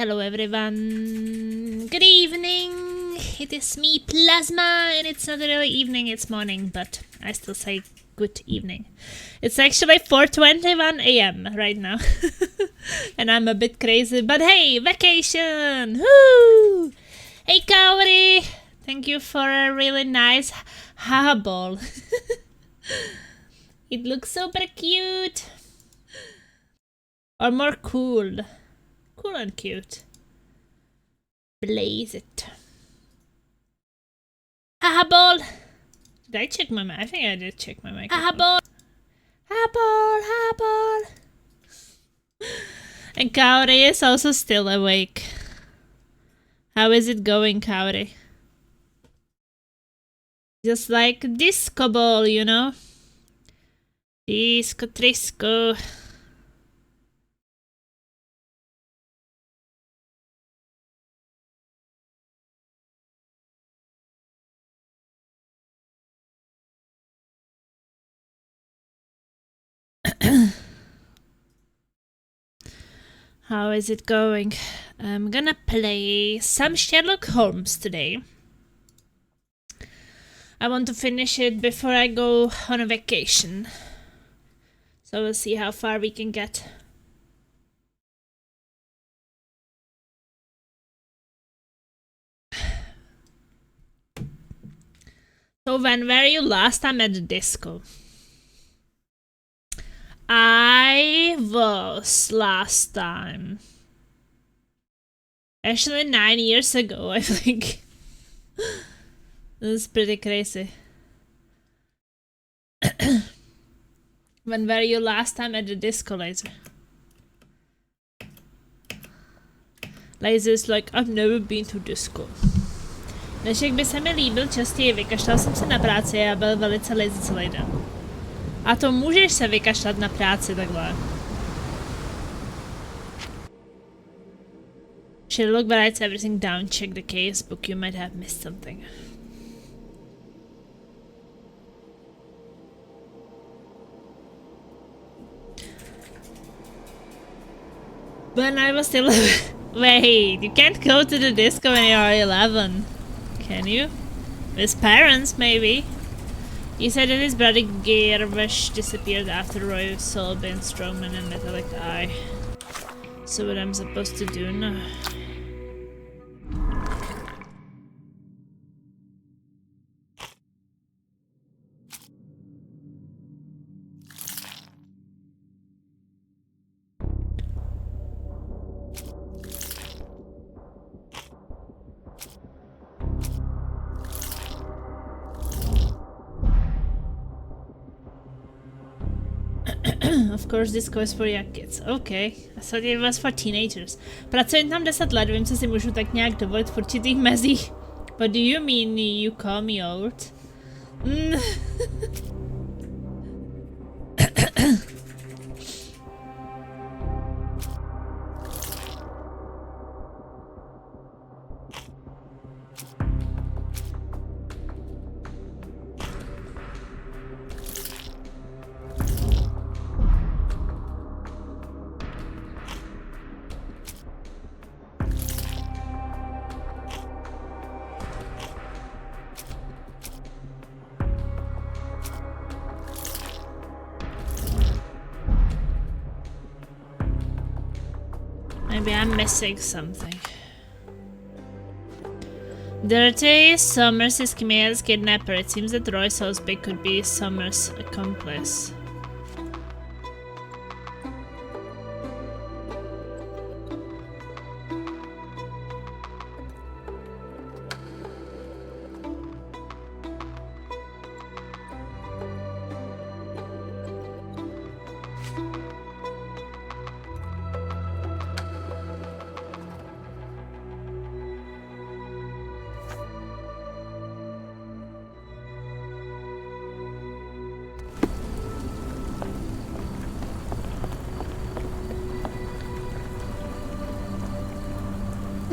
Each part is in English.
Hello everyone, good evening, it is me Plasma, and it's not really evening, it's morning, but I still say good evening. It's actually 4:21 AM right now, and I'm a bit crazy, but hey, vacation, woo! Hey Kaori, thank you for a really nice haha ball. It looks super cute, or more cool. Cool and cute. Blaze it. Haha ball! Did I check my mic? I think I did check my microphone. Haha ball! Haha ball! Haha ball! And Kaori is also still awake. How is it going, Kaori? Just like disco ball, you know? Disco trisco. How is it going? I'm gonna play some Sherlock Holmes today. I want to finish it before I go on a vacation. So we'll see how far we can get. So when were you last time at the disco? I was last time. Actually 9 years ago, I think. This is pretty crazy. When were you last time at the disco, Laser? Laser's like, I've never been to disco. Dnešek by se mi líbil častěji, vykašlal jsem se na práci a byl velice lazy celý den. A to můžeš se vykašlat na práci takhle. Sherlock writes everything down, check the case book, you might have missed something. When I was still... Wait, you can't go to the disco when you are 11. Can you? With parents, maybe. He said that his brother Gervish disappeared after Roy saw Ben Strowman and Metallic Eye. So what I'm supposed to do now? Of course, this goes for young kids. Okay, I thought it was for teenagers. Pracuji tam 10 let, vím, co si můžu tak nějak dovolit v určitých mezích. What do you mean you call me old? Maybe I'm missing something. Dirty Summers is Kimea's kidnapper. It seems that Roy Salisbury could be Summers' accomplice.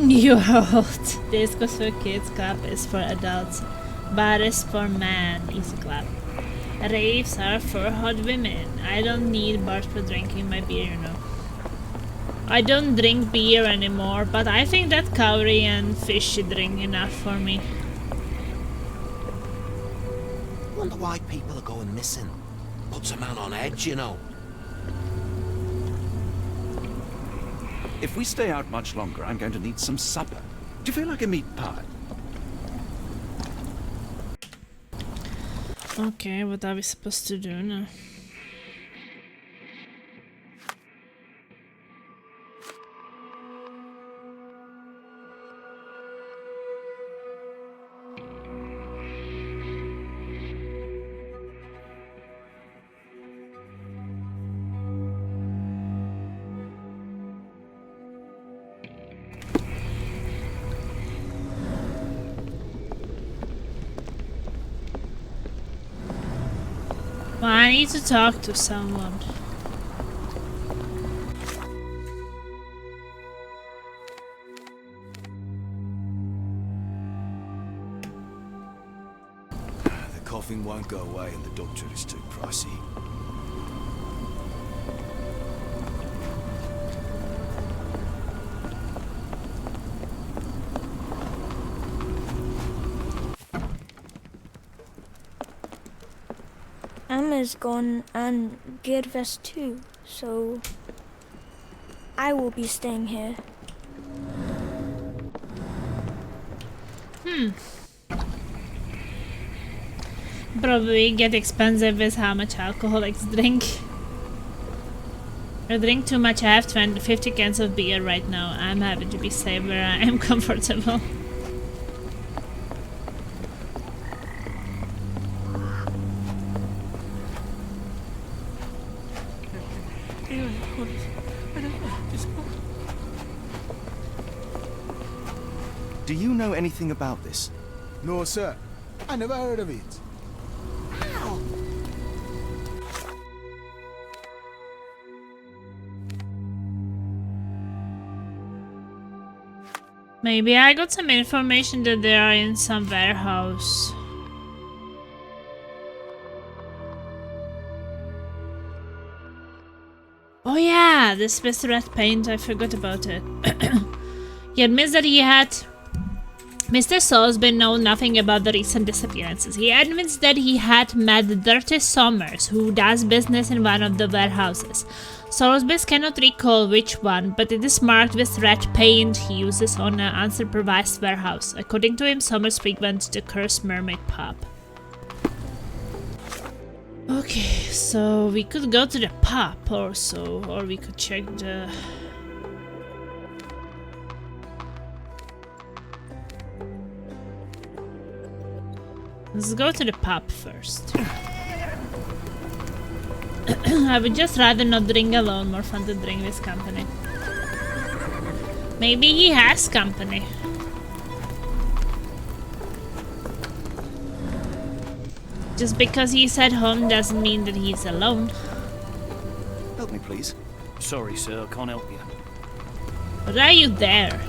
You're old. Discos for kids, club is for adults. Bar is for men, easy club. Raves are for hot women. I don't need bars for drinking my beer, you know. I don't drink beer anymore, but I think that curry and fish should drink enough for me. Wonder why people are going missing. Puts a man on edge, you know. If we stay out much longer, I'm going to need some supper. Do you feel like a meat pie? Okay, what are we supposed to do now? Well, I need to talk to someone. The coughing won't go away and the doctor is too pricey. Emma's gone and Girves too, so I will be staying here. Probably get expensive with how much alcoholics drink. I drink too much. I have 50 cans of beer right now. I'm happy to be safe where I am comfortable. Do you know anything about this? No, sir. I never heard of it. Maybe I got some information that they are in some warehouse. Oh yeah, this with red paint, I forgot about it. He admits that he had... Mr. Salisbury knows nothing about the recent disappearances. He admits that he had met Dirty Somers, who does business in one of the warehouses. Salisbury cannot recall which one, but it is marked with red paint he uses on an unsupervised warehouse. According to him, Somers frequents the Cursed Mermaid pub. Okay, so we could go to the pub also, or we could check the... Let's go to the pub first. I would just rather not drink alone, more fun to drink with company. Maybe he has company. Just because he's at home doesn't mean that he's alone. Help me, please. Sorry, sir, I can't help you. But are you there?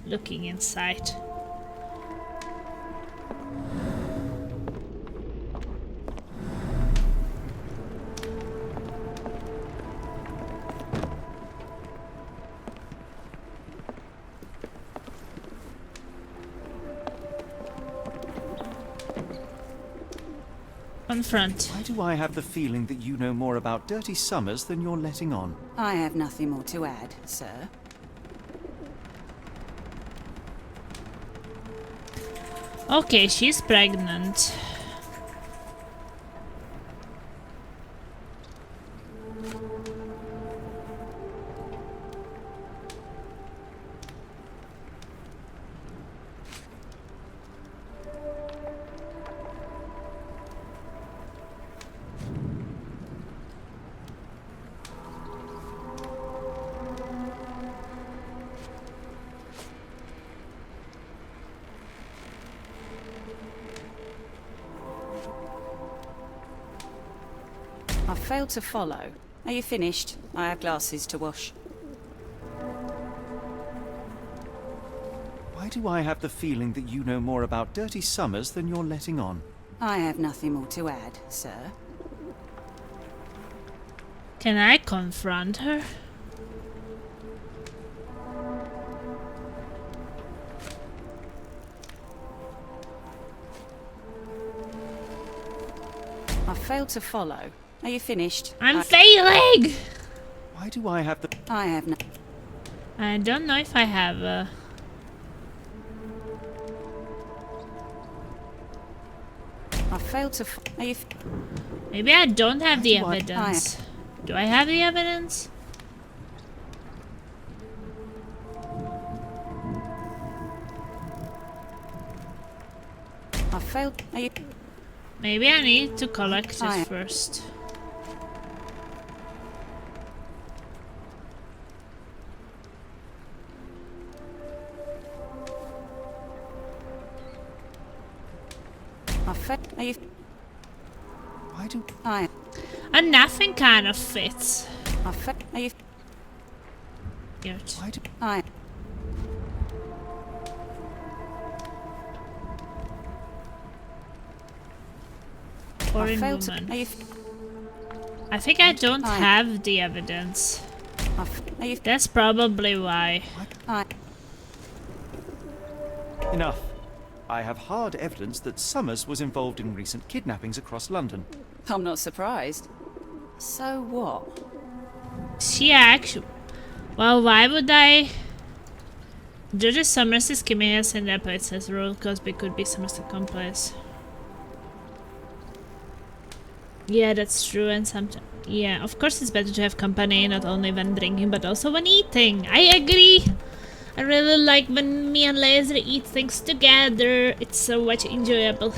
Looking inside. On front. Why do I have the feeling that you know more about Dirty Somers than you're letting on? I have nothing more to add, sir. Okay, she's pregnant. I failed to follow. Are you finished? I have glasses to wash. Why do I have the feeling that you know more about Dirty Somers than you're letting on? I have nothing more to add, sir. Can I confront her? I failed to follow. Are you finished? I'm failing! Why do I have the... I have no... I don't know if I have I failed to... Are you... maybe I don't have the do I- evidence. Do I have the evidence? I failed... Are you... Maybe I need to collect I- it first. I failed... Are you... Why do... I... And nothing kind of fits. I failed... Are you... Weird. Why do... I... Foreign failed to... woman. Are you... I think I don't I- have the evidence. Are you... That's probably why. I... Enough. I have hard evidence that Summers was involved in recent kidnappings across London. I'm not surprised. So what? She actually... Well, why would I... Judge Summers is giving us an episode as role Cosby could be Summers' accomplice. Yeah, that's true, and sometimes... Yeah, of course it's better to have company, not only when drinking, but also when eating. I agree! I really like when me and Laser eat things together. It's so much enjoyable.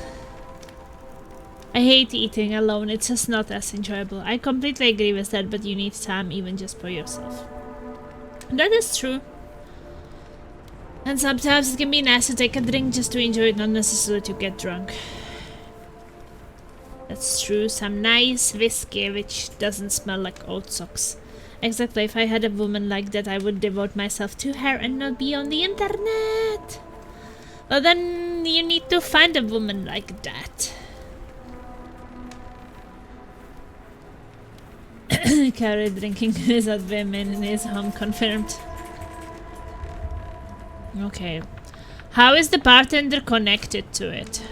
I hate eating alone, it's just not as enjoyable. I completely agree with that, but you need time even just for yourself. That is true. And sometimes it can be nice to take a drink just to enjoy it, not necessarily to get drunk. That's true, some nice whiskey which doesn't smell like old socks. Exactly, if I had a woman like that, I would devote myself to her and not be on the internet. Well, then you need to find a woman like that. Carrie drinking without women in his home confirmed. Okay. How is the bartender connected to it?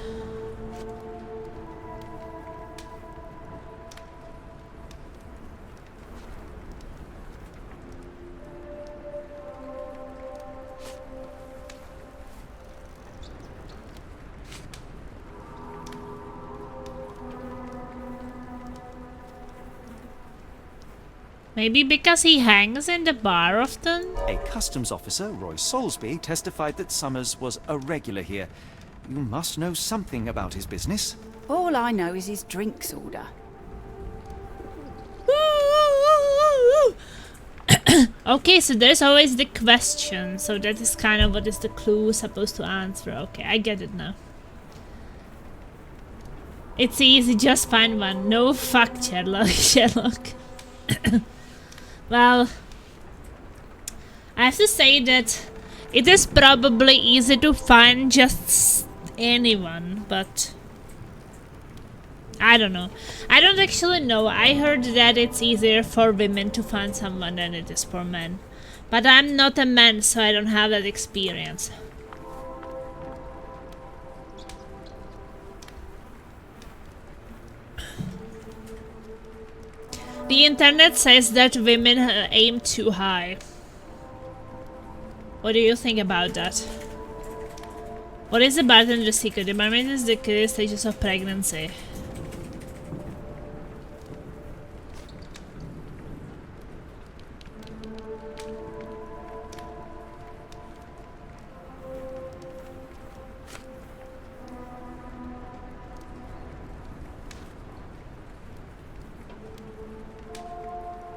Maybe because he hangs in the bar often? A customs officer, Roy Soulsby, testified that Summers was a regular here. You must know something about his business. All I know is his drinks order. Okay, so there's always the question. So that is kind of what is the clue supposed to answer. Okay, I get it now. It's easy, just find one. No, fuck Sherlock. Sherlock. Well, I have to say that it is probably easy to find just anyone, but I don't know. I don't actually know. I heard that it's easier for women to find someone than it is for men. But I'm not a man, so I don't have that experience. The internet says that women aim too high. What do you think about that? What is the bartender's secret? The barmaid is the clear stages of pregnancy.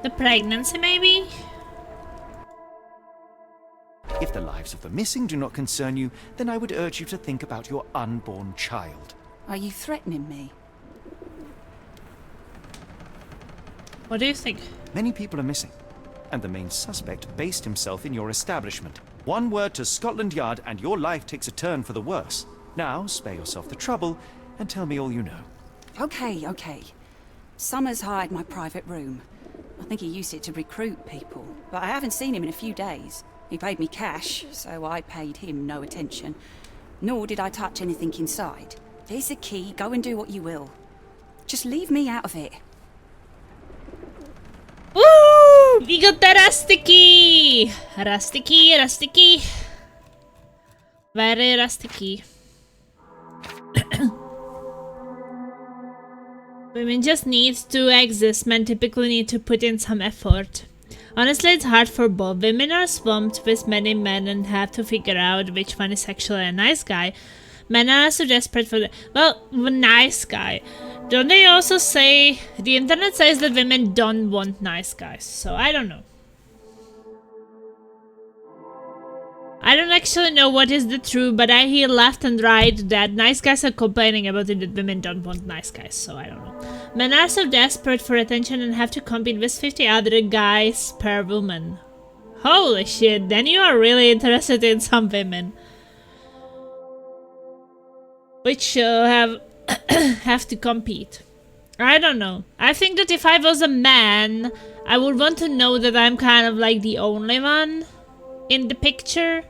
The pregnancy, maybe? If the lives of the missing do not concern you, then I would urge you to think about your unborn child. Are you threatening me? What do you think? Many people are missing, and the main suspect based himself in your establishment. One word to Scotland Yard and your life takes a turn for the worse. Now, spare yourself the trouble and tell me all you know. Okay. Summers hired my private room. I think he used it to recruit people, but I haven't seen him in a few days. He paid me cash, so I paid him no attention. Nor did I touch anything inside. Here's the key, go and do what you will. Just leave me out of it. Woo! We got the rusty key! Rusty key, rusty key. Very rusty key. Women just need to exist. Men typically need to put in some effort. Honestly, it's hard for both. Women are swamped with many men and have to figure out which one is actually a nice guy. Men are so desperate for the... Well, nice guy. Don't they also say... The internet says that women don't want nice guys, so I don't know. I don't actually know what is the truth, but I hear left and right that nice guys are complaining about it, that women don't want nice guys, so I don't know. Men are so desperate for attention and have to compete with 50 other guys per woman. Holy shit, then you are really interested in some women. Which have have to compete. I don't know. I think that if I was a man, I would want to know that I'm kind of like the only one in the picture.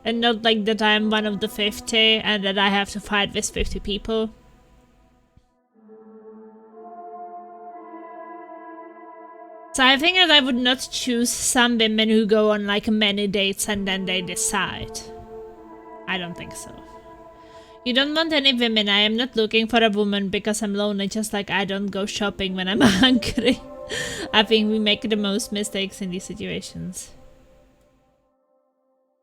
And not like that I'm one of the 50 and that I have to fight with 50 people. So I think that I would not choose some women who go on like many dates and then they decide. I don't think so. You don't want any women. I am not looking for a woman because I'm lonely, just like I don't go shopping when I'm hungry. I think we make the most mistakes in these situations.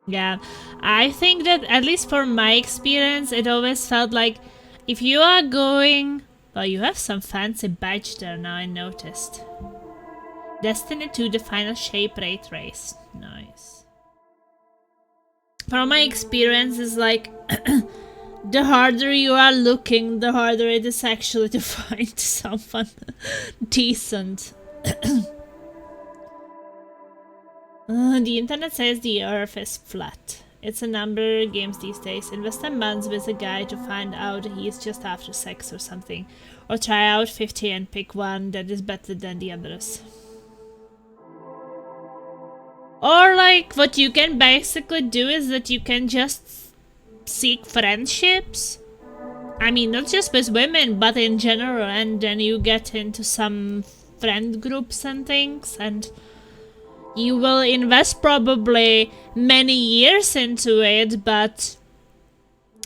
Yeah, I think that at least for my experience, it always felt like if you are going... Well, you have some fancy badge there now, I noticed. Destiny 2, the final shape rate race. Nice. From my experience, is like the harder you are looking, the harder it is actually to find someone decent. The internet says the earth is flat. It's a number of games these days. Invest a month with a guy to find out he is just after sex or something. Or try out 50 and pick one that is better than the others. Or like what you can basically do is that you can just seek friendships. I mean, not just with women, but in general. And then you get into some friend groups and things, and you will invest probably many years into it, but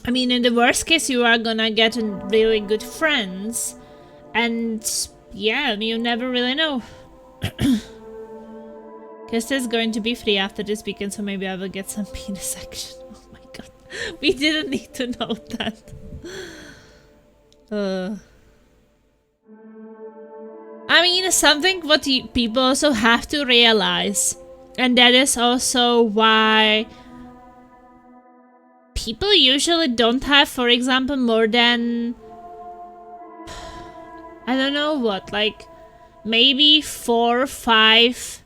I mean, in the worst case, you are gonna get really good friends, and yeah, you never really know. Guess there's going to be free after this weekend, so maybe I will get some penis action. Oh my god, we didn't need to know that. I mean, something what people also have to realize, and that is also why people usually don't have, for example, more than, I don't know what, like maybe 4 or 5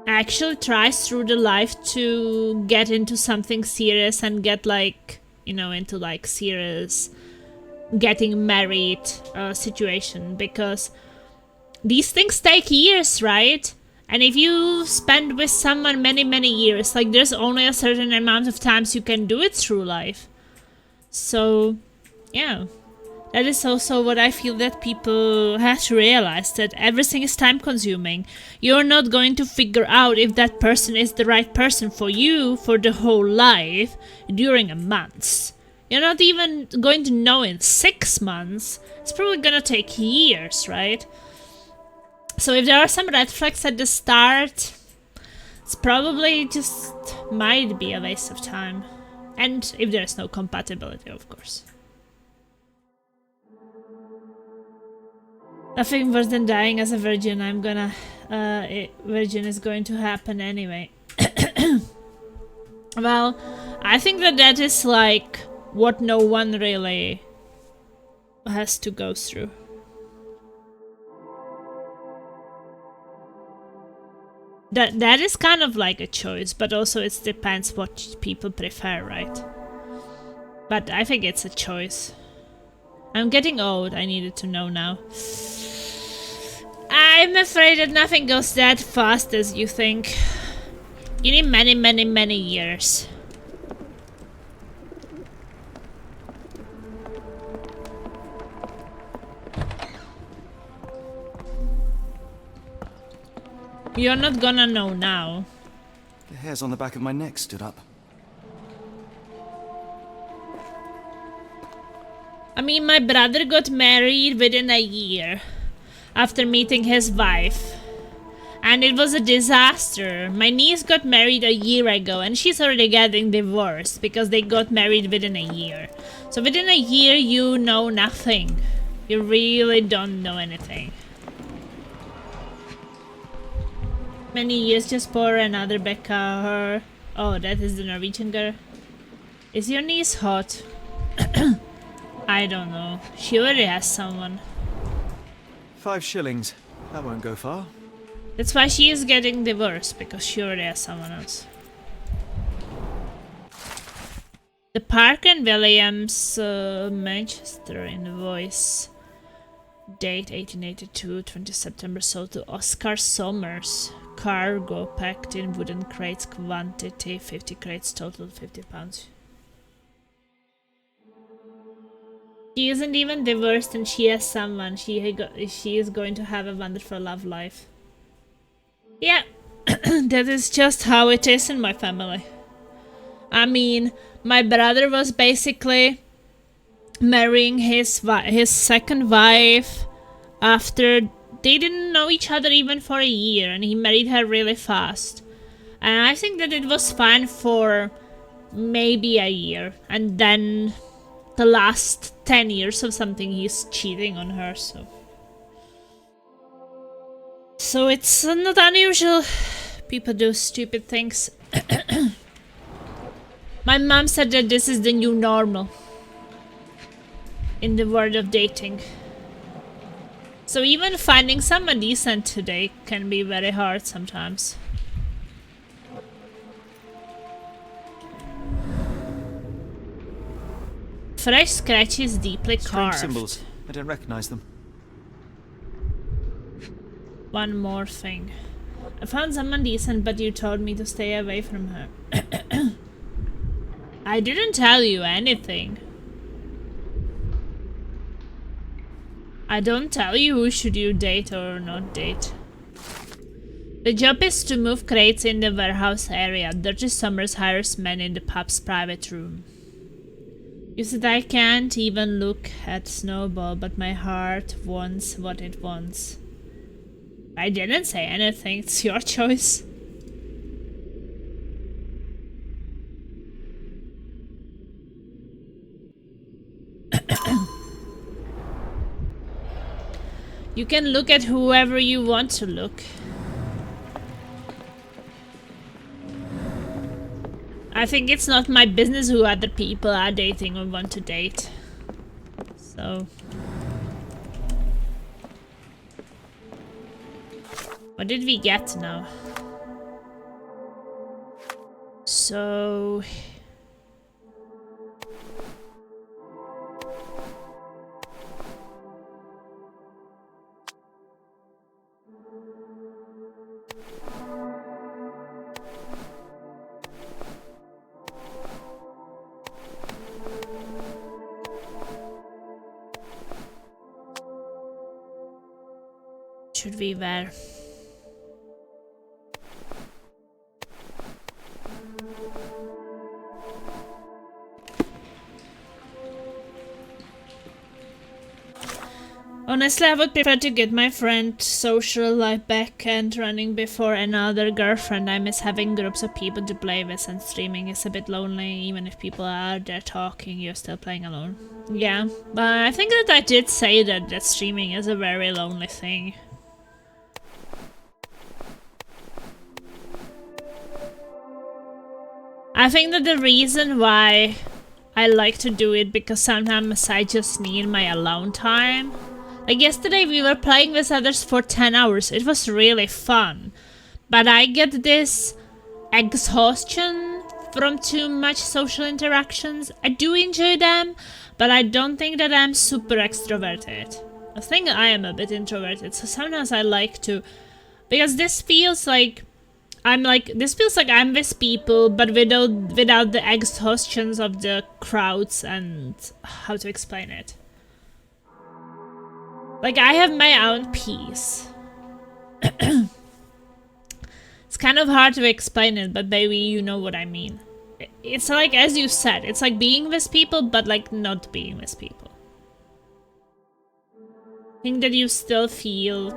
actually tries through the life to get into something serious and get like, you know, into like serious getting married situation, because these things take years, right? And if you spend with someone many years, like there's only a certain amount of times you can do it through life. So yeah, that is also what I feel that people have to realize, that everything is time consuming. You're not going to figure out if that person is the right person for you for the whole life during a month. You're not even going to know in 6 months. It's probably gonna take years, right? So if there are some red flags at the start, it's probably just might be a waste of time. And if there's no compatibility, of course. Nothing worse than dying as a virgin. I'm gonna... virgin is going to happen anyway. Well, I think that is like what no one really has to go through. That is kind of like a choice, but also it depends what people prefer, right? But I think it's a choice. I'm getting old, I needed to know now. I'm afraid that nothing goes that fast as you think. You need many years. You're not gonna know now. The hairs on the back of my neck stood up. I mean, my brother got married within a year after meeting his wife. And it was a disaster. My niece got married a year ago and she's already getting divorced because they got married within a year. So within a year you know nothing. You really don't know anything. Many years just for another Becca. Oh, that is the Norwegian girl. Is your niece hot? I don't know. She already has someone. 5 shillings. That won't go far. That's why she is getting divorced, because she already has someone else. The Parker and Williams, Manchester invoice. Date 1882, 20 September, sold to Oscar Somers. Cargo packed in wooden crates, quantity 50 crates, total 50 pounds. She isn't even divorced and she has someone. She is going to have a wonderful love life. Yeah, that is just how it is in my family. I mean, my brother was basically marrying his second wife after they didn't know each other even for a year, and he married her really fast. And I think that it was fine for maybe a year, and then the last 10 years of something he's cheating on her, so it's not unusual. People do stupid things. My mom said that this is the new normal in the world of dating. So even finding someone decent today can be very hard sometimes. Fresh scratches deeply Strange carved. symbols. I don't recognize them. One more thing. I found someone decent, but you told me to stay away from her. I didn't tell you anything. I don't tell you who should you date or not date. The job is to move crates in the warehouse area. Dirty Summers hires men in the pub's private room. You said I can't even look at Snowball, but my heart wants what it wants. I didn't say anything, it's your choice. You can look at whoever you want to look. I think it's not my business who other people are dating or want to date. So... what did we get now? So... should we wear? Honestly, I would prefer to get my friend social life back and running before another girlfriend. I miss having groups of people to play with, and streaming is a bit lonely. Even if people are there talking, you're still playing alone. Yeah, but I think that I did say that streaming is a very lonely thing. I think that the reason why I like to do it, because sometimes I just need my alone time. Like yesterday we were playing with others for 10 hours. It was really fun. But I get this exhaustion from too much social interactions. I do enjoy them, but I don't think that I'm super extroverted. I think I am a bit introverted, so sometimes I like to... because this feels like I'm with people, but without the exhaustions of the crowds and how to explain it. Like, I have my own peace. kind of hard to explain it, but maybe you know what I mean. It's like, as you said, it's like being with people, but like not being with people. I think that you still feel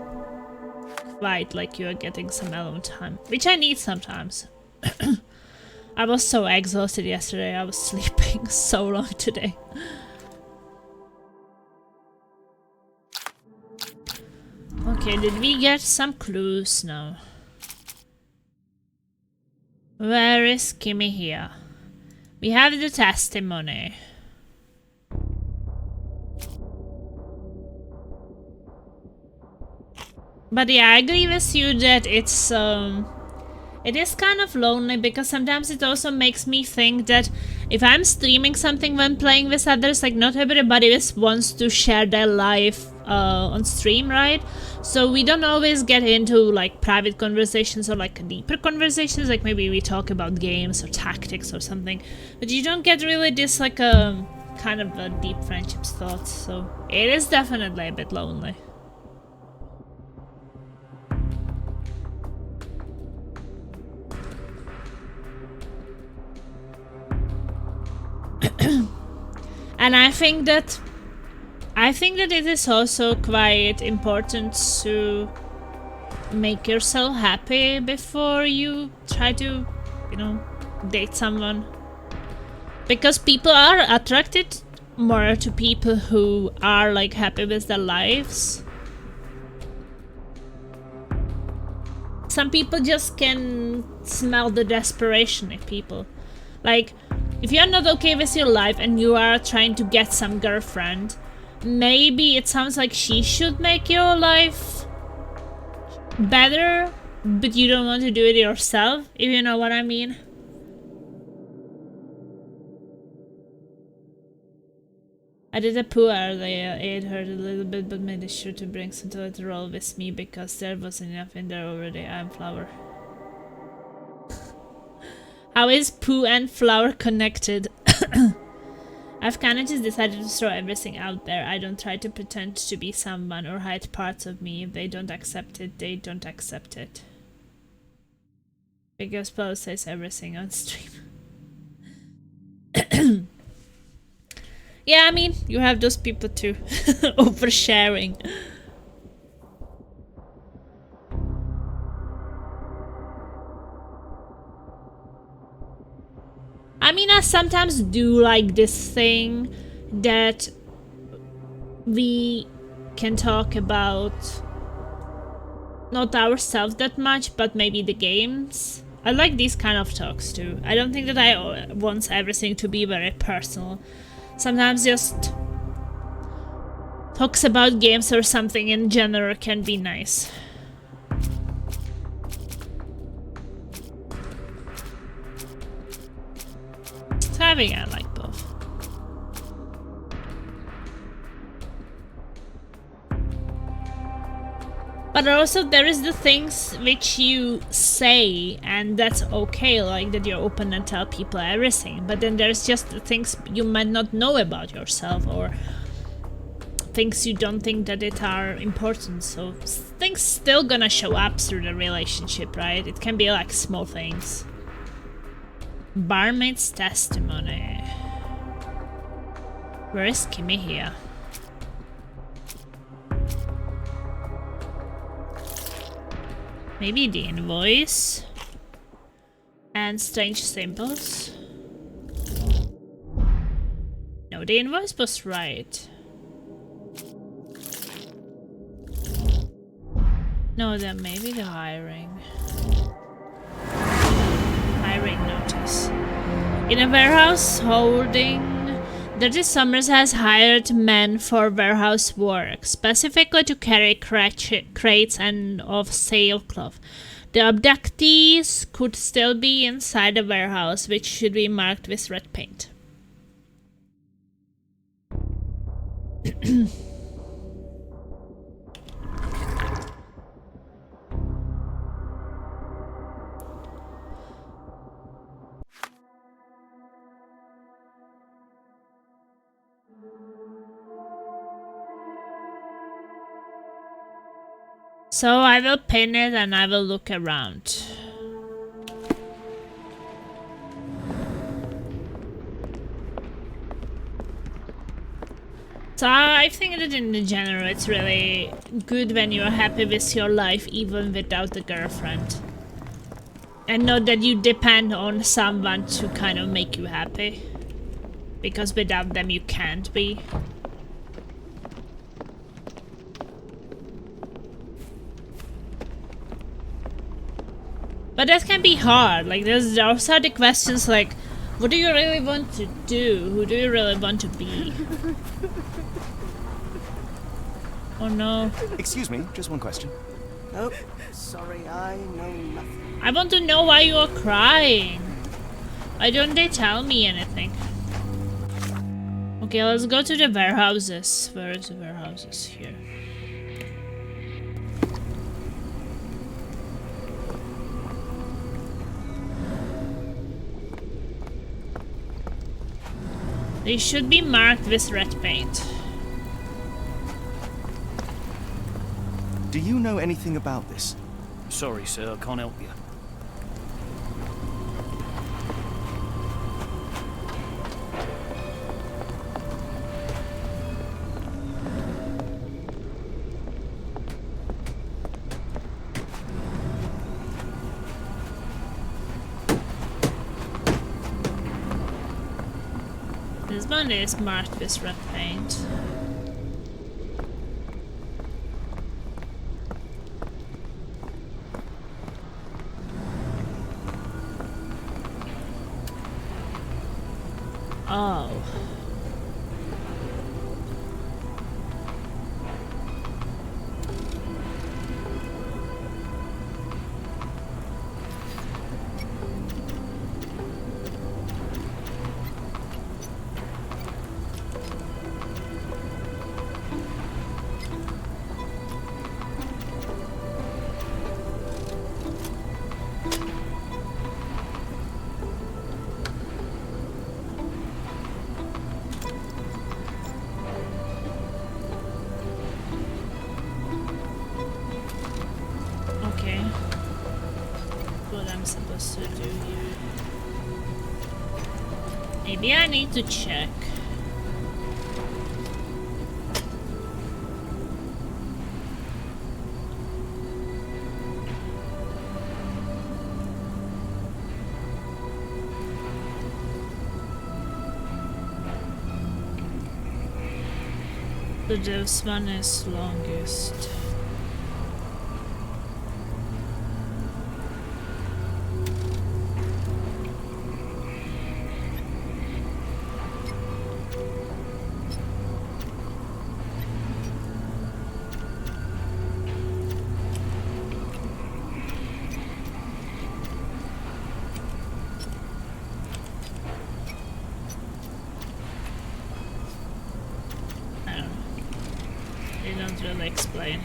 quite like you're getting some alone time, which I need sometimes. I was so exhausted yesterday, I was sleeping so long today. Okay, did we get some clues now? Where is Kimmy here? We have the testimony. But yeah, I agree with you that it is kind of lonely, because sometimes it also makes me think that if I'm streaming something when playing with others, like not everybody wants to share their life on stream, right? So we don't always get into like private conversations or like deeper conversations, like maybe we talk about games or tactics or something, but you don't get really this like kind of a deep friendships thoughts, so it is definitely a bit lonely. And I think that it is also quite important to make yourself happy before you try to, you know, date someone. Because people are attracted more to people who are like happy with their lives. Some people just can smell the desperation in people. Like, if you're not okay with your life and you are trying to get some girlfriend, maybe it sounds like she should make your life better, but you don't want to do it yourself, if you know what I mean. I did a poo earlier, it hurt a little bit, but made sure to bring some toilet roll with me because there wasn't enough in there already. I'm flour. How is poo and flour connected? I've kinda just decided to throw everything out there. I don't try to pretend to be someone or hide parts of me. If they don't accept it, they don't accept it. Because Paul says everything on stream. Yeah, I mean, you have those people too. Oversharing. I mean, I sometimes do like this thing that we can talk about not ourselves that much, but maybe the games. I like these kind of talks too. I don't think that I want everything to be very personal. Sometimes just talks about games or something in general can be nice. I think I like both. But also there is the things which you say, and that's okay, like that you're open and tell people everything. But then there's just the things you might not know about yourself, or things you don't think that it are important. So things still gonna show up through the relationship, right? It can be like small things. Barmaid's testimony. Where is Kimmy here? Maybe the invoice and strange symbols. No, the invoice was right. No, then maybe the hiring notice. In a warehouse holding, Dirty Summers has hired men for warehouse work, specifically to carry crates and of sailcloth. The abductees could still be inside the warehouse, which should be marked with red paint. So I will pin it and I will look around. But I think that in general it's really good when you're happy with your life even without a girlfriend. And not that you depend on someone to kind of make you happy. Because without them you can't be. But that can be hard. Like those are the questions like, what do you really want to do? Who do you really want to be? Oh no. Excuse me, just one question. Oh, sorry, I know nothing. I want to know why you are crying. Why don't they tell me anything? Okay, let's go to the warehouses. Where is the warehouses? Here. They should be marked with red paint. Do you know anything about this? Sorry, sir, I can't help you. This one is marked with red paint. Oh. Okay. What I'm supposed to do here. Maybe I need to check. So this one is longest. They don't really explain.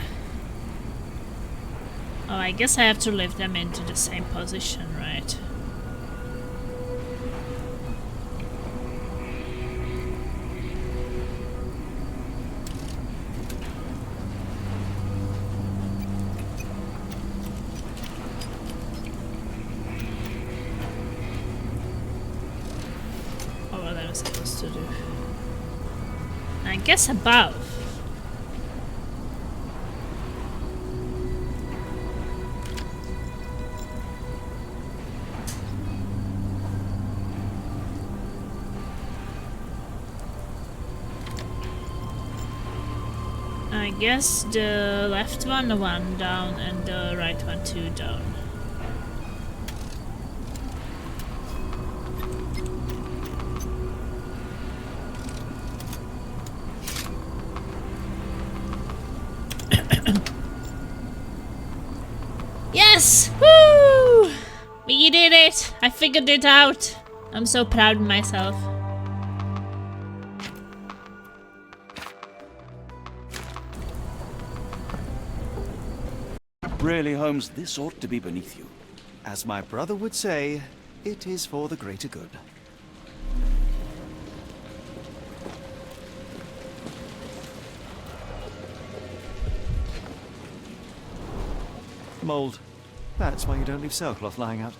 Oh, I guess I have to leave them into the same position, right? Oh, what am I supposed to do? I guess above. I guess the left one down and the right one 2 down. Yes! Woo! We did it! I figured it out! I'm so proud of myself. Really, Holmes, this ought to be beneath you. As my brother would say, it is for the greater good. Mold. That's why you don't leave sailcloth lying out.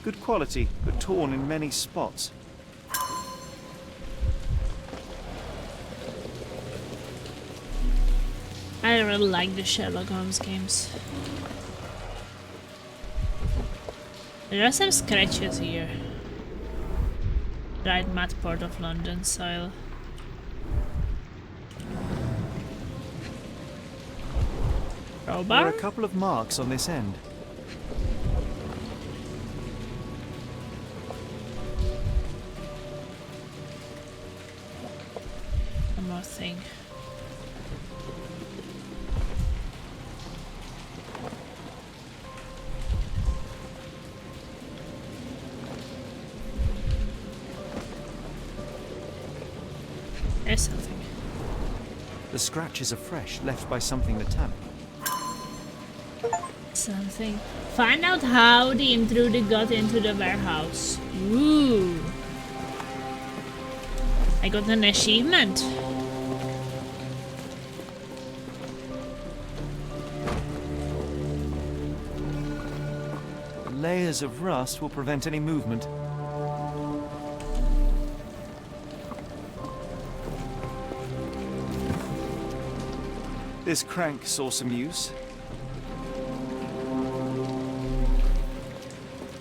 Good quality, but torn in many spots. I really like the Sherlock Holmes games. There are some scratches here. Dried matte Port of London soil. There are Crowbar? a couple of marks on this end. One more thing. There's something. The scratches are fresh, left by something metallic. Something. Find out how the intruder got into the warehouse. Ooh. I got an achievement. Layers of rust will prevent any movement. This crank saw some use.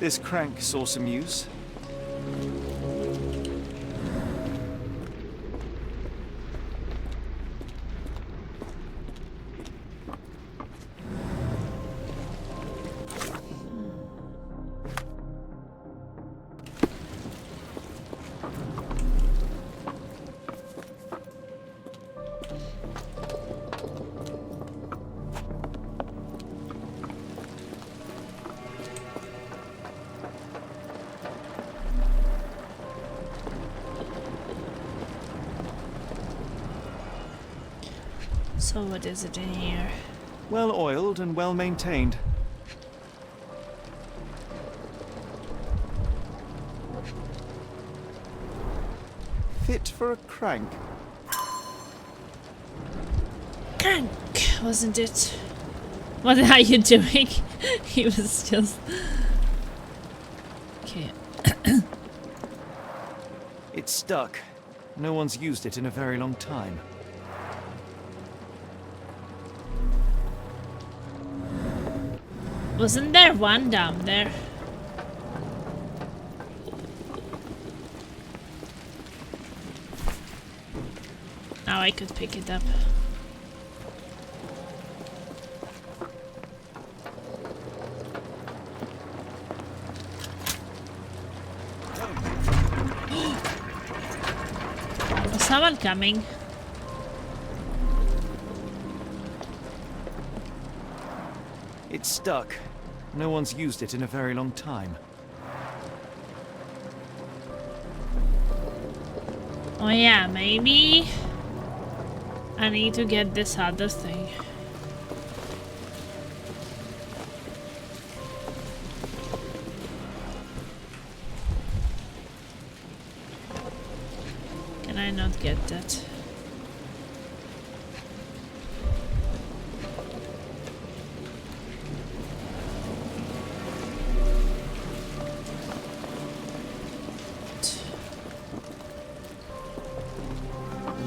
This crank saw some use. So what is it in here? Well oiled and well maintained. Fit for a crank. Crank, wasn't it? What are you doing? He was just... Okay. It's stuck. No one's used it in a very long time. Wasn't there one down there? Now I could pick it up. Is someone coming? It's stuck. No one's used it in a very long time. Oh yeah, maybe I need to get this other thing. Can I not get that?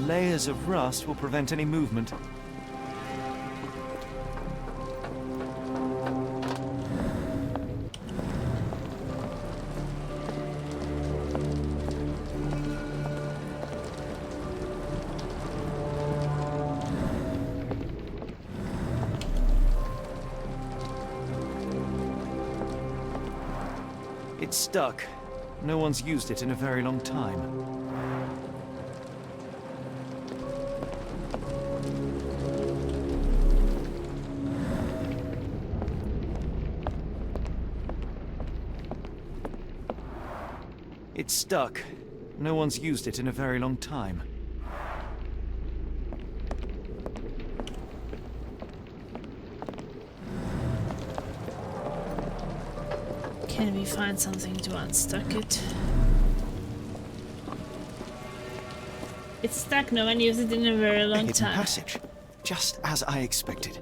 Layers of rust will prevent any movement. It's stuck. No one's used it in a very long time. It's stuck. No one's used it in a very long time. Can we find something to unstuck it? It's stuck, no one used it in a very A long hidden time. passage, just as I expected.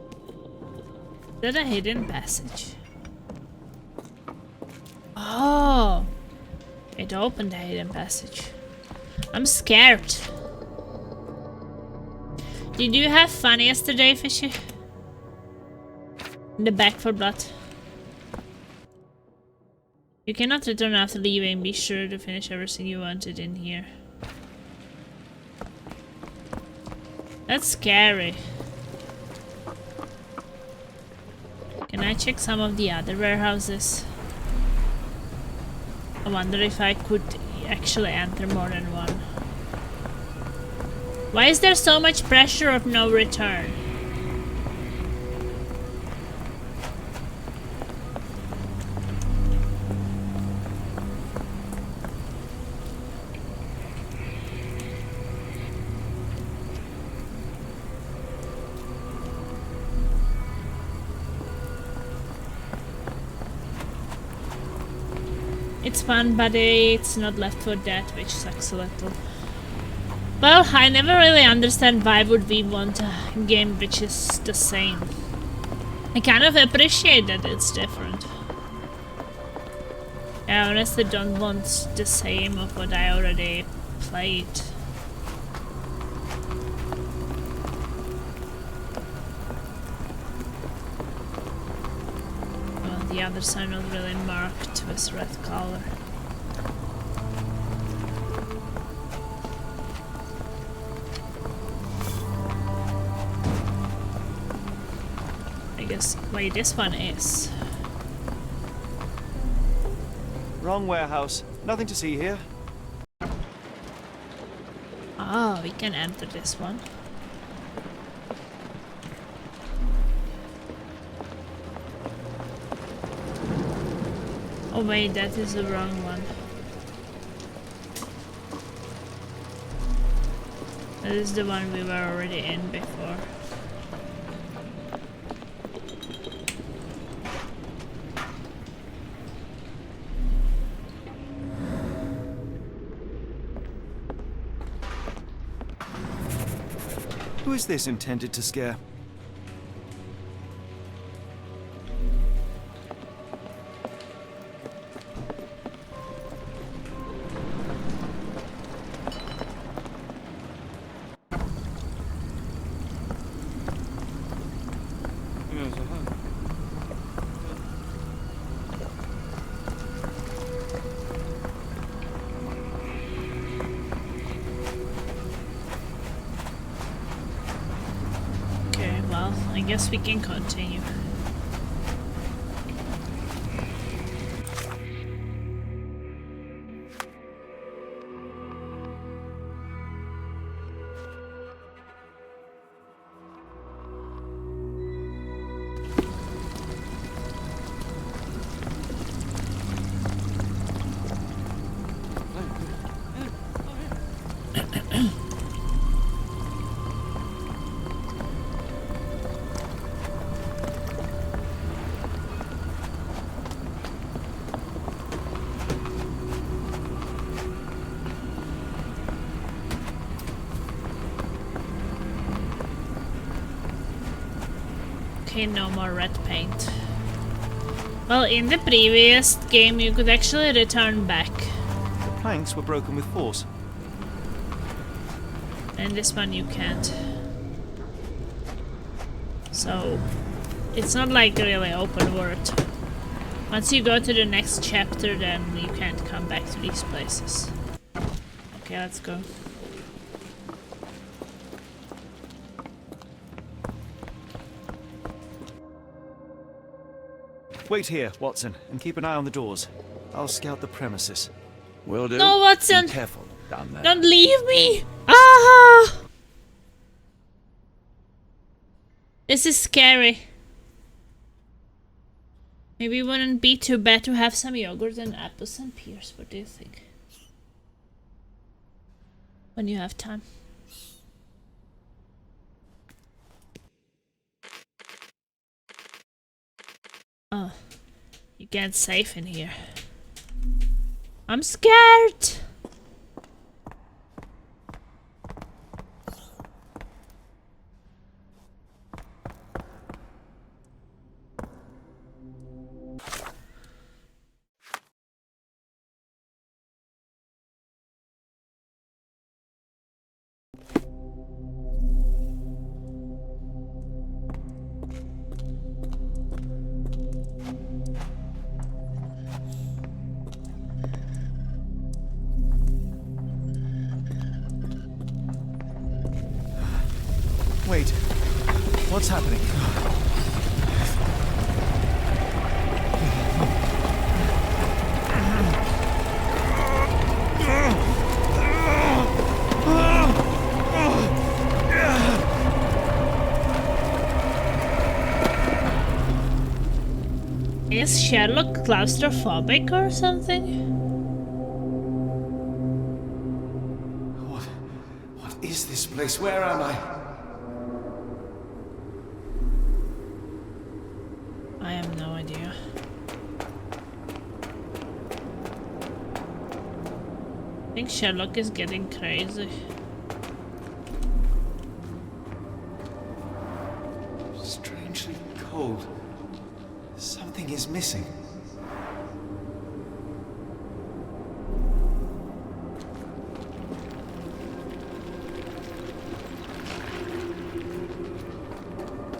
Is that a hidden passage? Oh, it opened the hidden passage. I'm scared. Did you have fun yesterday, Fishy? In the back for blood. You cannot return after leaving. Be sure to finish everything you wanted in here. That's scary. Can I check some of the other warehouses? I wonder if I could actually enter more than one. Why is there so much pressure of no return? It's fun, but it's not Left 4 Dead, which sucks a little. Well, I never really understand why would we want a game which is the same. I kind of appreciate that it's different. I honestly don't want the same of what I already played. The others are not really marked with red color. I guess, wait, this one is. Wrong warehouse. Nothing to see here. Oh, we can enter this one. Oh wait, that is the wrong one. That is the one we were already in before. Who is this intended to scare? Okay, well, I guess we can continue. Okay, no more red paint. Well, in the previous game you could actually return back. The planks were broken with force. And this one you can't. So, it's not like really open world. Once you go to the next chapter, then you can't come back to these places. Okay, let's go. Wait here, Watson, and keep an eye on the doors. I'll scout the premises. Will do. No, Watson! Be careful down there. Don't leave me! Ah! This is scary. Maybe it wouldn't be too bad to have some yogurt and apples and pears. What do you think? When you have time. Oh, you can't save in here. I'm scared! What's happening? Is Sherlock claustrophobic or something? What is this place? Where am I? I have no idea. I think Sherlock is getting crazy. Strangely cold. Something is missing.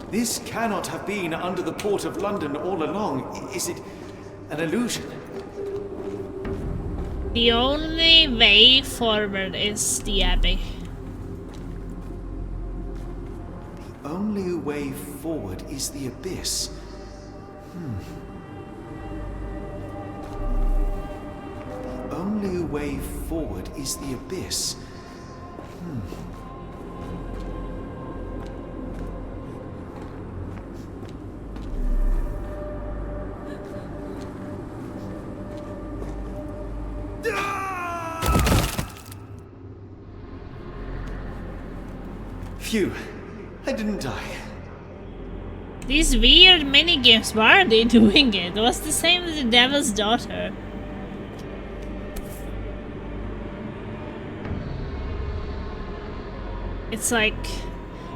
This cannot have been under the port of London all along. Is it an illusion? The only way forward is the Abbey. The only way forward is the abyss. The only way forward is the abyss. Phew, I didn't die. These weird minigames, why are they doing it? It was the same as the Devil's Daughter. It's like,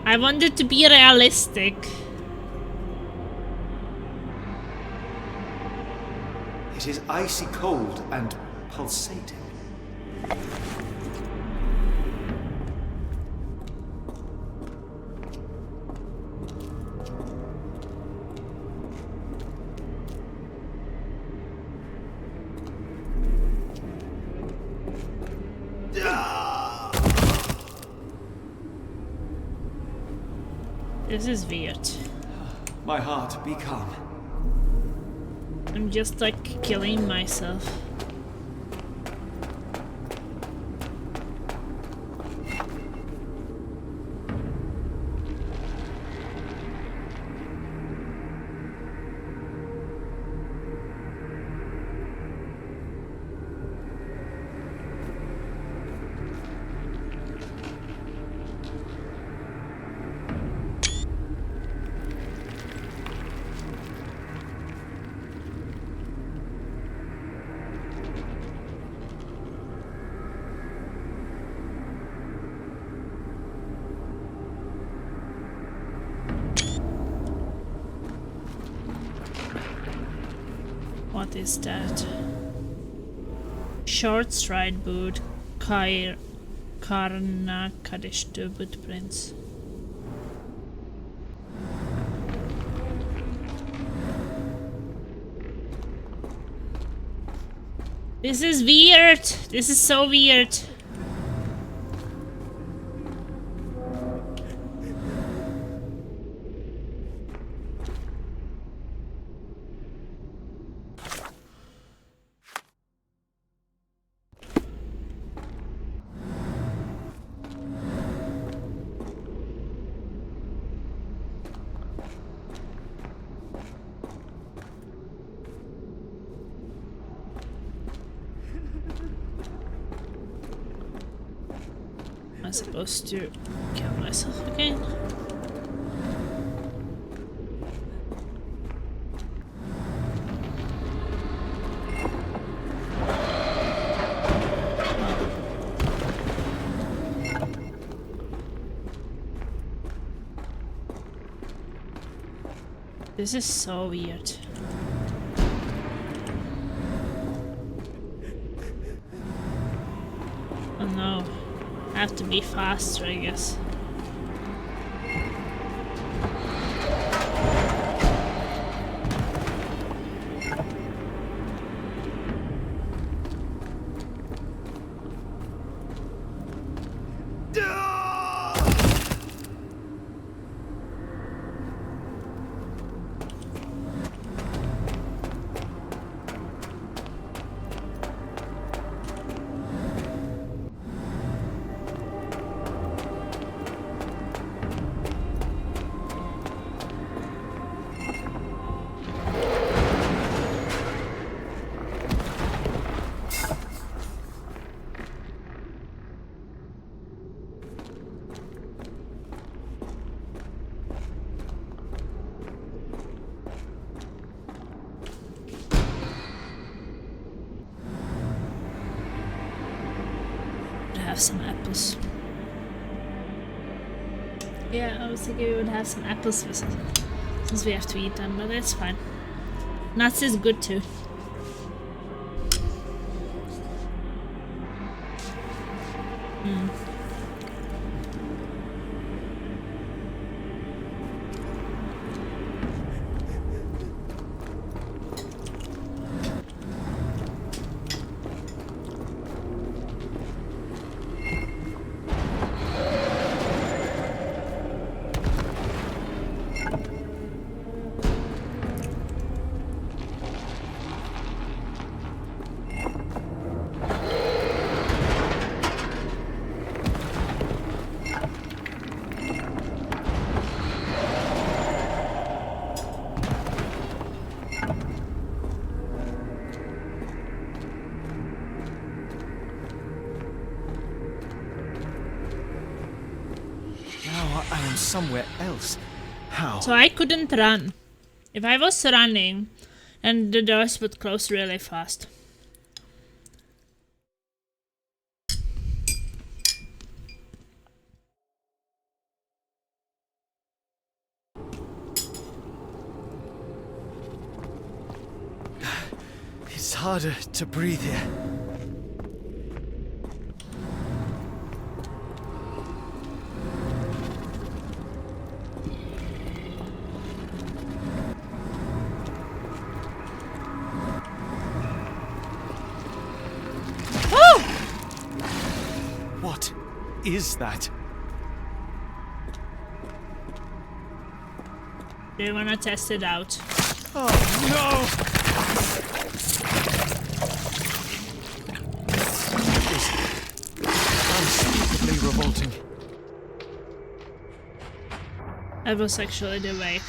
I wanted to be realistic. It is icy cold and pulsating. This is weird. My heart, be calm. I'm just like killing myself. What is that? Short stride boot, Karna Kadishtu footprints. This is weird. This is so weird. I'm supposed to kill myself again. This is so weird. Oh no. I have to be faster, I guess. have some apples. Yeah, I was thinking we would have some apples since we have to eat them, but that's fine. Nuts is good too. I am somewhere else. How? So I couldn't run. If I was running, and the doors would close really fast. It's harder to breathe here. What is that? Do you wanna test it out? Oh no! Unspeakably revolting. That was actually the way.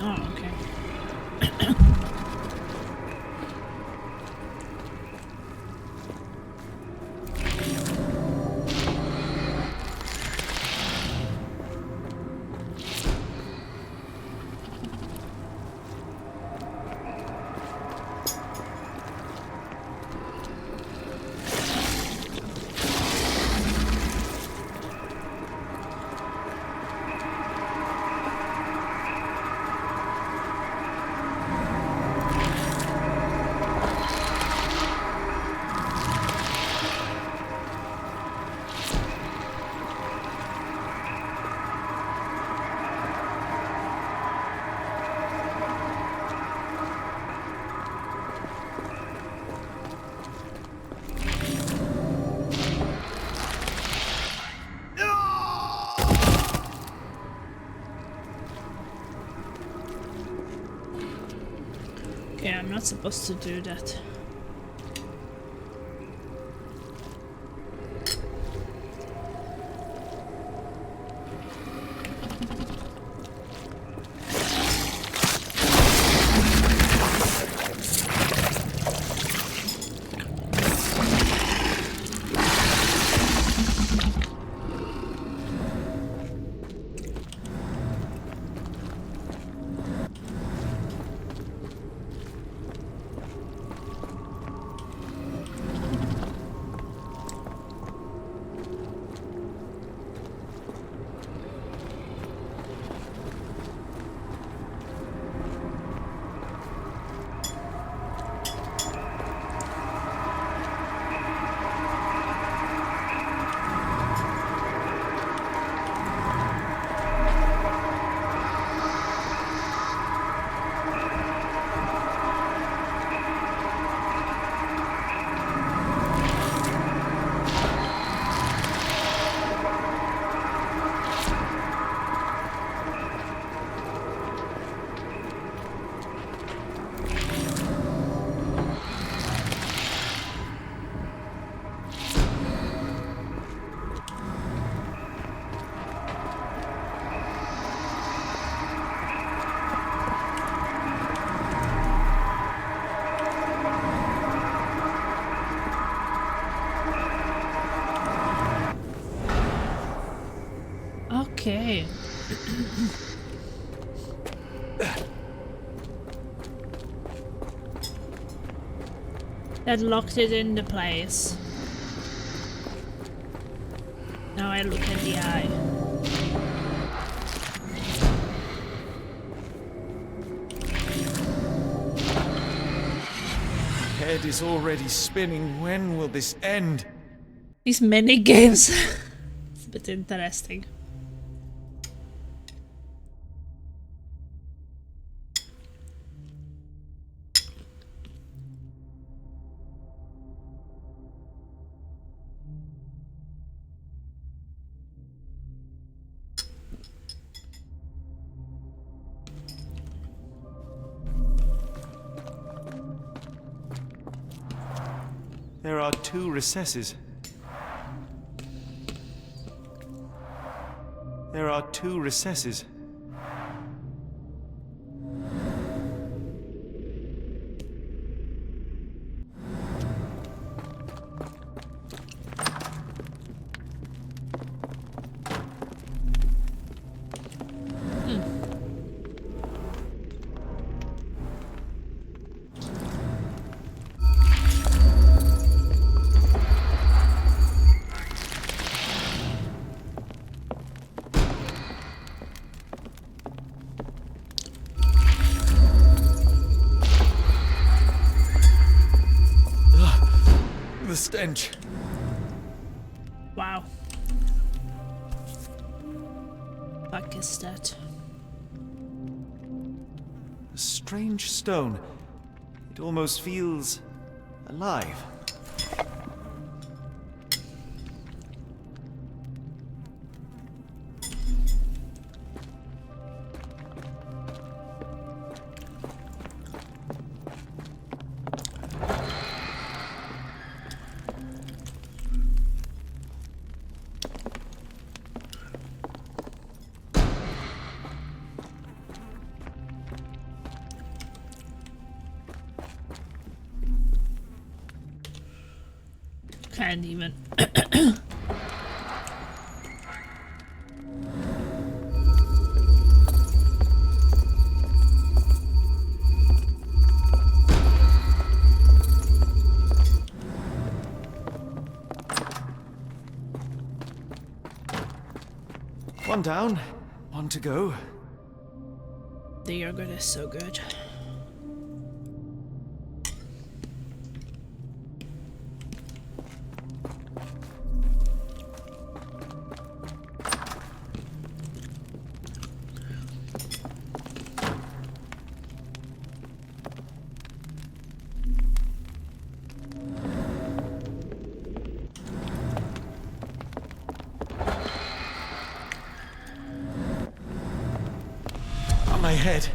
Oh, okay. Yeah, I'm not supposed to do that. Okay. That locked it into place. Now I look at the eye. Head is already spinning. When will this end? These mini games. It's a bit interesting. There are 2 recesses. There are 2 recesses. The stench. Wow. Fuck is that? A strange stone. It almost feels alive. Can't even. One down, 1 to go. The yogurt is so good. My head.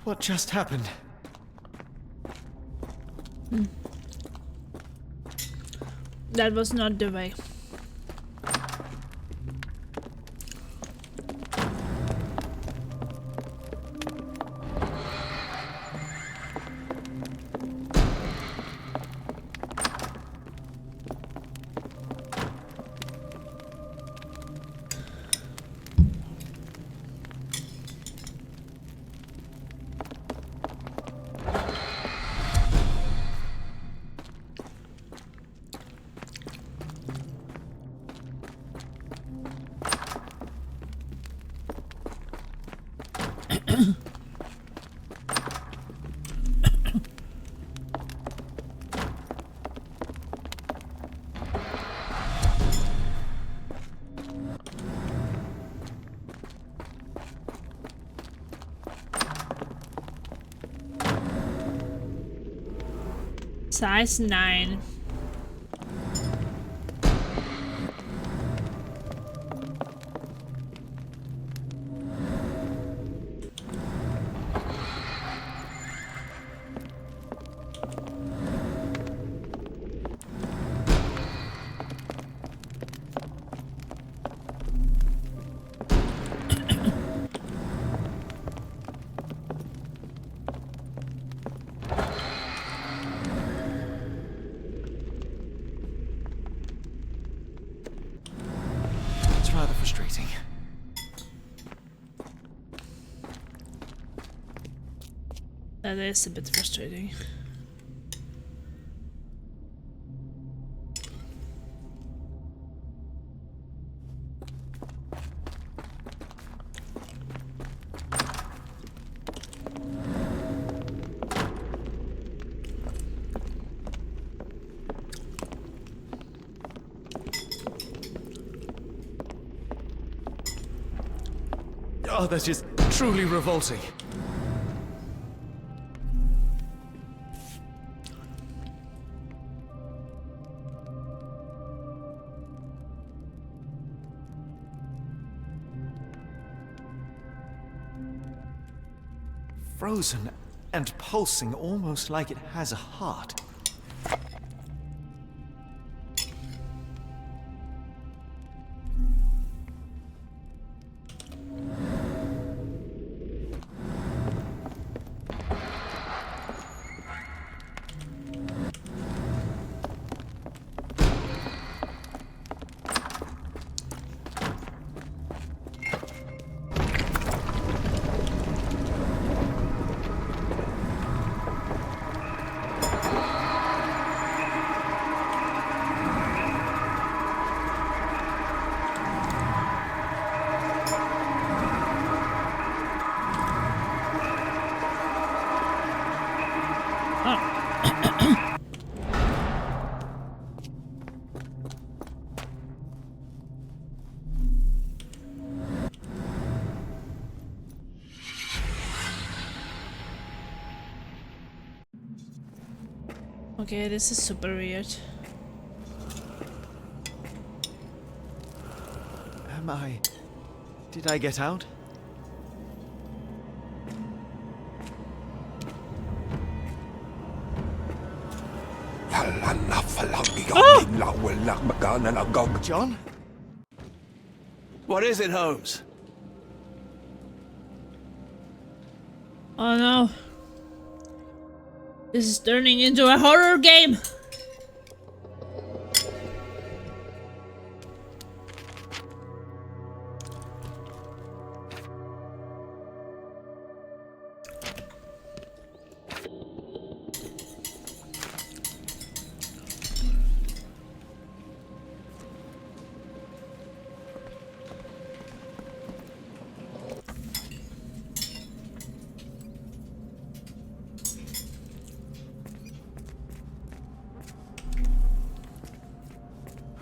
What just happened? That was not the way. Size 9. It's rather frustrating. That is a bit frustrating. Oh, that is truly revolting. Frozen and pulsing almost like it has a heart. Okay, this is super weird. Did I get out? John? What is it, Holmes? Oh no. This is turning into a horror game.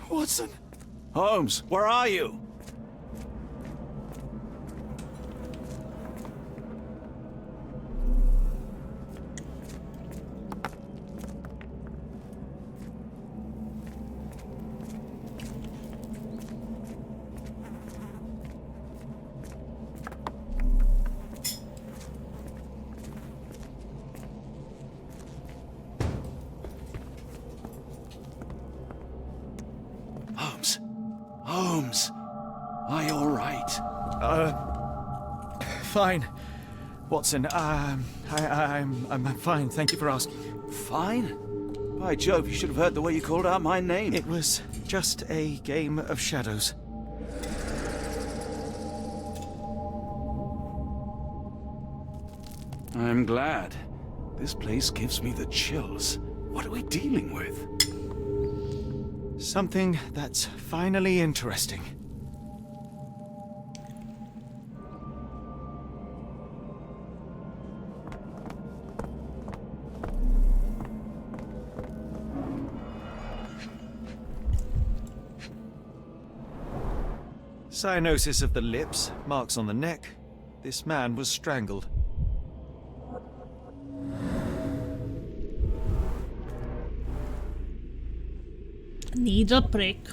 Watson! Holmes, where are you? Holmes, are you all right? Fine. Watson, I'm fine. Thank you for asking. Fine? By Jove, you should have heard the way you called out my name. It was just a game of shadows. I'm glad. This place gives me the chills. What are we dealing with? Something that's finally interesting. Cyanosis of the lips, marks on the neck. This man was strangled. Needle prick.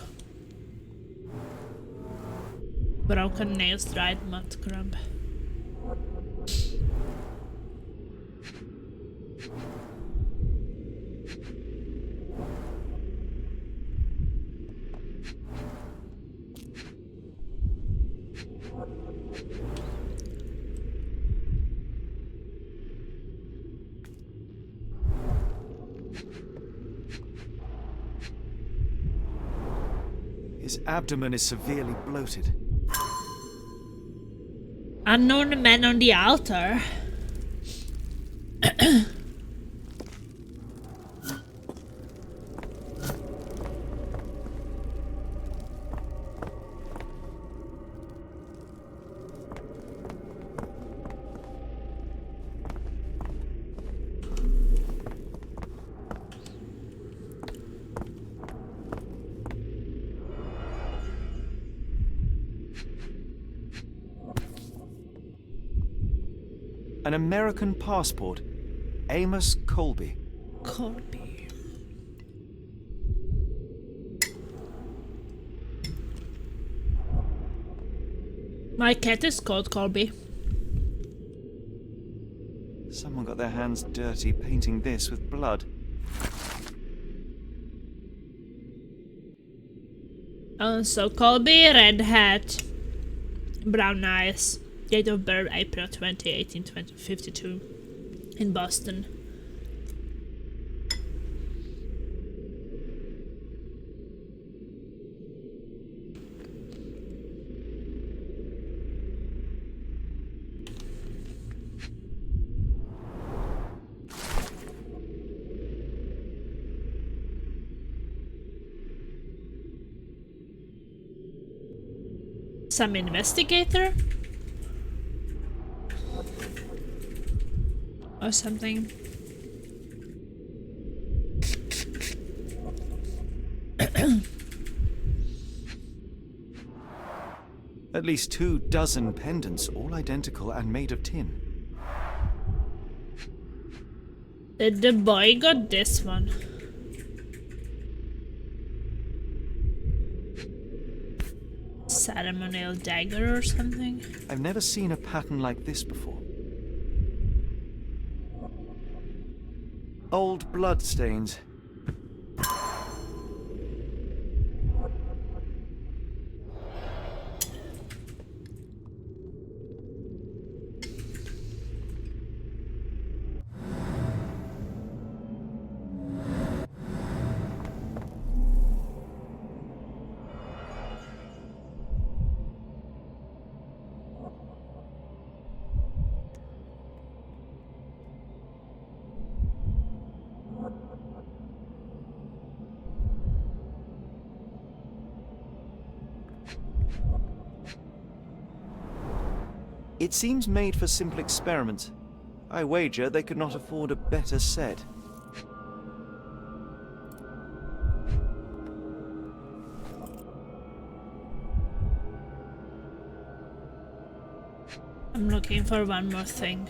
Broken nails, dried mud crumb. His abdomen is severely bloated. Unknown man on the altar. An American passport. Amos Colby. Colby. My cat is called Colby. Someone got their hands dirty painting this with blood. So Colby, red hat, brown eyes, date of birth April 2018, 2052, in Boston. Some investigator? Or something. At least 24 pendants, all identical and made of tin. Did the boy got this one? Ceremonial dagger or something? I've never seen a pattern like this before. Old blood stains. It seems made for simple experiments. I wager they could not afford a better set. I'm looking for one more thing.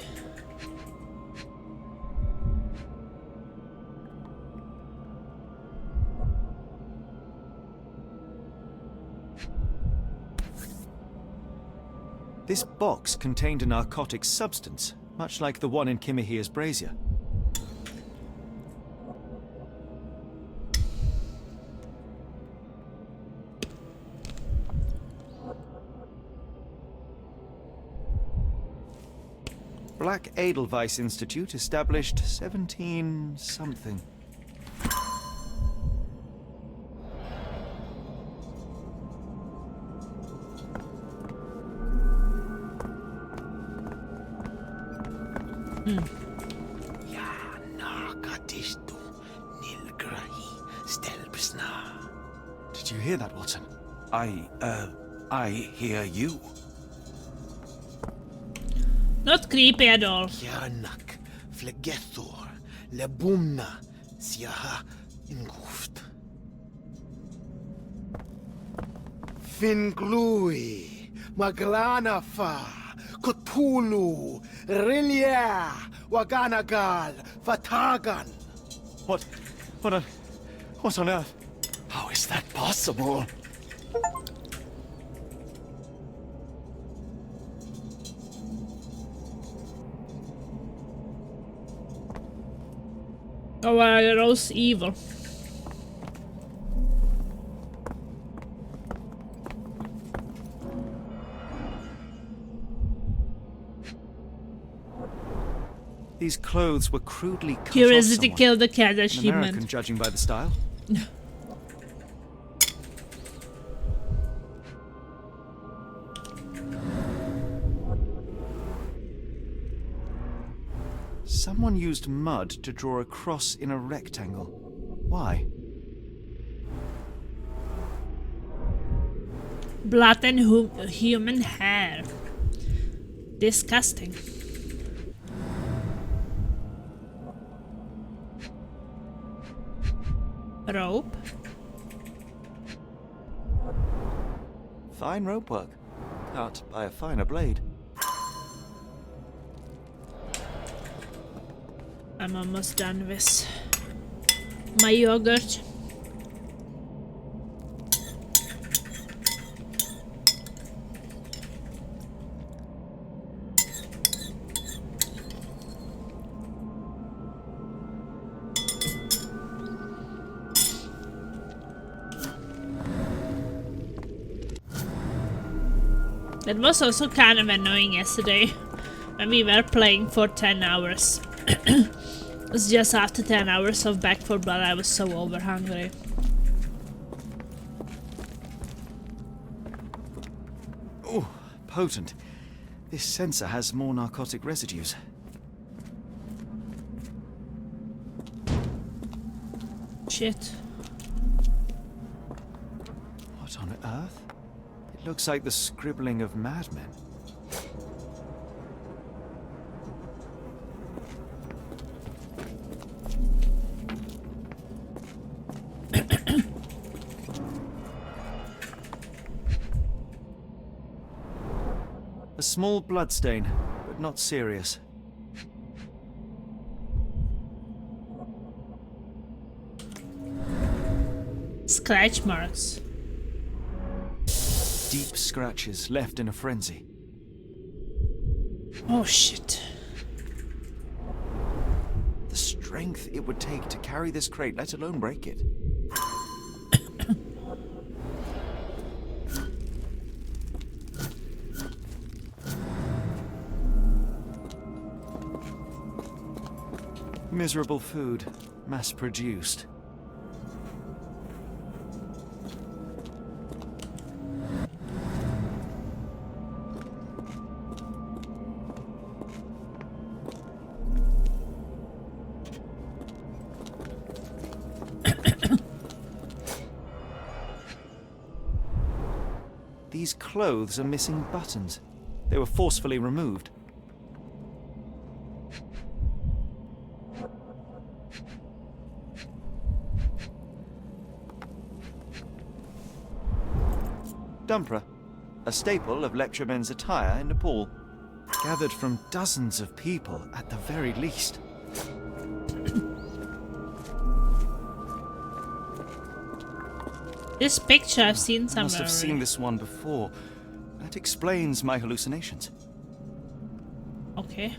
This box contained a narcotic substance, much like the one in Kimihia's brazier. Black Edelweiss Institute, established 17-something. Ja, nakadisto nilgrahi stelbsna. Did you hear that, Watson? I hear you. Not creepy at all. Jarnak, flegethor, lebumna, siaha, inguft. Finglui, maglana fa, kutulu, rilia, waganagal, fatagan. What on earth? How is that possible? Oh, they're all evil. These clothes were crudely cut Curiosity off killed the cat An achievement. American, judging by the style. Someone used mud to draw a cross in a rectangle. Why? Blood and human hair. Disgusting. Rope. Fine rope work, cut by a finer blade. I'm almost done with my yogurt. It was also kind of annoying yesterday when we were playing for 10 hours. It was just after 10 hours of Back 4 Blood, I was so over hungry. Oh, potent. This sensor has more narcotic residues. Shit. What on earth? It looks like the scribbling of madmen. A small bloodstain, but not serious. Scratch marks. Deep scratches left in a frenzy. Oh shit. The strength it would take to carry this crate, let alone break it. Miserable food, mass-produced. These clothes are missing buttons. They were forcefully removed. Dumpra, a staple of lecturemen's attire in Nepal, gathered from dozens of people at the very least. This picture I've seen I somewhere. must have seen this one before. That explains my hallucinations. Okay.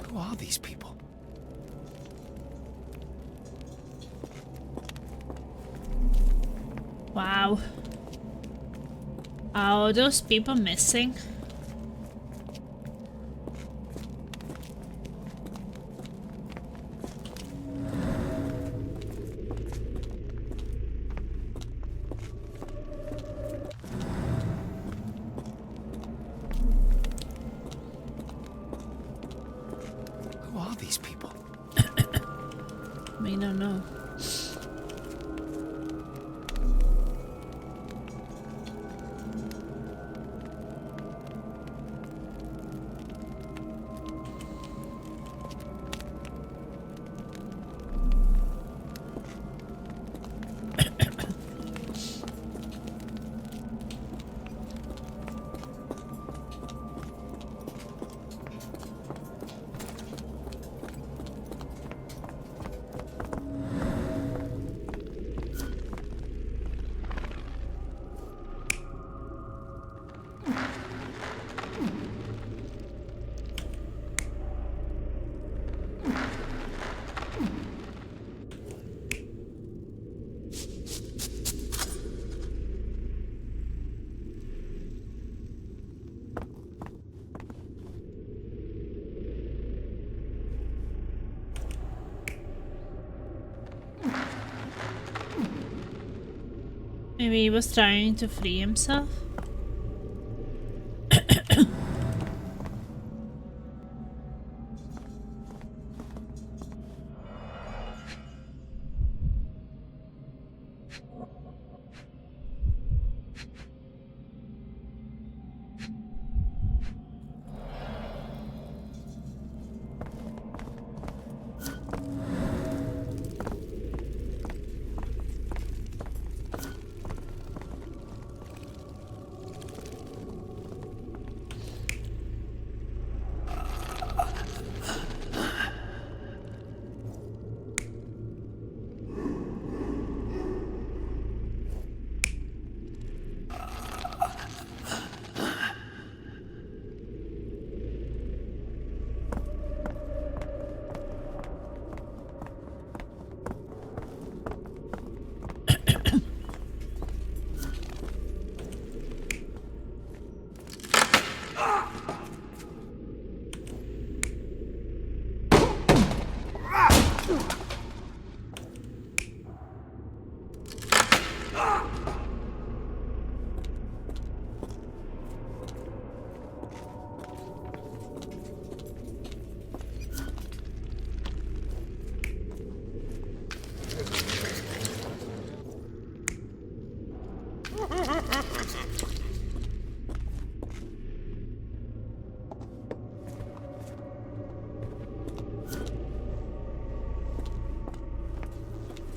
Who are these people? Wow. Are those people missing? Who are these people? We don't know. Maybe he was trying to free himself.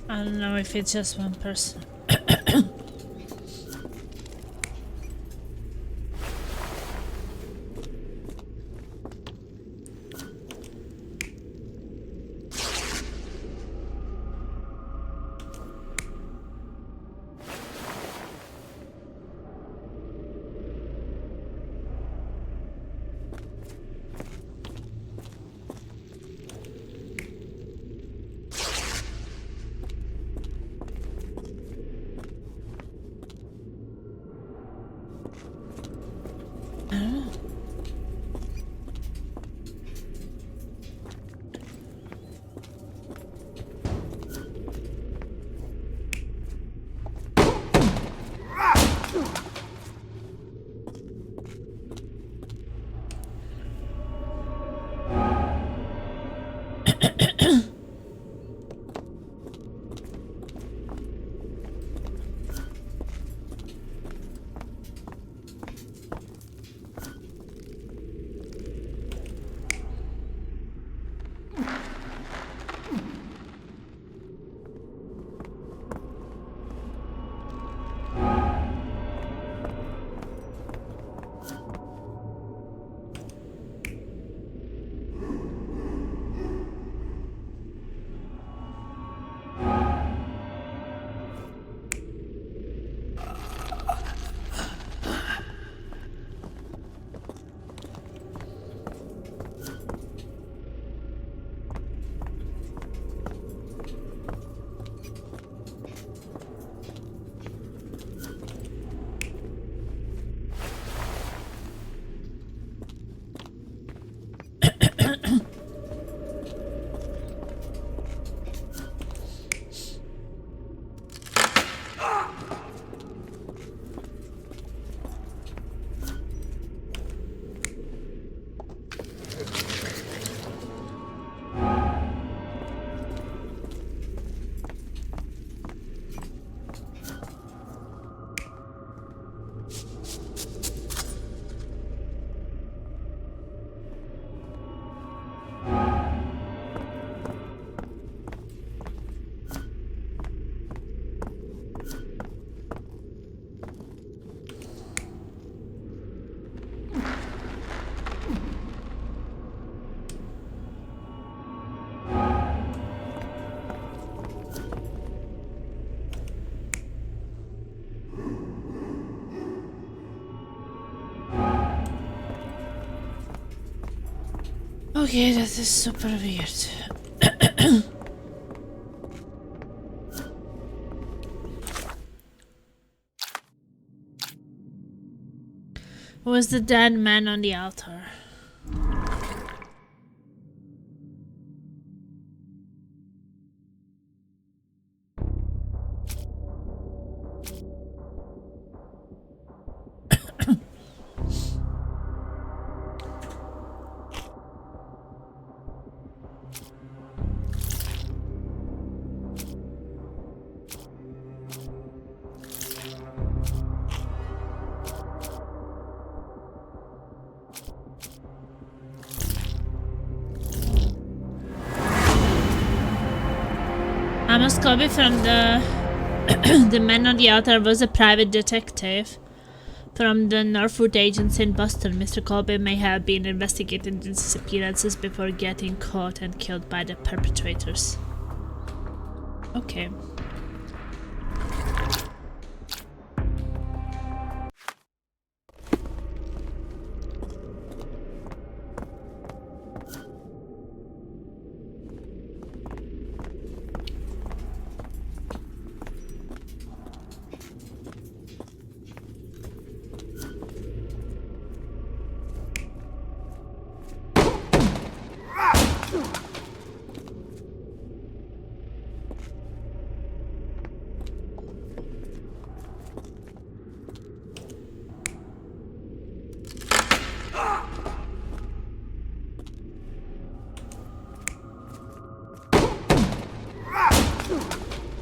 I don't know if it's just one person. Okay, that is super weird. Who was the dead man on the altar? Amos Colby from the the man on the outer was a private detective from the Northwood Agency in Boston. Mr. Colby may have been investigating the disappearances before getting caught and killed by the perpetrators. Okay.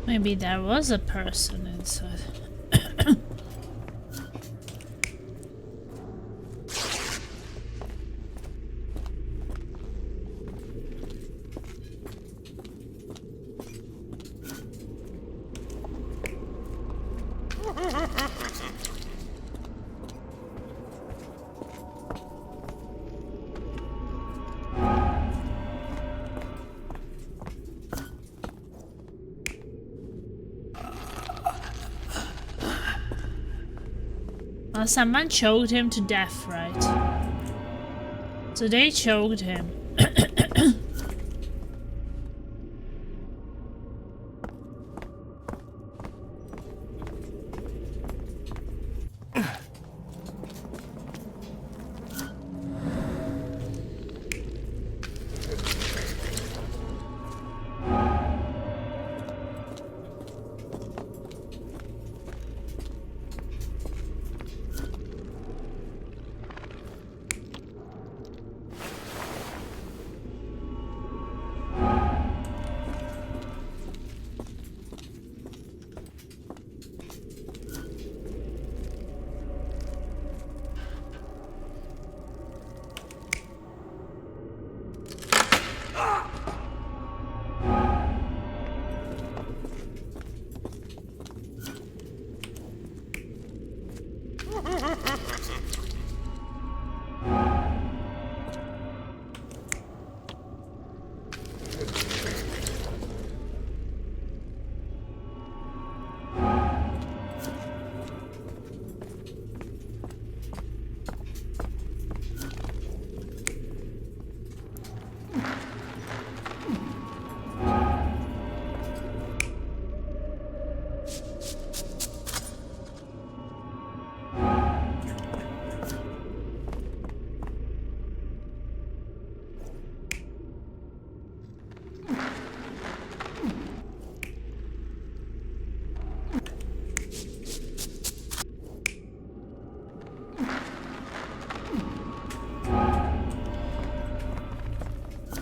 Maybe there was a person inside. Well, someone choked him to death, right? So they choked him.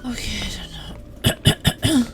Okay, I don't know.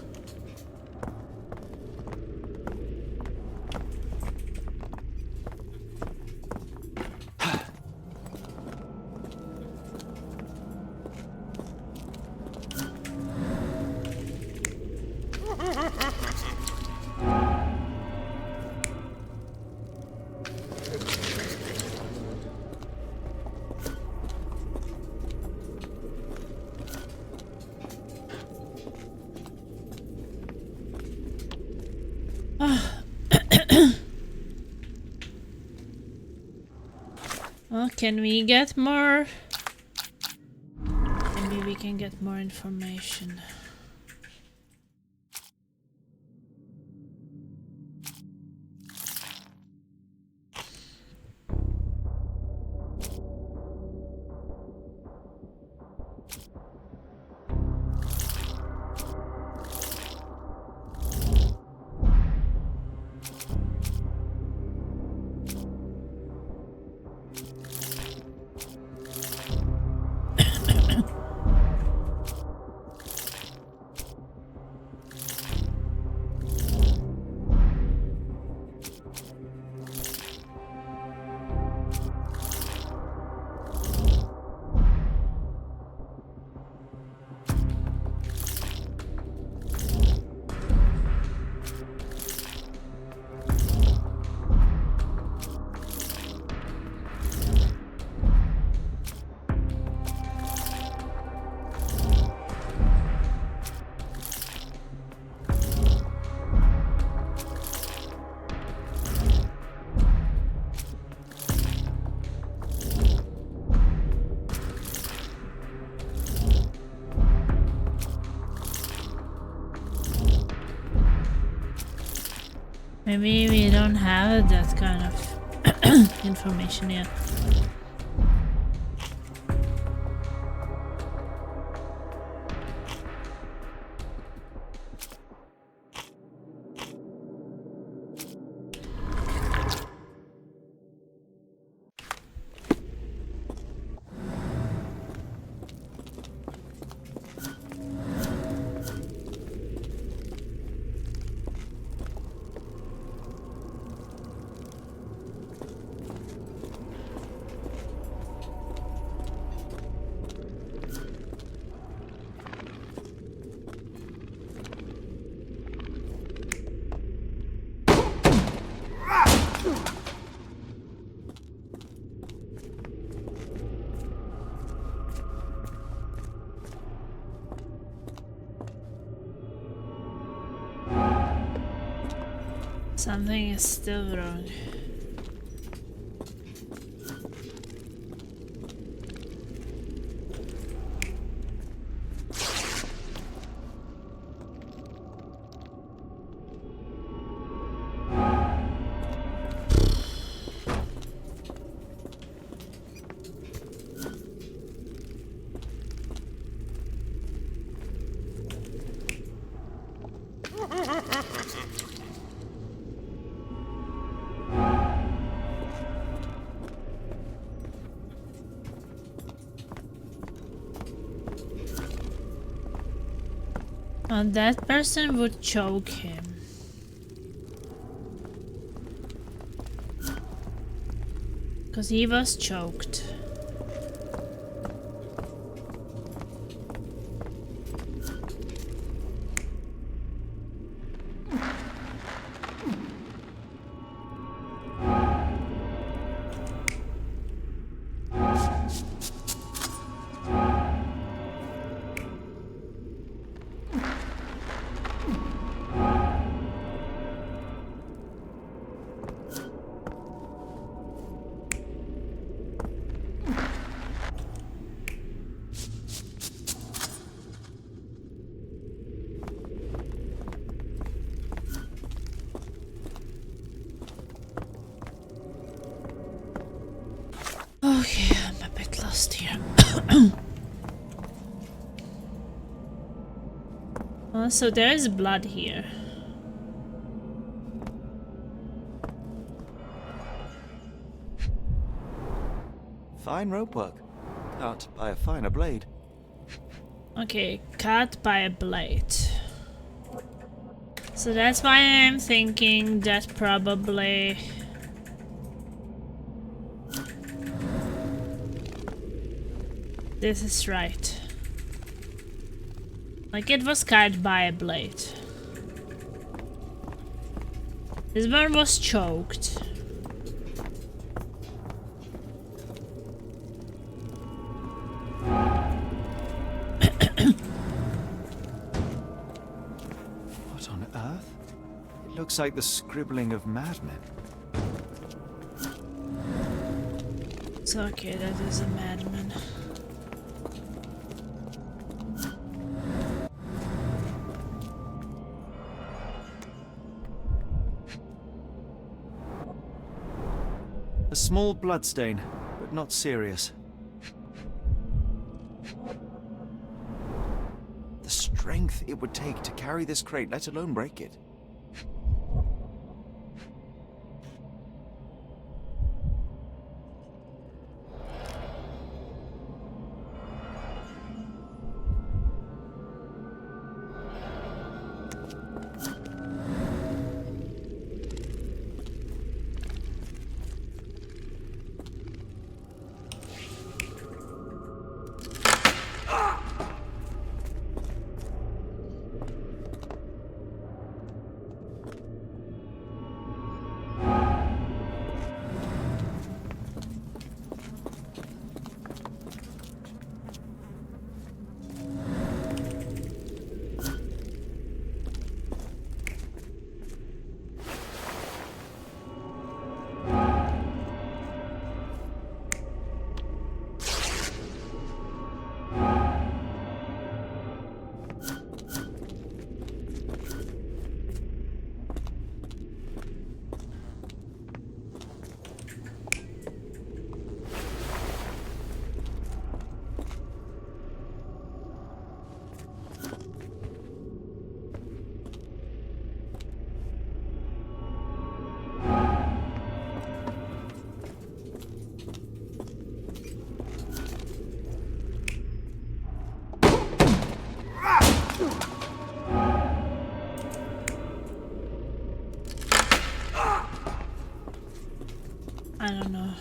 Well, can we get more? Maybe we can get more information. Maybe we don't have that kind of information yet. Something is still wrong. And that person would choke him. Because he was choked. Okay, I'm a bit lost here. Oh, so there is blood here. Fine rope work. Cut by a finer blade. Okay, cut by a blade. So that's why I'm thinking that probably... this is right. Like it was cut by a blade. This one was choked. What on earth? It looks like the scribbling of madmen. It's okay, that is a madman. A small bloodstain, but not serious. The strength it would take to carry this crate, let alone break it. don't know.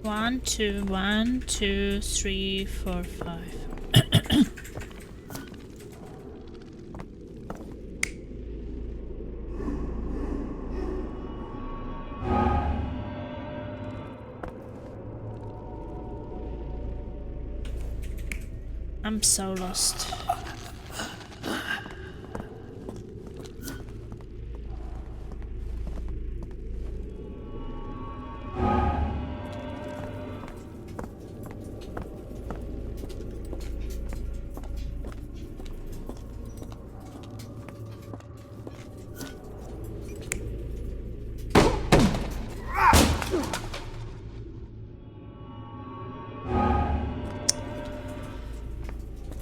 1, 2, 1, 2, 3, 4, 5. I'm so lost.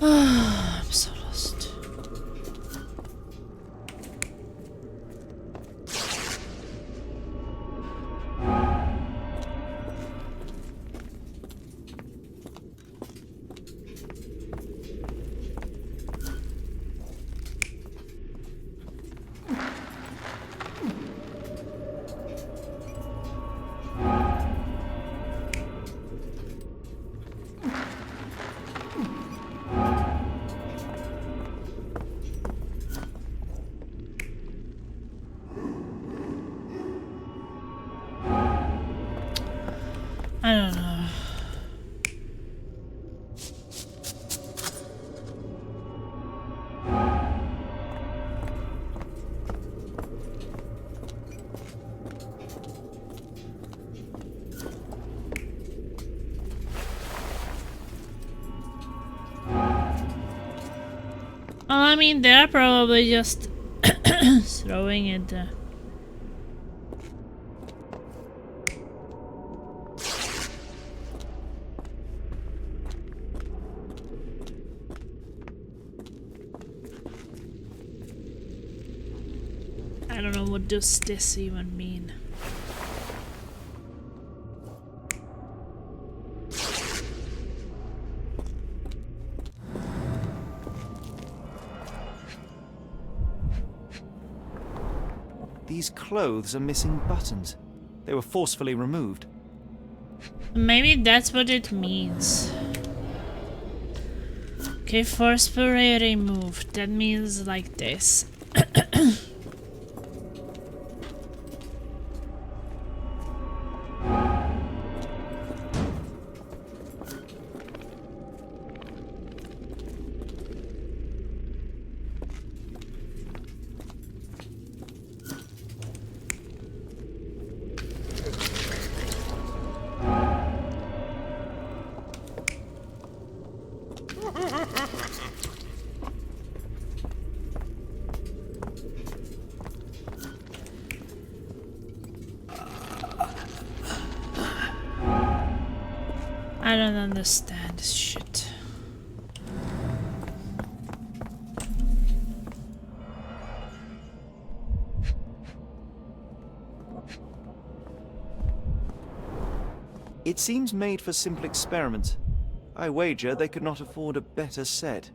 I'm so lost. I don't know. Well, I mean, they're probably just throwing it. I don't know, what does this even mean? These clothes are missing buttons. They were forcefully removed. Maybe that's what it means. Okay, forcefully removed. That means like this. I don't understand this shit. It seems made for simple experiments. I wager they could not afford a better set.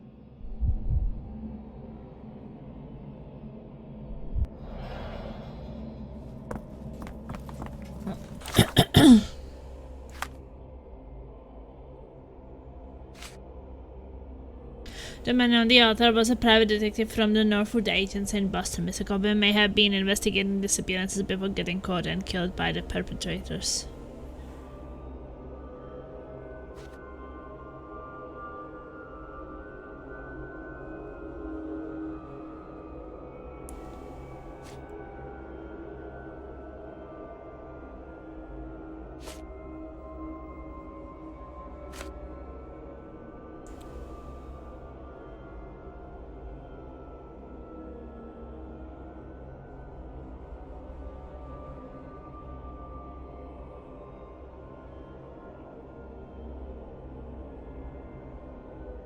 The man on the altar was a private detective from the Northwood Agency in Boston. Mr. Cobbe may have been investigating disappearances before getting caught and killed by the perpetrators.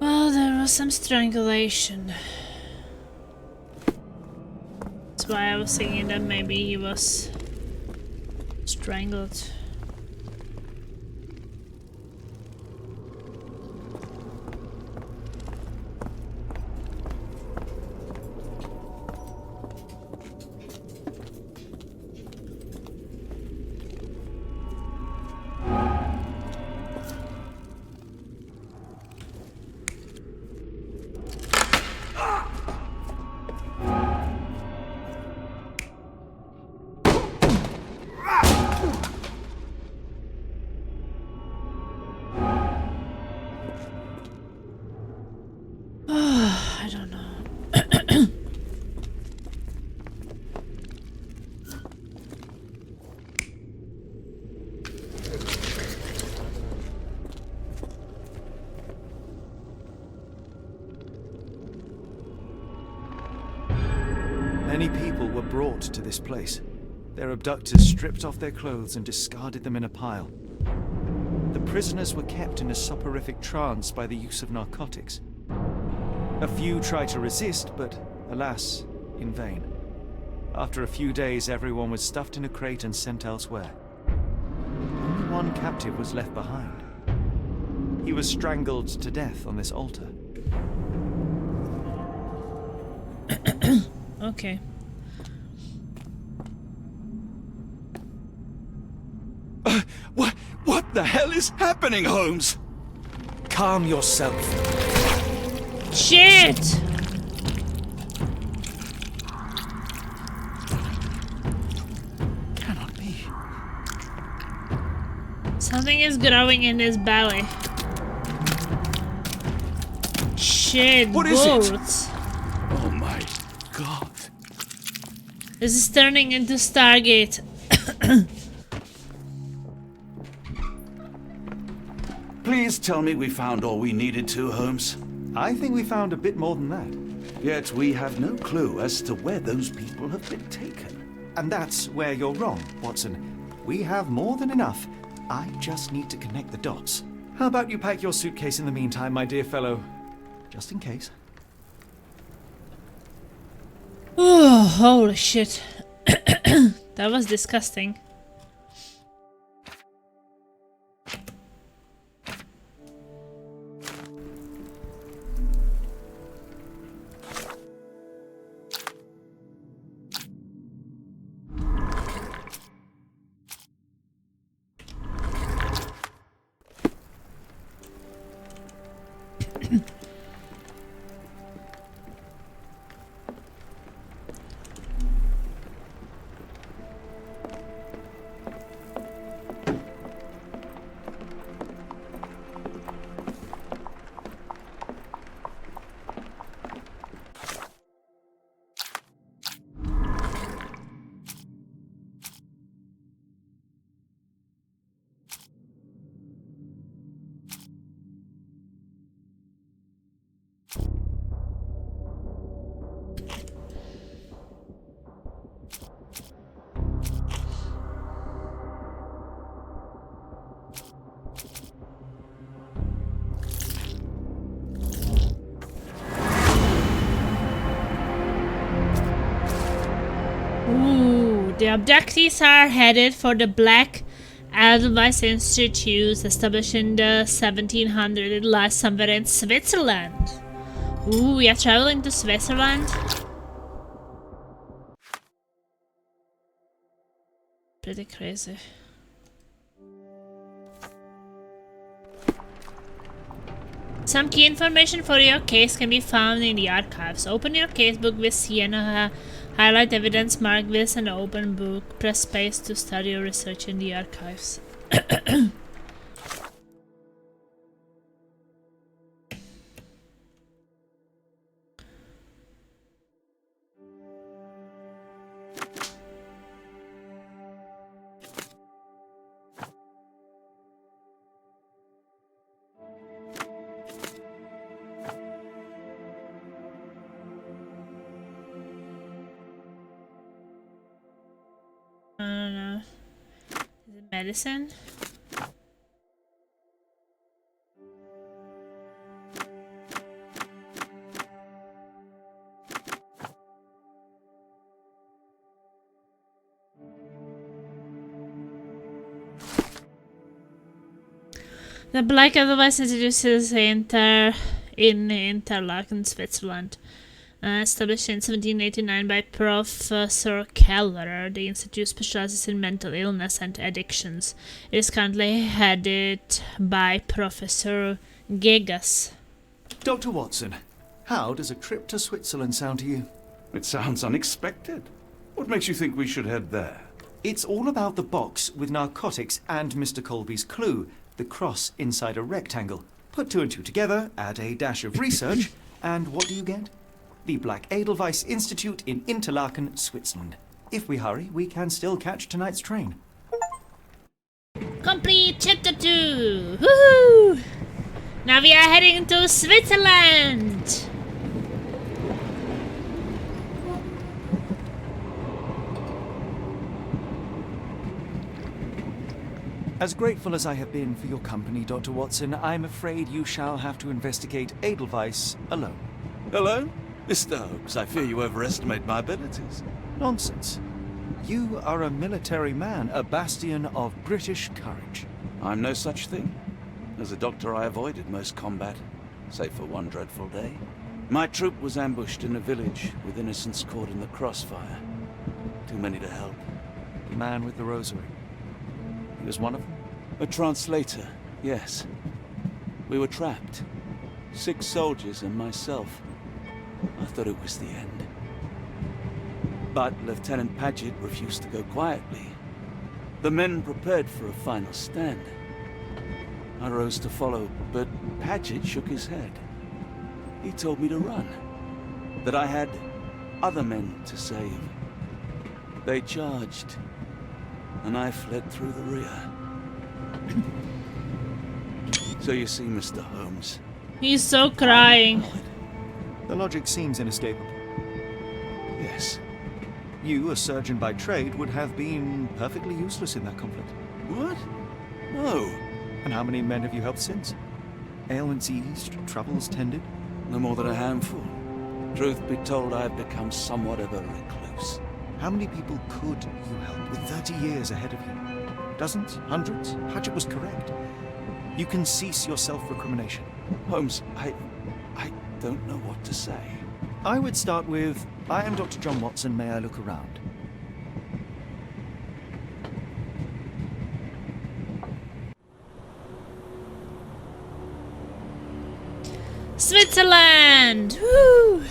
Well, there was some strangulation. That's why I was thinking that maybe he was strangled. Many people were brought to this place. Their abductors stripped off their clothes and discarded them in a pile. The prisoners were kept in a soporific trance by the use of narcotics. A few tried to resist, but alas, in vain. After a few days, everyone was stuffed in a crate and sent elsewhere. Only one captive was left behind. He was strangled to death on this altar. Okay. What the hell is happening, Holmes? Calm yourself. Shit! Cannot be. Something is growing in his belly. Shit, What is it? goats. Oh my god. This is turning into Stargate. Please tell me we found all we needed to, Holmes. I think we found a bit more than that. Yet we have no clue as to where those people have been taken. And that's where you're wrong, Watson. We have more than enough. I just need to connect the dots. How about you pack your suitcase in the meantime, my dear fellow? Just in case. Oh, holy shit. That was disgusting. Ooh, the abductees are headed for the Black Edelweiss Institute, established in the 1700s. It lies somewhere in Switzerland. Ooh, we are traveling to Switzerland. Pretty crazy. Some key information for your case can be found in the archives. Open your casebook with C and highlight evidence marked with an open book. Press space to start your research in the archives. I don't know. Is it medicine? The Black Edelweiss introduces in Interlaken, Switzerland. Established in 1789 by Professor Keller, the institute specializes in mental illness and addictions. It is currently headed by Professor Gegas. Dr. Watson, how does a trip to Switzerland sound to you? It sounds unexpected. What makes you think we should head there? It's all about the box with narcotics and Mr. Colby's clue, the cross inside a rectangle. Put two and two together, add a dash of research, and what do you get? The Black Edelweiss Institute in Interlaken, Switzerland. If we hurry, we can still catch tonight's train. Complete chapter 2! Woohoo! Now we are heading to Switzerland! As grateful as I have been for your company, Dr. Watson, I'm afraid you shall have to investigate Edelweiss alone. Hello? Mr. Holmes, I fear you overestimate my abilities. Nonsense. You are a military man, a bastion of British courage. I'm no such thing. As a doctor, I avoided most combat, save for one dreadful day. My troop was ambushed in a village with innocents caught in the crossfire. Too many to help. The man with the rosary. He was one of them? A translator, yes. We were trapped. 6 soldiers and myself. I thought it was the end. But Lieutenant Paget refused to go quietly. The men prepared for a final stand. I rose to follow, but Paget shook his head. He told me to run. That I had other men to save. They charged, and I fled through the rear. So you see, Mr. Holmes. He's so crying. The logic seems inescapable. Yes. You, a surgeon by trade, would have been perfectly useless in that conflict. What? No. And how many men have you helped since? Ailments eased, troubles tended? No more than a handful. Truth be told, I've become somewhat of a recluse. How many people could you help with 30 years ahead of you? Dozens? Hundreds? Paget was correct. You can cease your self-recrimination. Holmes, I don't know what to say. I would start with, I am Dr. John Watson, may I look around? Switzerland! Woo!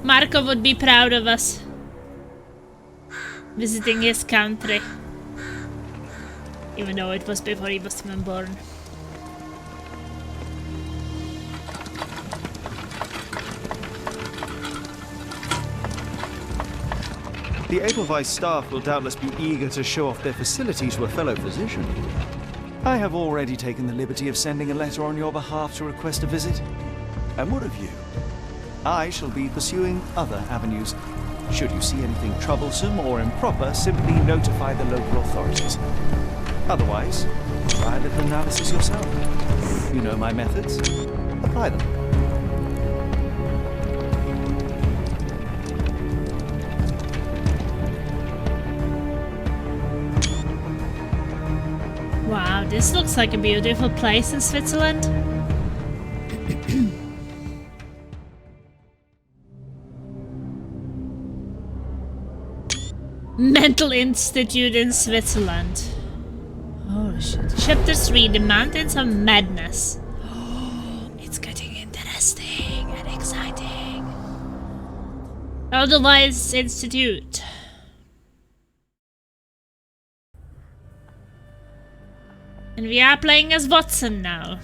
Marco would be proud of us. Visiting his country. Even though it was before he was even born. The Edelweiss staff will doubtless be eager to show off their facilities to a fellow physician. I have already taken the liberty of sending a letter on your behalf to request a visit. And what of you? I shall be pursuing other avenues. Should you see anything troublesome or improper, simply notify the local authorities. Otherwise, try a little analysis yourself. You know my methods. Apply them. Wow, this looks like a beautiful place in Switzerland. Mental Institute in Switzerland. Oh shit. Chapter 3, The Mountains of Madness. It's getting interesting and exciting. Edelweiss Institute. And we are playing as Watson now.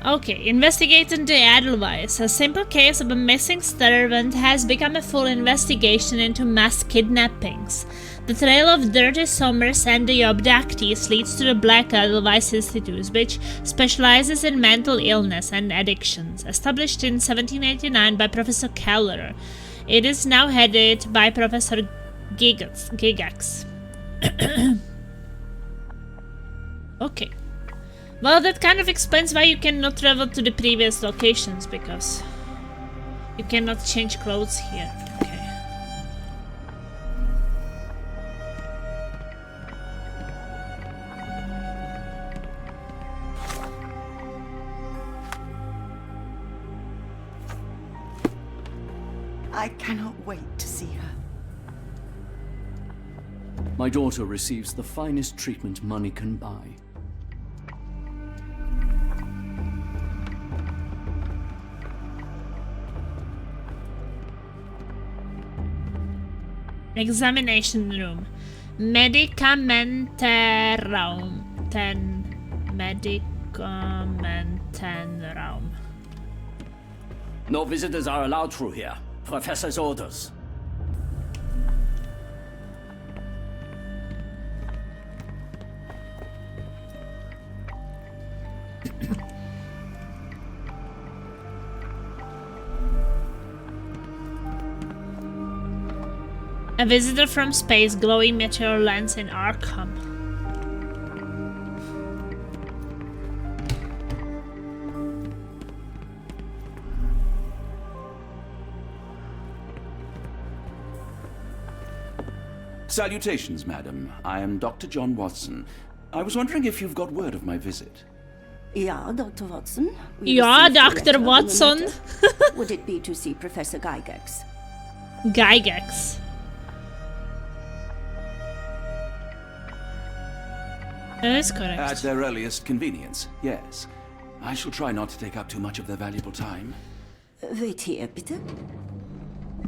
Okay, investigating the Edelweiss. A simple case of a missing servant has become a full investigation into mass kidnappings. The trail of dirty summers and the abductees leads to the Black Edelweiss Institute, which specializes in mental illness and addictions. Established in 1789 by Professor Keller, it is now headed by Professor Gigax. Okay. Well, that kind of explains why you cannot travel to the previous locations, because you cannot change clothes here. Okay. I cannot wait to see her. My daughter receives the finest treatment money can buy. Examination room. Medikamentenraum. Medikamentenraum. No visitors are allowed through here. Professor's orders. A visitor from space, glowing meteor lands in Arkham. Salutations, madam. I am Dr. John Watson. I was wondering if you've got word of my visit. Yeah, Dr. Watson. Yeah, Dr. Watson. Would it be to see Professor Gygax? Gygax. That is correct. At their earliest convenience, yes. I shall try not to take up too much of their valuable time. Wait here, bitte.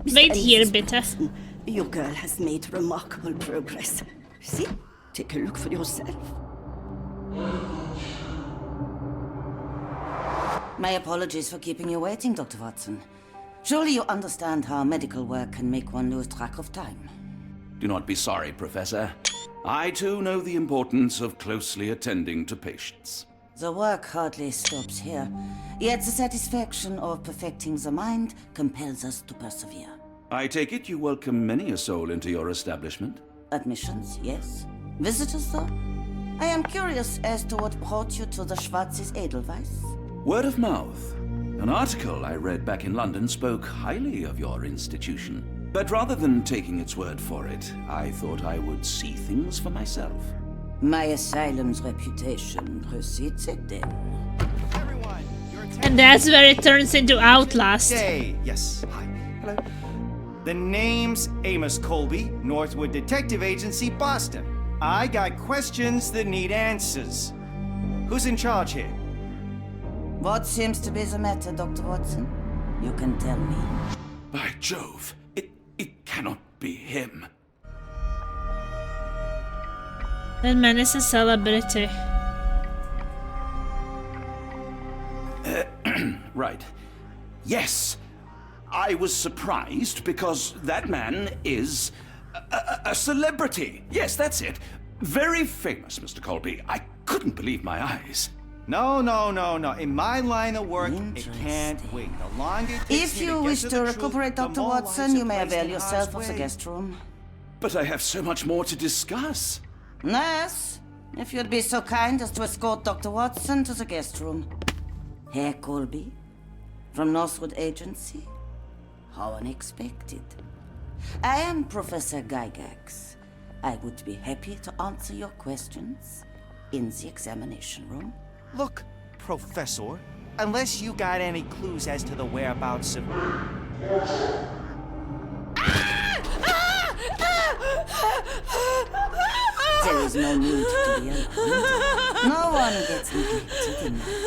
Wait here, Mrs. bitte. Watson, your girl has made remarkable progress. See? Take a look for yourself. My apologies for keeping you waiting, Dr. Watson. Surely you understand how medical work can make one lose track of time. Do not be sorry, Professor. I too know the importance of closely attending to patients. The work hardly stops here, yet the satisfaction of perfecting the mind compels us to persevere. I take it you welcome many a soul into your establishment? Admissions, yes. Visitors, though? I am curious as to what brought you to the Schwarzes Edelweiss. Word of mouth. An article I read back in London spoke highly of your institution. But rather than taking its word for it, I thought I would see things for myself. My asylum's reputation precedes it then. Everyone, your attention. And that's where it turns into Outlast. Hey, yes. Hi. Hello. The name's Amos Colby, Northwood Detective Agency, Boston. I got questions that need answers. Who's in charge here? What seems to be the matter, Dr. Watson? You can tell me. By Jove, it cannot be him. That man is a celebrity. Right. Yes. I was surprised because that man is a celebrity. Yes, that's it. Very famous, Mr. Colby. I couldn't believe my eyes. No. In my line of work, it can't wait. The longer it takes If me you to wish get to the recuperate, truth, the Dr. more Watson, lives you are may placed avail in yourself harm's of the way. guest room. But I have so much more to discuss. Nurse, if you'd be so kind as to escort Dr. Watson to the guest room. Herr Colby, from Northwood Agency? How unexpected. I am Professor Gygax. I would be happy to answer your questions in the examination room. Look, Professor, unless you got any clues as to the whereabouts of... There is no need to be alarmed. No one gets neglected in that.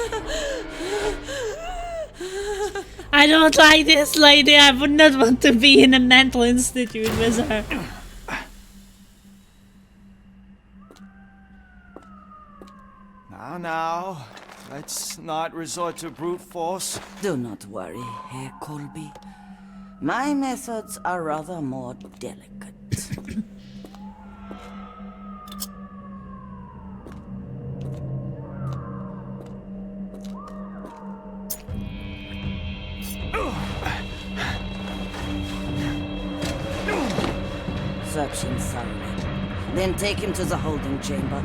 I don't like this lady. I would not want to be in a mental institute with her. Now, let's not resort to brute force. Do not worry, Herr Colby. My methods are rather more delicate. Search him thoroughly. Then take him to the holding chamber.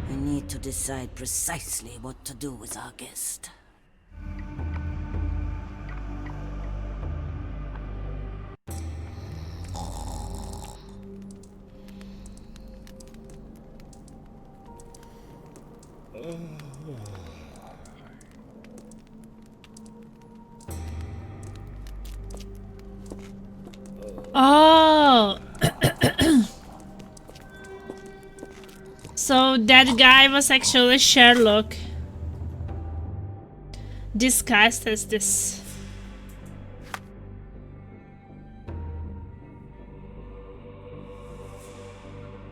I need to decide precisely what to do with our guest. Oh. So that guy was actually Sherlock. Disguised as this.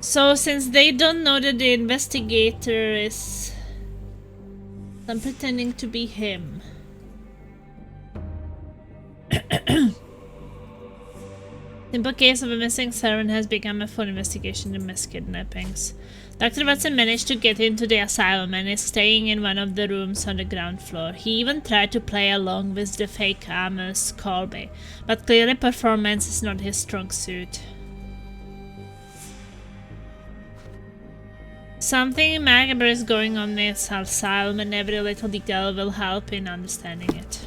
So since they don't know that the investigator is... I'm pretending to be him. Simple case of a missing servant has become a full investigation into mass kidnappings. Dr. Watson managed to get into the asylum and is staying in one of the rooms on the ground floor. He even tried to play along with the fake Amos Colby, but clearly performance is not his strong suit. Something macabre is going on in this asylum, and every little detail will help in understanding it.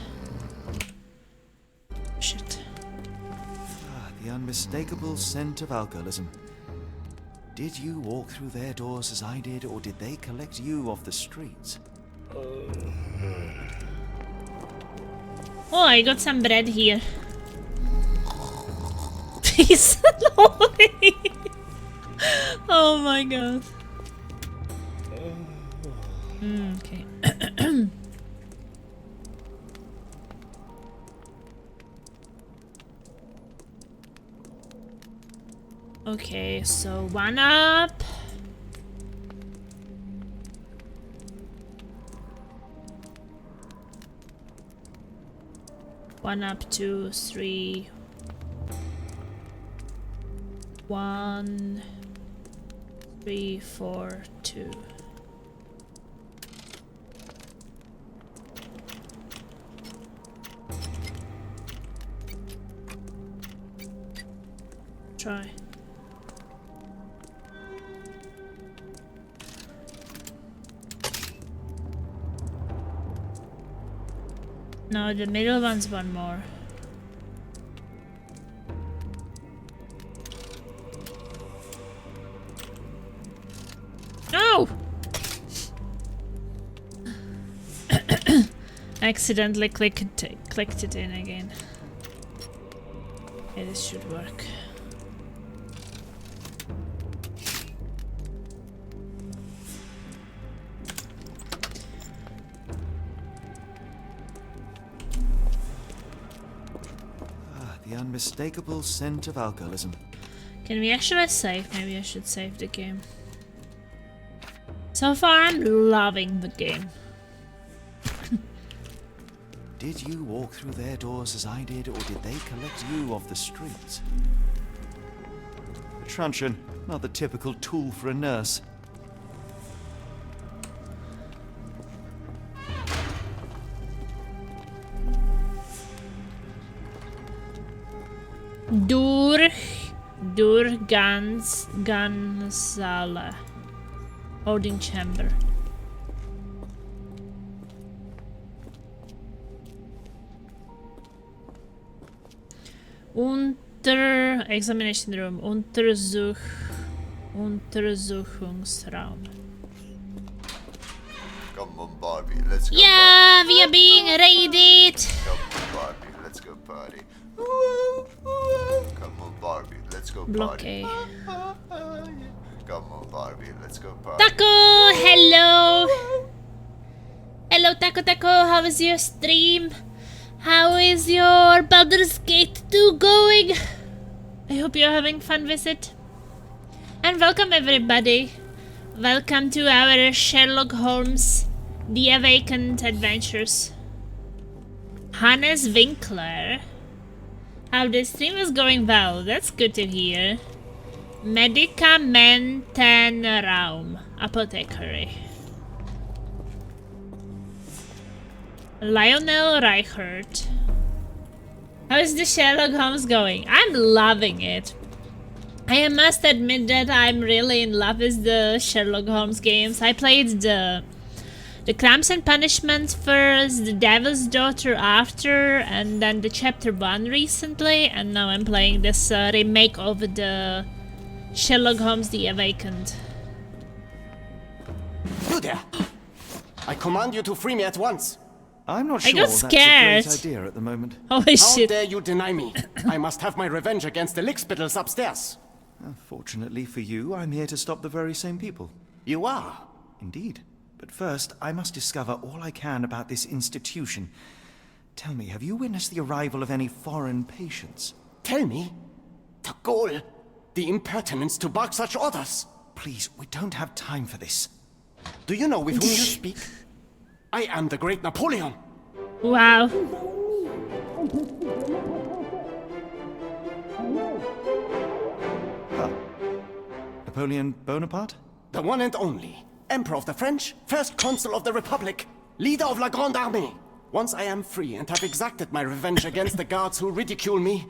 Shit. The unmistakable scent of alcoholism. Did you walk through their doors as I did, or did they collect you off the streets? Oh, I got some bread here. He's annoying. Oh my god. Okay. Okay, so 1 up. One up, 2, 3. 1, 3, 4, 2. Try. No, the middle one's one more. No! Accidentally clicked it in again. Okay, this should work. The unmistakable scent of alcoholism. Can we actually save? Maybe I should save the game. So far, I'm loving the game. Did you walk through their doors as I did, or did they collect you off the streets? A truncheon, not the typical tool for a nurse. Gansala. Holding chamber. Examination room. Untersuchungsraum. Come on, Barbie, let's go. Yeah, we are being raided. Come on, Barbie, let's go party. Come on, Barbie, let's go Block party. A. Come on, Barbie, let's go party. Taco, hello. Hello, Taco. How is your stream? How is your Baldur's Gate 2 going? I hope you're having fun with it. And welcome everybody. Welcome to our Sherlock Holmes The Awakened adventures. Hannes Winkler. How the stream is going well. That's good to hear. Medikamentenraum. Apothecary. Lionel Reichert. How is the Sherlock Holmes going? I'm loving it. I must admit that I'm really in love with the Sherlock Holmes games. I played the Crimes and Punishment first, the Devil's Daughter after, and then the Chapter 1 recently, and now I'm playing this remake of the Sherlock Holmes The Awakened. You there! I command you to free me at once! I'm not I sure got that's scared. a great idea at the moment. Holy How shit. dare you deny me? I must have my revenge against the lickspittles upstairs. Fortunately for you, I'm here to stop the very same people. You are? Indeed. But first, I must discover all I can about this institution. Tell me, have you witnessed the arrival of any foreign patients? Tell me? The gall, the impertinence to bark such orders. Please, we don't have time for this. Do you know with whom you speak? I am the great Napoleon. Wow. Napoleon Bonaparte? The one and only. Emperor of the French, first consul of the Republic, leader of La Grande Armée. Once I am free and have exacted my revenge against the guards who ridicule me,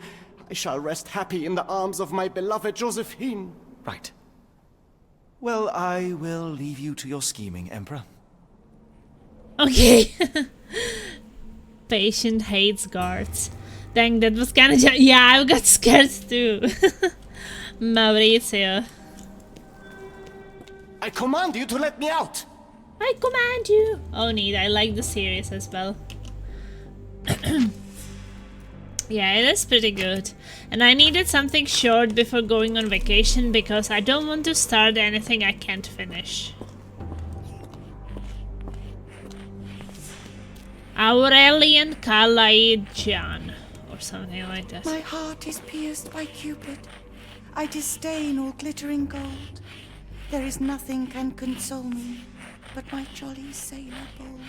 I shall rest happy in the arms of my beloved Josephine. Right. Well, I will leave you to your scheming, Emperor. Okay. Patient hates guards. Dang, that was kind of... Yeah, I got scared too. Maurizio. I command you to let me out! I command you! Oh, neat. I like the series as well. Yeah, it is pretty good. And I needed something short before going on vacation because I don't want to start anything I can't finish. Aurelian Kalaidjan or something like that. My heart is pierced by Cupid. I disdain all glittering gold. There is nothing can console me but my jolly sailor bold.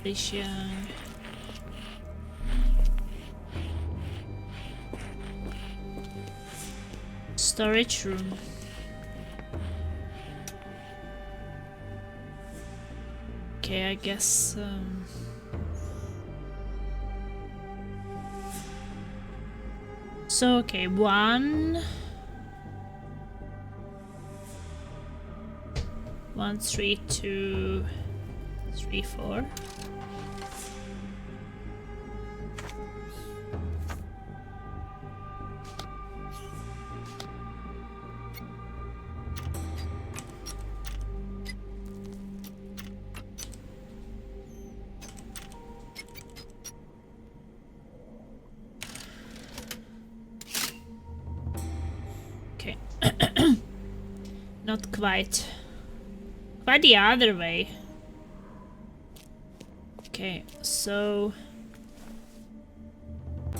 This young. Storage room. Okay, I guess so okay, 1 3 2 3 4. Okay. Not quite. Quite the other way. Okay, so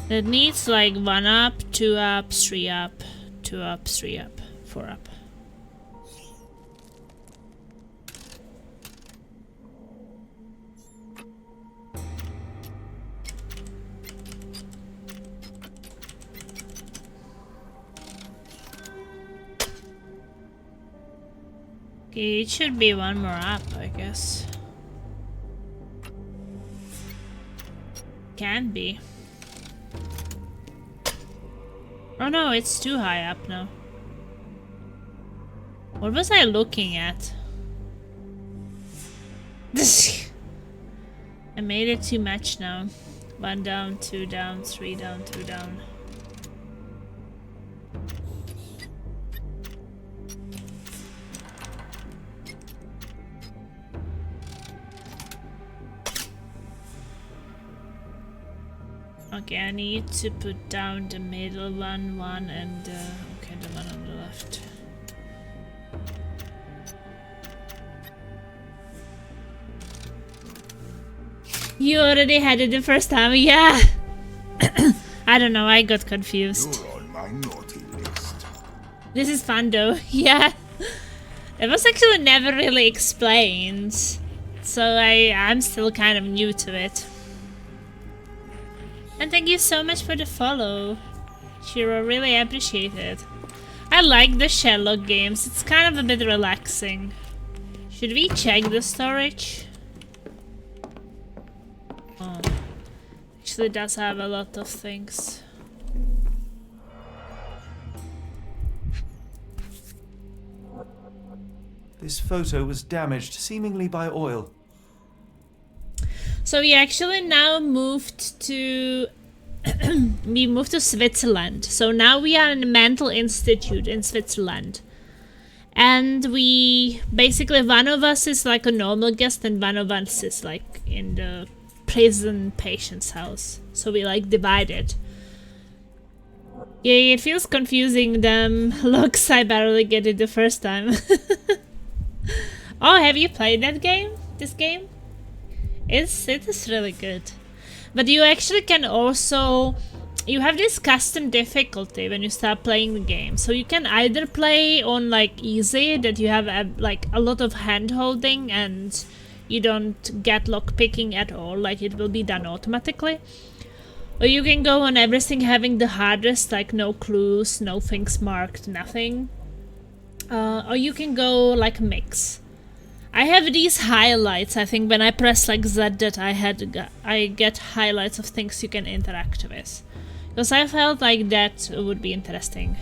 that needs like 1 up, 2 up, 3 up, 2 up, 3 up, 4 up. Okay, it should be 1 more up, I guess. Can be. Oh no, it's too high up now. What was I looking at? I made it too much now. 1 down, 2 down, 3 down, 2 down. Okay, I need to put down the middle one, and okay, the one on the left. You already had it the first time, yeah. I don't know, I got confused. You're on my naughty list. This is fun though, yeah. It was actually never really explained, so I'm still kind of new to it. And thank you so much for the follow, Shiro, really appreciate it. I like the Sherlock games, it's kind of a bit relaxing. Should we check the storage? Oh, actually it does have a lot of things. This photo was damaged, seemingly by oil. So we actually now moved to we moved to Switzerland. So now we are in a mental institute in Switzerland. And we basically, one of us is like a normal guest and one of us is like in the prison patient's house. So we like divided. Yeah, it feels confusing, them looks. I barely get it the first time. Oh, have you played that game? This game? It is really good. But you actually can also... You have this custom difficulty when you start playing the game. So you can either play on like easy, that you have like a lot of hand holding and you don't get lock picking at all, like it will be done automatically. Or you can go on everything having the hardest, like no clues, no things marked, nothing. Or you can go like mix. I have these highlights. I think when I press like Z that I get highlights of things you can interact with. Because I felt like that would be interesting.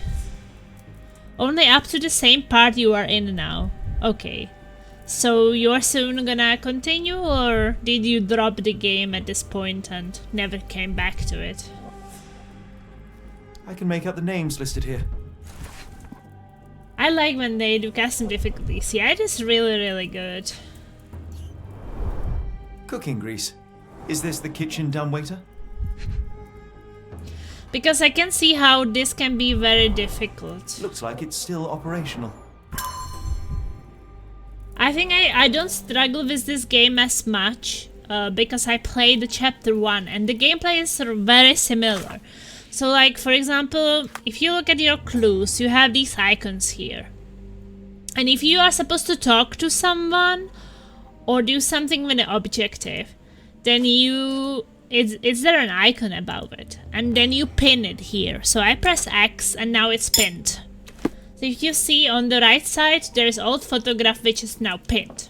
Only up to the same part you are in now. Okay. So you're soon gonna continue, or did you drop the game at this point and never came back to it? I can make out the names listed here. I like when they do custom difficulties. Yeah, it is really, really good. Cooking grease. Is this the kitchen dumbwaiter? Because I can see how this can be very difficult. Looks like it's still operational. I think I don't struggle with this game as much because I played the chapter 1 and the gameplay is very similar. So like, for example, if you look at your clues, you have these icons here. And if you are supposed to talk to someone or do something with an objective, then it's there an icon above it. And then you pin it here. So I press X and now it's pinned. So if you see on the right side, there is old photograph which is now pinned.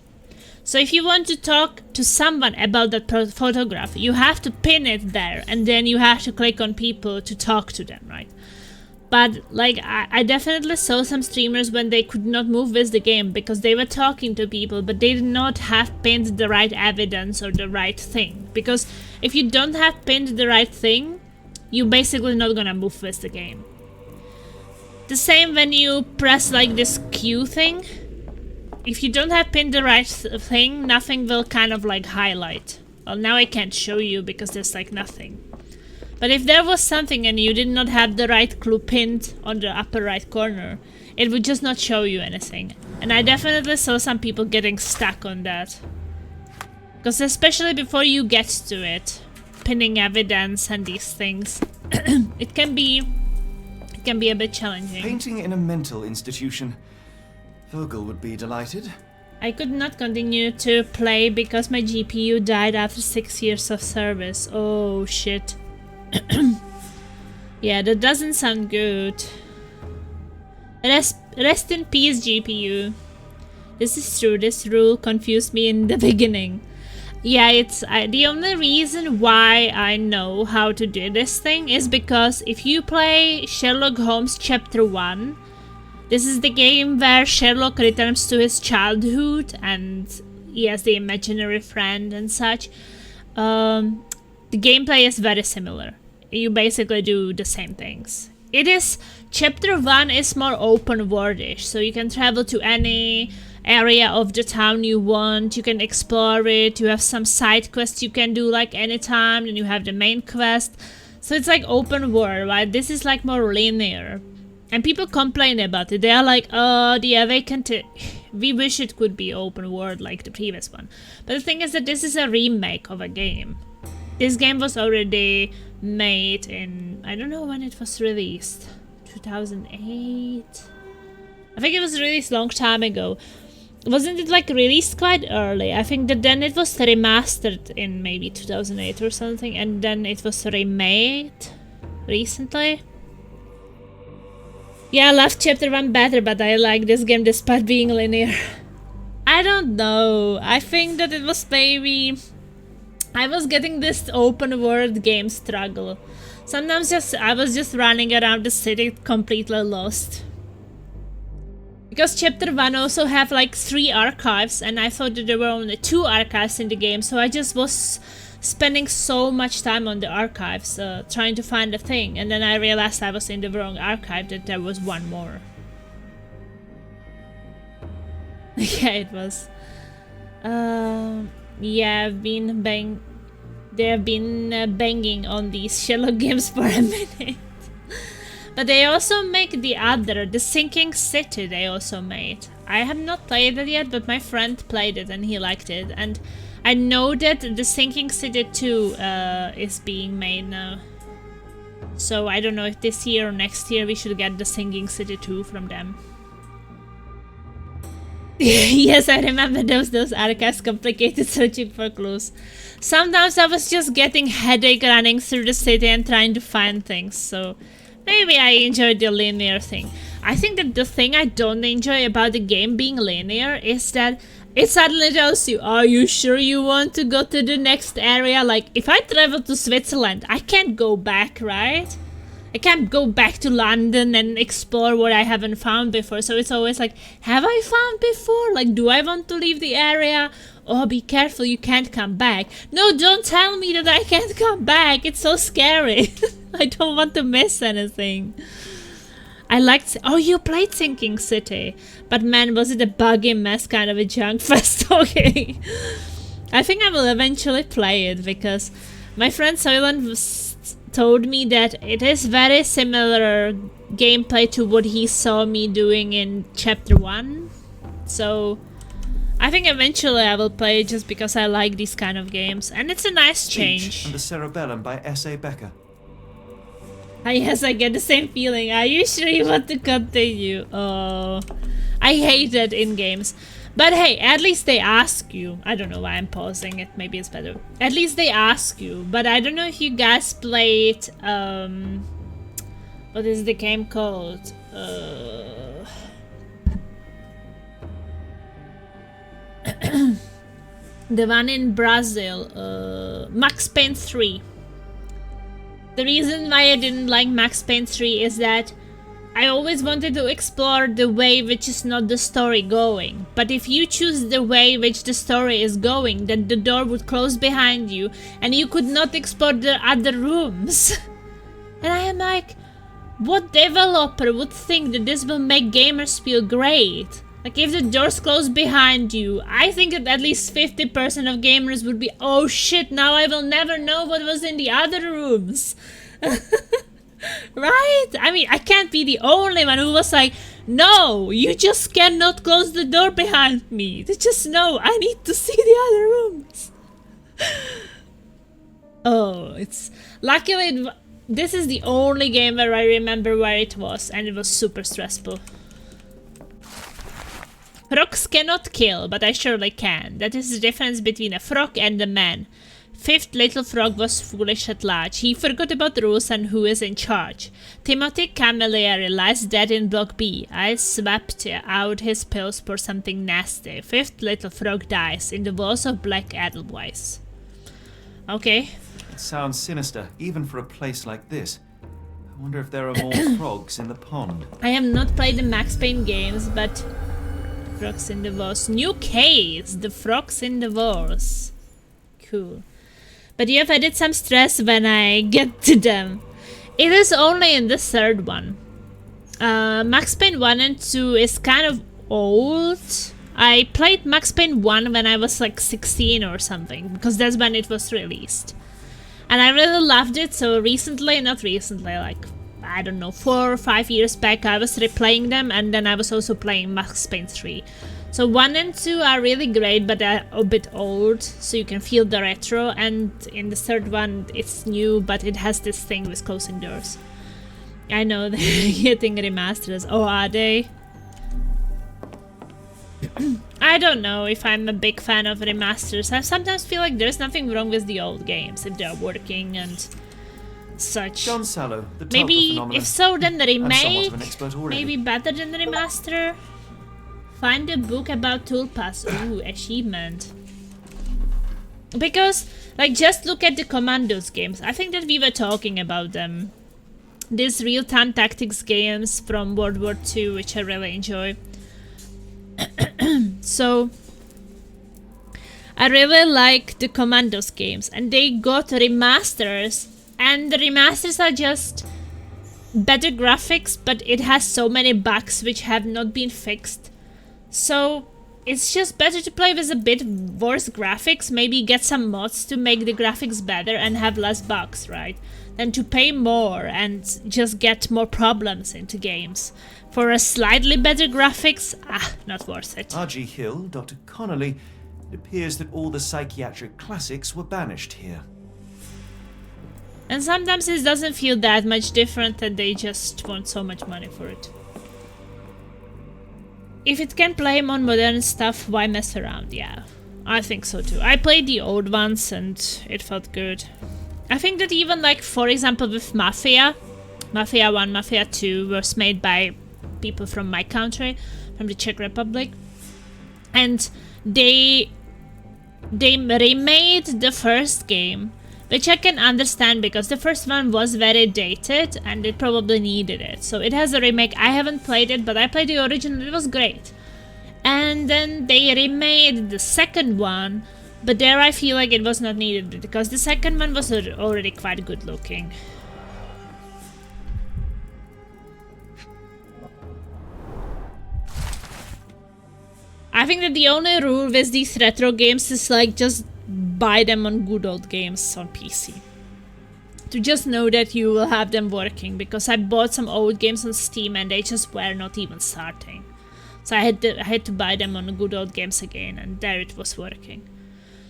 So if you want to talk to someone about that photograph, you have to pin it there and then you have to click on people to talk to them, right? But like I definitely saw some streamers when they could not move with the game because they were talking to people but they did not have pinned the right evidence or the right thing. Because if you don't have pinned the right thing, you're basically not gonna move with the game. The same when you press like this Q thing. If you don't have pinned the right thing, nothing will kind of like highlight. Well, now I can't show you because there's like nothing. But if there was something and you did not have the right clue pinned on the upper right corner, it would just not show you anything. And I definitely saw some people getting stuck on that. Because especially before you get to it, pinning evidence and these things, it can be a bit challenging. Painting in a mental institution. Vogel would be delighted. I could not continue to play because my GPU died after 6 years of service. Oh shit. Yeah, that doesn't sound good. Rest in peace, GPU. This is true, this rule confused me in the beginning. Yeah, it's the only reason why I know how to do this thing is because if you play Sherlock Holmes Chapter 1, this is the game where Sherlock returns to his childhood and he has the imaginary friend and such. The gameplay is very similar. You basically do the same things. Chapter 1 is more open worldish, so you can travel to any area of the town you want, you can explore it, you have some side quests you can do like anytime, and you have the main quest. So it's like open world, right? This is like more linear. And people complain about it. They are like, oh, the Awakened, we wish it could be open world like the previous one. But the thing is that this is a remake of a game. This game was already made in, I don't know when it was released. 2008? I think it was released a long time ago. Wasn't it like released quite early? I think that then it was remastered in maybe 2008 or something, and then it was remade recently. Yeah, I love Chapter 1 better, but I like this game despite being linear. I don't know. I think that it was maybe... I was getting this open world game struggle. Sometimes I was just running around the city completely lost. Because Chapter 1 also have like 3 archives and I thought that there were only 2 archives in the game, so I just was spending so much time on the archives trying to find a thing, and then I realized I was in the wrong archive, that there was one more. Yeah, it was. Yeah, they have been banging on these Sherlock games for a minute. But they also make the Sinking City they also made. I have not played it yet, but my friend played it and he liked it. And I know that the Sinking City 2 is being made now. So I don't know if this year or next year we should get the Sinking City 2 from them. Yes, I remember those archives, complicated searching for clues. Sometimes I was just getting headache running through the city and trying to find things, so maybe I enjoyed the linear thing. I think that the thing I don't enjoy about the game being linear is that it suddenly tells you, are you sure you want to go to the next area? Like, if I travel to Switzerland, I can't go back, right? I can't go back to London and explore what I haven't found before. So it's always like, have I found before? Like, do I want to leave the area? Oh, be careful, you can't come back. No, don't tell me that I can't come back. It's so scary. I don't want to miss anything. I liked... Oh, you played Sinking City. But man, was it a buggy mess, kind of a junk fest. Okay. I think I will eventually play it because my friend Soylent told me that it is very similar gameplay to what he saw me doing in chapter 1. So I think eventually I will play it just because I like these kind of games. And it's a nice change. And the Cerebellum by S.A. Becker. Ah, yes, I get the same feeling. Are you sure you want to continue? Oh, I hate that in games. But hey, at least they ask you. I don't know why I'm pausing it. Maybe it's better. At least they ask you. But I don't know if you guys played... what is the game called? The one in Brazil. Max Payne 3. The reason why I didn't like Max Payne 3 is that I always wanted to explore the way which is not the story going. But if you choose the way which the story is going, then the door would close behind you and you could not explore the other rooms. And I am like, what developer would think that this will make gamers feel great? Like, if the doors close behind you, I think that at least 50% of gamers would be, oh shit, now I will never know what was in the other rooms. Right? I mean, I can't be the only one who was like, no, you just cannot close the door behind me. Just no, I need to see the other rooms. Oh, it's... Luckily, this is the only game where I remember where it was, and it was super stressful. Frogs cannot kill, but I surely can. That is the difference between a frog and a man. Fifth little frog was foolish at large. He forgot about the rules and who is in charge. Timothy Camilleri lies dead in block B. I swapped out his pills for something nasty. Fifth little frog dies in the walls of Black Edelweiss. Okay. It sounds sinister, even for a place like this. I wonder if there are more frogs in the pond. I have not played the Max Payne games, but... Frogs in the walls. New case! The frogs in the walls. Cool. But you have added some stress when I get to them. It is only in the third one. Max Payne 1 and 2 is kind of old. I played Max Payne 1 when I was like 16 or something, because that's when it was released. And I really loved it, so recently, not recently, like, I don't know, 4 or 5 years back, I was replaying them, and then I was also playing Max Payne 3. So 1 and 2 are really great, but they're a bit old, so you can feel the retro, and in the third one, it's new, but it has this thing with closing doors. I know, they're getting remasters. Oh, are they? I don't know if I'm a big fan of remasters. I sometimes feel like there's nothing wrong with the old games, if they're working and such. John Sallow, the maybe, if so, then the remake, maybe better than the remaster. Find a book about Tulpas. Ooh, achievement. Because, like, just look at the Commandos games. I think that we were talking about them. These real-time tactics games from World War II, which I really enjoy. So, I really like the Commandos games. And they got remasters. And the remasters are just better graphics, but it has so many bugs which have not been fixed. So, it's just better to play with a bit worse graphics, maybe get some mods to make the graphics better and have less bugs, right? Than to pay more and just get more problems into games. For a slightly better graphics, not worth it. R.G. Hill, Dr. Connolly, it appears that all the psychiatric classics were banished here. And sometimes it doesn't feel that much different and they just want so much money for it. If it can play on modern stuff, why mess around? Yeah, I think so too. I played the old ones and it felt good. I think that even like, for example, with Mafia 1, Mafia 2 was made by people from my country, from the Czech Republic. And they remade the first game, Which I can understand because the first one was very dated and it probably needed it. So it has a remake. I haven't played it, but I played the original. It was great. And then they remade the second one, but there I feel like it was not needed because the second one was already quite good looking. I think that the only rule with these retro games is like just buy them on good old games on PC. To just know that you will have them working, because I bought some old games on Steam and they just were not even starting. So I had to buy them on good old games again, and there it was working.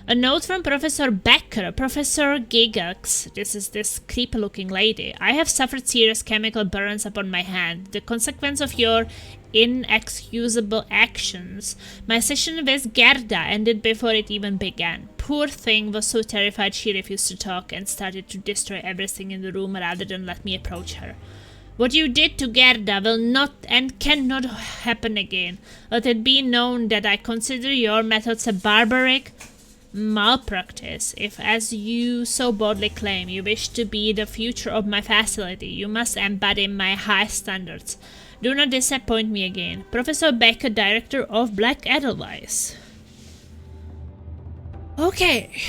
A note from Professor Becker. Professor Gigax, this is this creepy looking lady. I have suffered serious chemical burns upon my hand. The consequence of your inexcusable actions. My session with Gerda ended before it even began. Poor thing was so terrified she refused to talk and started to destroy everything in the room rather than let me approach her. What you did to Gerda will not and cannot happen again. Let it be known that I consider your methods a barbaric malpractice. If, as you so boldly claim, you wish to be the future of my facility, you must embody my high standards. Do not disappoint me again. Professor Becker, Director of Black Edelweiss. Okay.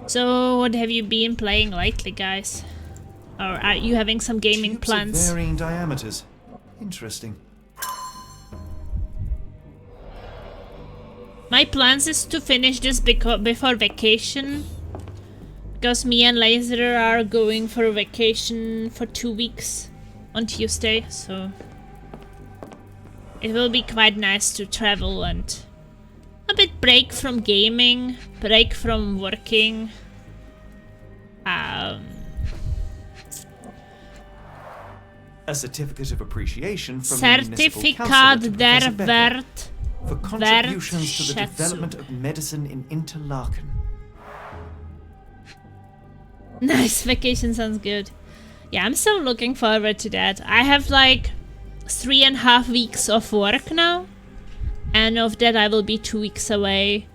So, what have you been playing lately, guys? Or are you having some gaming Tubes plans? Of varying diameters. Interesting. My plans is to finish this before vacation. Because me and Laser are going for a vacation for 2 weeks on Tuesday, so it will be quite nice to travel and a bit break from gaming, break from working. A certificate of appreciation from the municipal council Certifikat to der Professor Becker Wert. for contributions to the Wertschätzung. development of medicine in Interlaken. Nice, vacation sounds good. Yeah, I'm so looking forward to that. I have like 3.5 weeks of work now, and of that I will be 2 weeks away.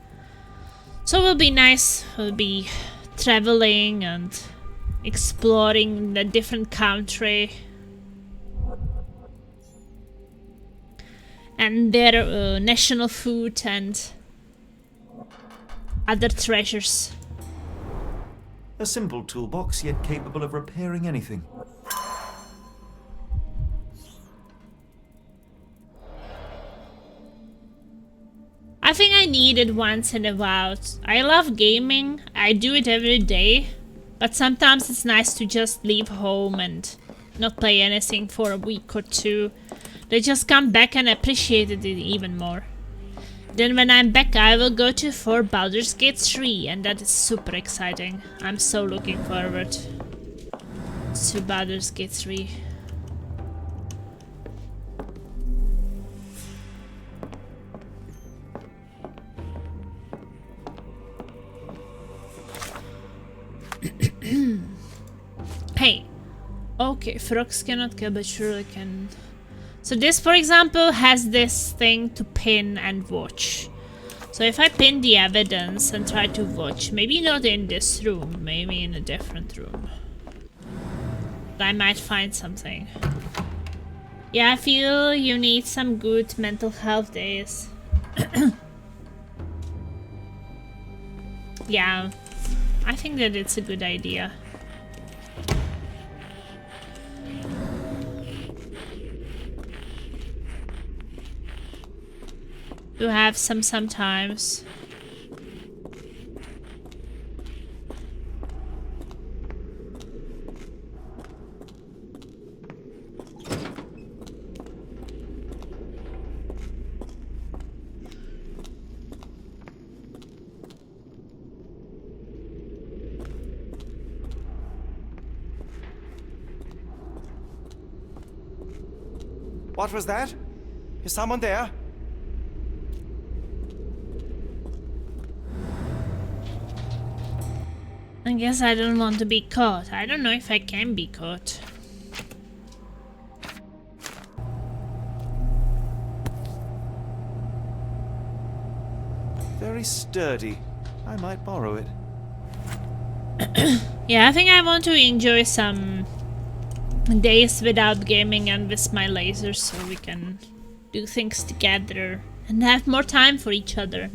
So it will be nice. We'll be traveling and exploring the different country and their national food and other treasures. A simple toolbox, yet capable of repairing anything. I think I need it once in a while. I love gaming, I do it every day, but sometimes it's nice to just leave home and not play anything for a week or two. They just come back and appreciate it even more. Then when I'm back I will go for Baldur's Gate 3, and that is super exciting. I'm so looking forward to Baldur's Gate 3. Hey. Okay, frogs cannot kill, but surely can. So this, for example, has this thing to pin and watch. So if I pin the evidence and try to watch, maybe not in this room, maybe in a different room, I might find something. Yeah, I feel you need some good mental health days. Yeah, I think that it's a good idea. To have some sometimes. What was that? Is someone there? I guess I don't want to be caught. I don't know if I can be caught. Very sturdy. I might borrow it. Yeah, I think I want to enjoy some days without gaming and with my lasers so we can do things together and have more time for each other.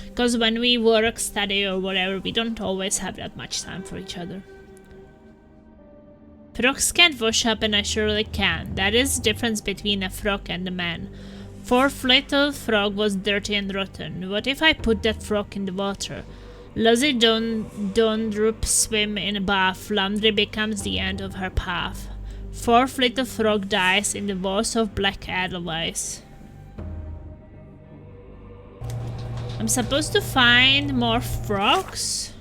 Because when we work, study or whatever, we don't always have that much time for each other. Frogs can't wash up and I surely can. That is the difference between a frog and a man. Fourth little frog was dirty and rotten. What if I put that frog in the water? Lucy don't droop swim in a bath. Laundry becomes the end of her path. Fourth little frog dies in the walls of black Edelweiss. I'm supposed to find more frogs?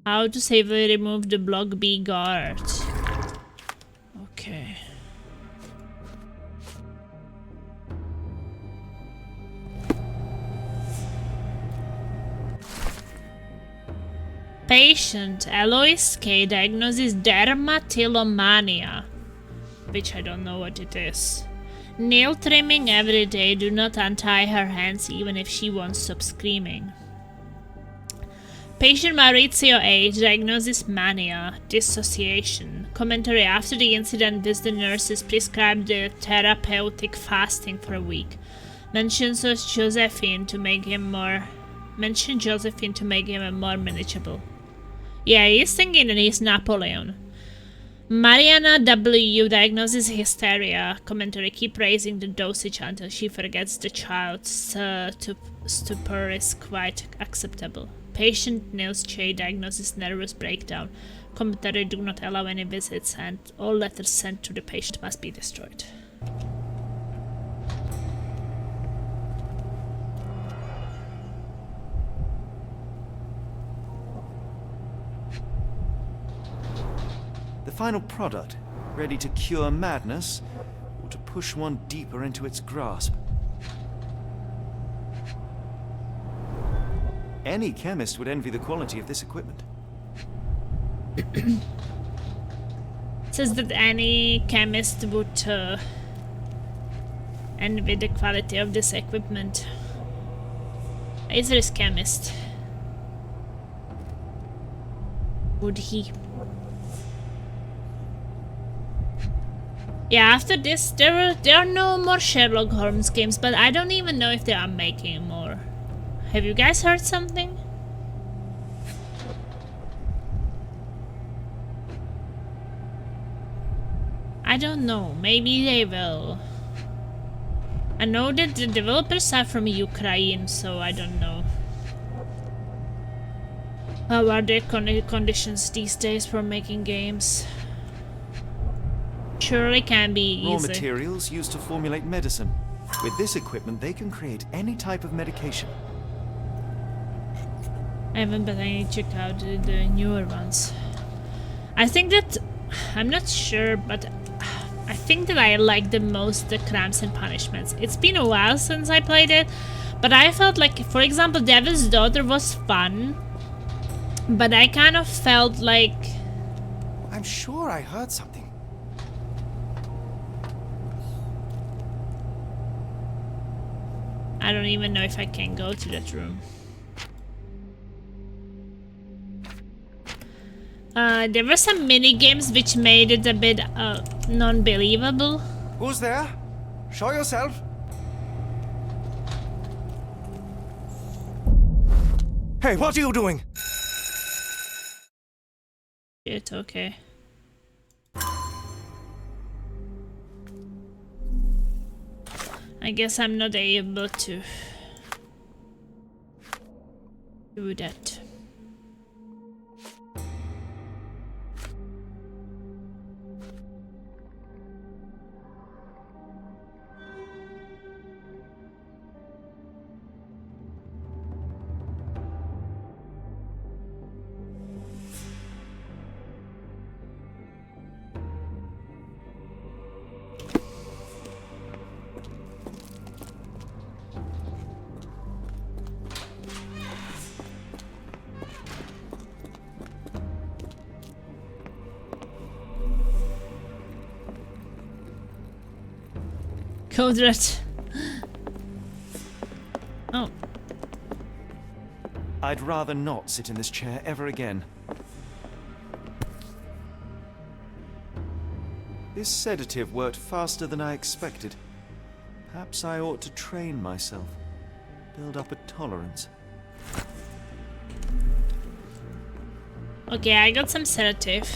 How to safely remove the block B guard. Okay. Patient Eloise K diagnosis dermatillomania, which I don't know what it is. Nail trimming every day. Do not untie her hands even if she won't stop screaming. Patient Maurizio H diagnosis mania, dissociation. Commentary: after the incident, the nurses prescribed the therapeutic fasting for a week. Mentions Josephine to make him more manageable. Yeah, he's thinking that he's Napoleon. Mariana W diagnoses hysteria. Commentary: keep raising the dosage until she forgets the child's stupor is quite acceptable. Patient Nils J diagnoses nervous breakdown. Commentary: do not allow any visits and all letters sent to the patient must be destroyed. The final product, ready to cure madness or to push one deeper into its grasp. Any chemist would envy the quality of this equipment. It says that any chemist would envy the quality of this equipment. Is there a chemist? Would he? Yeah, after this, there are no more Sherlock Holmes games, but I don't even know if they are making more. Have you guys heard something? I don't know. Maybe they will. I know that the developers are from Ukraine, so I don't know. How are their conditions these days for making games? Surely can be easy. Raw materials used to formulate medicine. With this equipment, they can create any type of medication. I haven't, but I need to check out the newer ones. I think that... I'm not sure, but I think that I like the most the Crimes and Punishments. It's been a while since I played it, but I felt like, for example, Devil's Daughter was fun, but I kind of felt like... I'm sure I heard something. I don't even know if I can go to that room. There were some mini games which made it a bit non-believable. Who's there? Show yourself. Hey, what are you doing? Shit, okay. I guess I'm not able to do that. Code Red. Oh. I'd rather not sit in this chair ever again. This sedative worked faster than I expected. Perhaps I ought to train myself. Build up a tolerance. Okay, I got some sedative.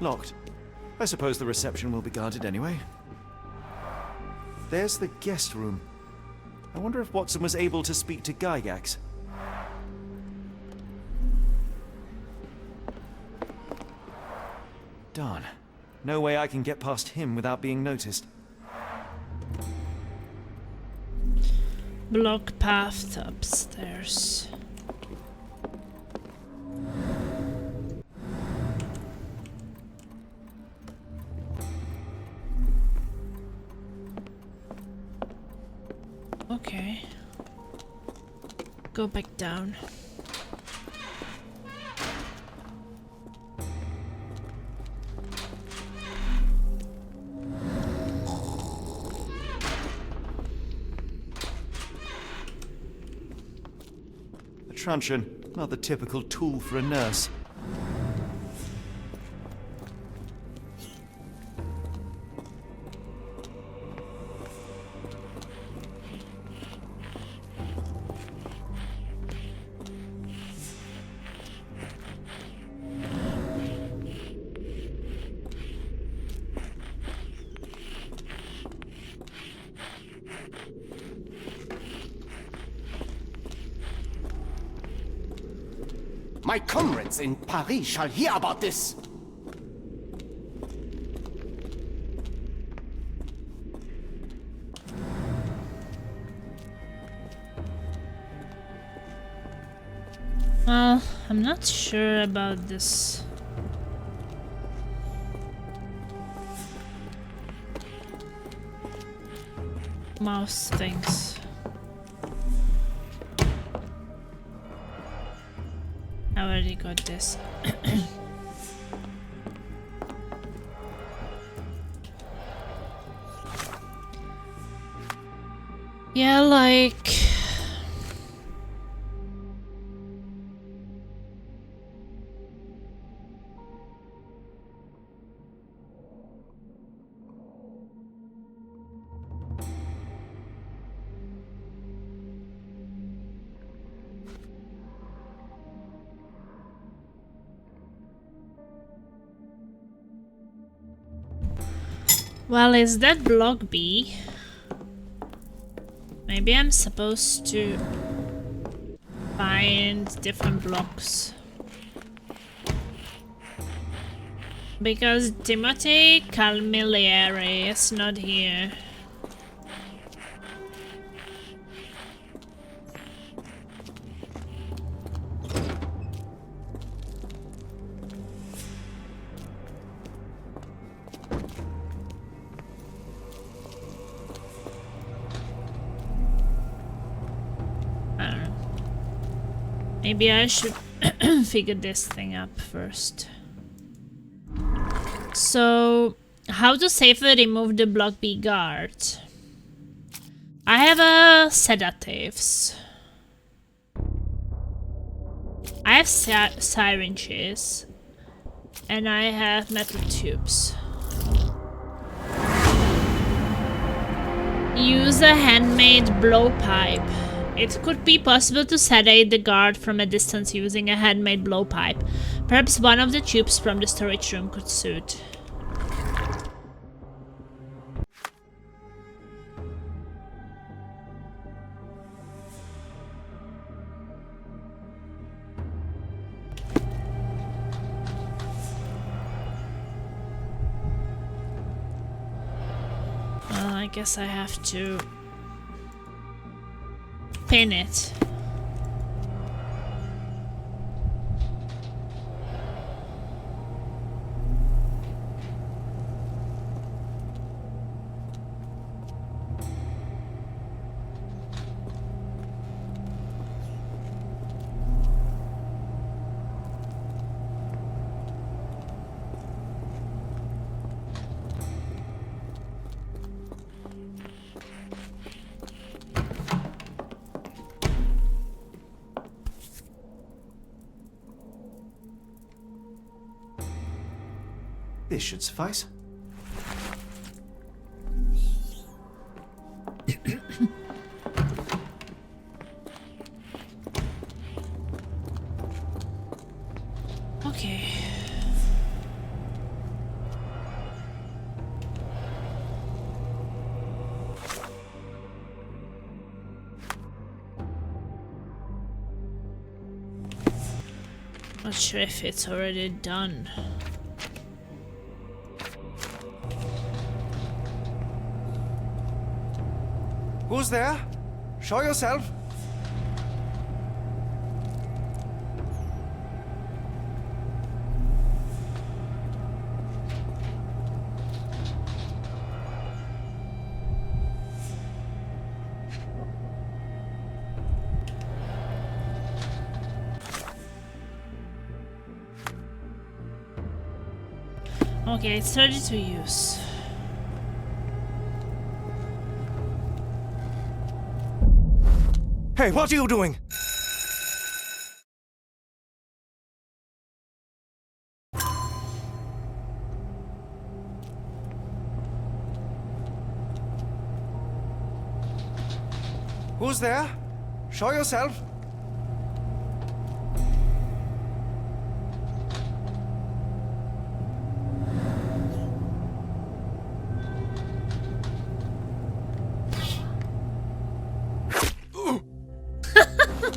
Locked. I suppose the reception will be guarded anyway. There's the guest room. I wonder if Watson was able to speak to Gygax. Darn. No way I can get past him without being noticed. Block path upstairs. Okay. Go back down. A truncheon, not the typical tool for a nurse. My comrades in Paris shall hear about this. Well, I'm not sure about this. Mouse things. I already got this. Yeah, like... Well, is that block B? Maybe I'm supposed to find different blocks. Because Timothy Calmilieri is not here. Maybe I should figure this thing up first. So, how to safely remove the block B guard? I have sedatives. I have syringes. And I have metal tubes. Use a handmade blowpipe. It could be possible to sedate the guard from a distance using a handmade blowpipe. Perhaps one of the tubes from the storage room could suit. Well, I guess I have to pin it. This should suffice. Okay. Not sure if it's already done. Who's there? Show yourself. Okay, it's ready to use. Hey, what are you doing? Who's there? Show yourself.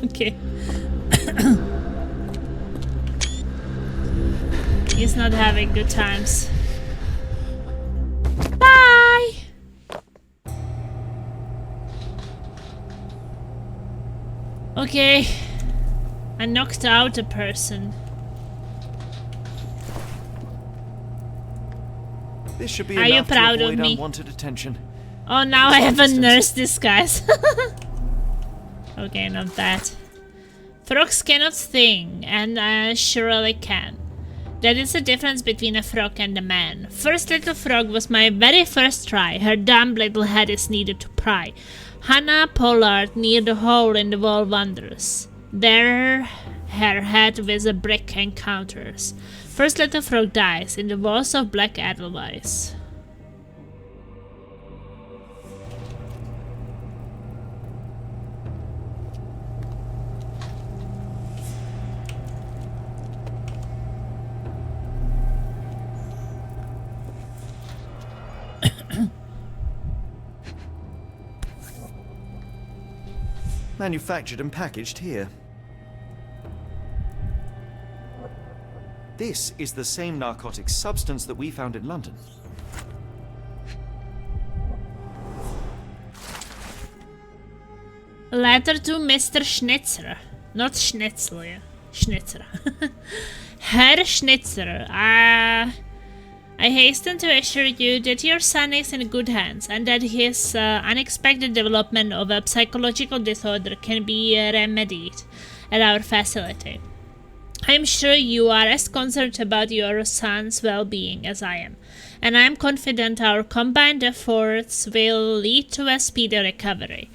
Okay. He's not having good times. Bye! Okay. I knocked out a person. This should be Are you enough proud to of avoid me? unwanted attention. Oh, now I have a Distance. nurse disguise. Okay, not that. Frogs cannot sing, and surely can. That is the difference between a frog and a man. First little frog was my very first try. Her dumb little head is needed to pry. Hannah Pollard near the hole in the wall wonders. There her head with a brick encounters. First little frog dies in the walls of black Edelweiss. Manufactured and packaged here. This is the same narcotic substance that we found in London. Letter to Mr. Schnitzer. Not Schnitzel, yeah. Schnitzer. Herr Schnitzer, I hasten to assure you that your son is in good hands and that his unexpected development of a psychological disorder can be remedied at our facility. I am sure you are as concerned about your son's well-being as I am, and I am confident our combined efforts will lead to a speedy recovery.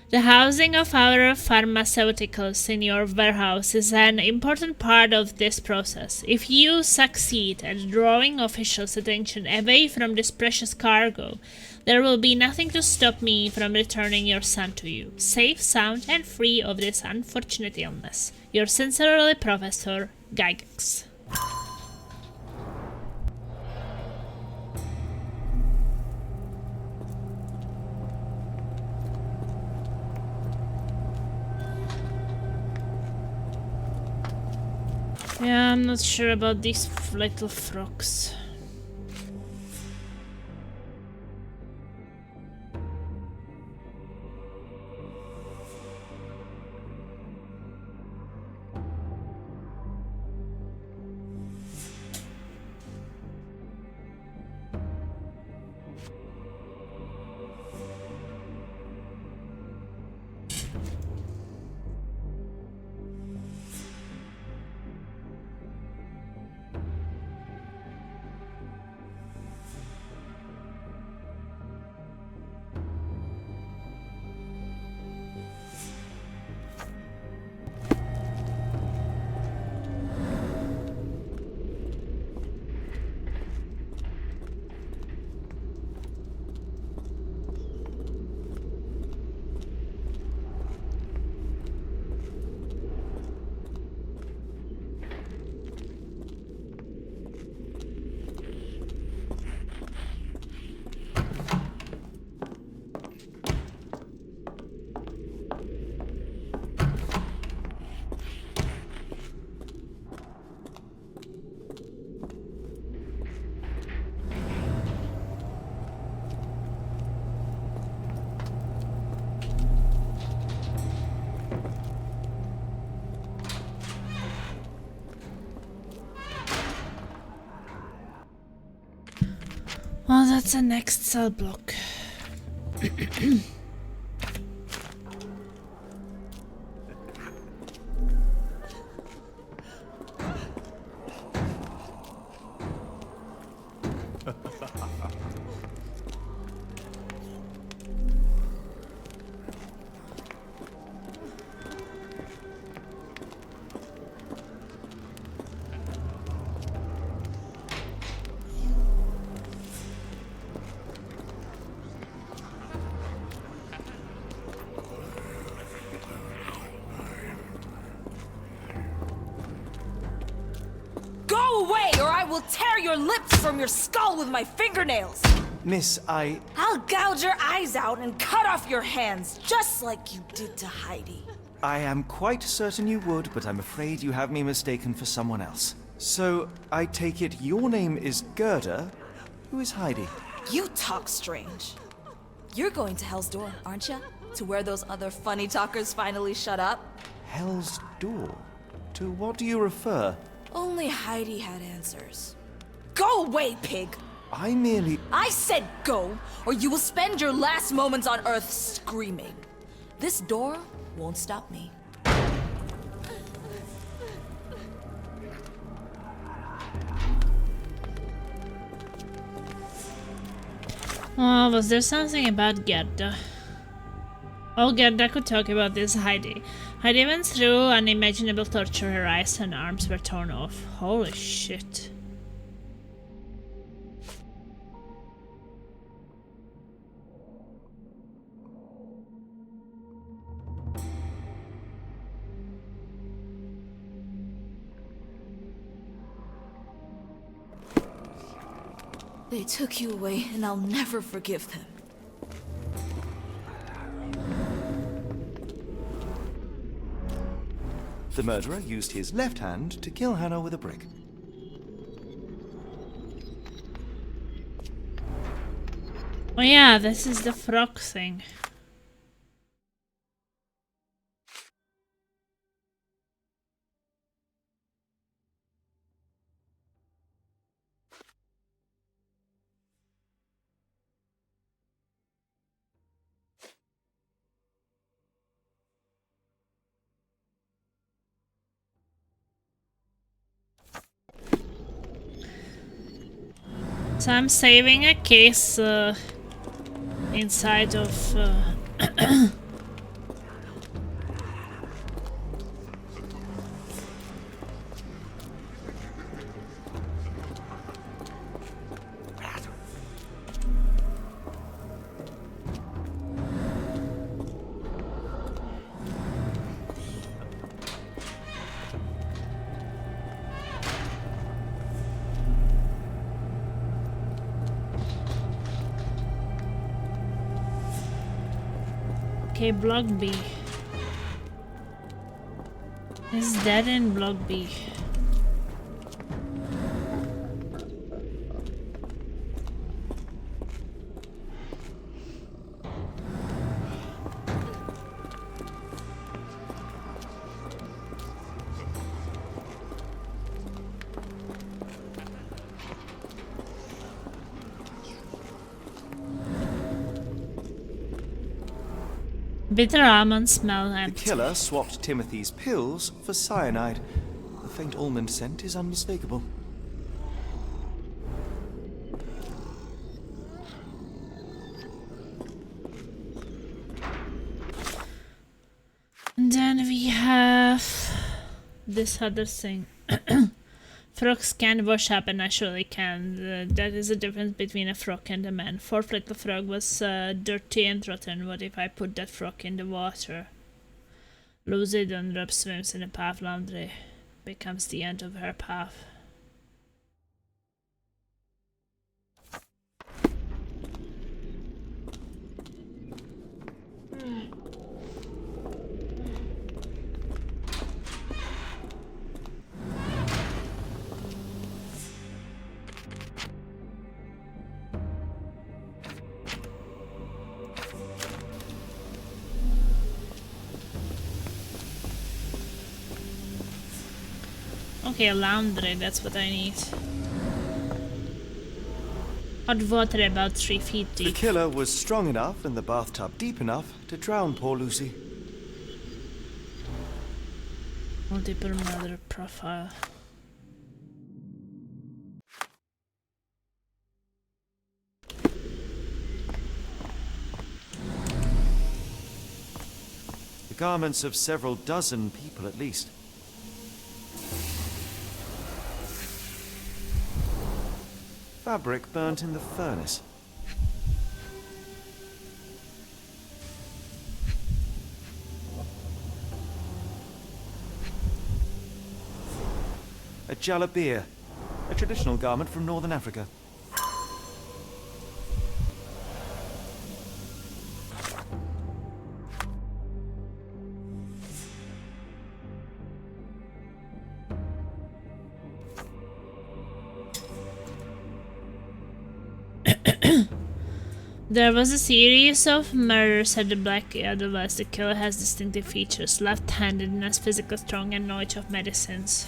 The housing of our pharmaceuticals in your warehouse is an important part of this process. If you succeed at drawing officials' attention away from this precious cargo, there will be nothing to stop me from returning your son to you, safe, sound, and free of this unfortunate illness. Yours sincerely, Professor Gygax. Yeah, I'm not sure about these little frogs. Well, that's the next cell block. Go away, or I will tear your lips from your skull with my fingernails! Miss, I'll gouge your eyes out and cut off your hands, just like you did to Heidi. I am quite certain you would, but I'm afraid you have me mistaken for someone else. So, I take it your name is Gerda? Who is Heidi? You talk strange. You're going to Hell's Door, aren't you? To where those other funny talkers finally shut up? Hell's Door? To what do you refer? Only Heidi had answers. Go away, pig! I said go, or you will spend your last moments on Earth screaming. This door won't stop me. Oh, was there something about Gerda? Oh, Gerda could talk about this Heidi. Heidi went through unimaginable torture. Her eyes and arms were torn off. Holy shit. They took you away, and I'll never forgive them. The murderer used his left hand to kill Hannah with a brick. Oh yeah, this is the frog thing. So I'm saving a case inside of okay, block B. Is dead in block B. Bitter almond smell empty. The killer swapped Timothy's pills for cyanide. The faint almond scent is unmistakable. And then we have this other thing. Frogs can wash up and naturally can. That is the difference between a frog and a man. Fourth little frog was dirty and rotten. What if I put that frog in the water? Lucy Dundrup swims in the path laundry. Becomes the end of her path. Okay, laundry, that's what I need. Hot water about 3 feet The deep. killer was strong enough and the bathtub deep enough to drown poor Lucy. Multiple murder profile. The garments of several dozen people at least. Fabric burnt in the furnace. A jalabia, a traditional garment from northern Africa. There was a series of murders at the Black Otherwise, the killer has distinctive features, left-handed and has physical strong and knowledge of medicines.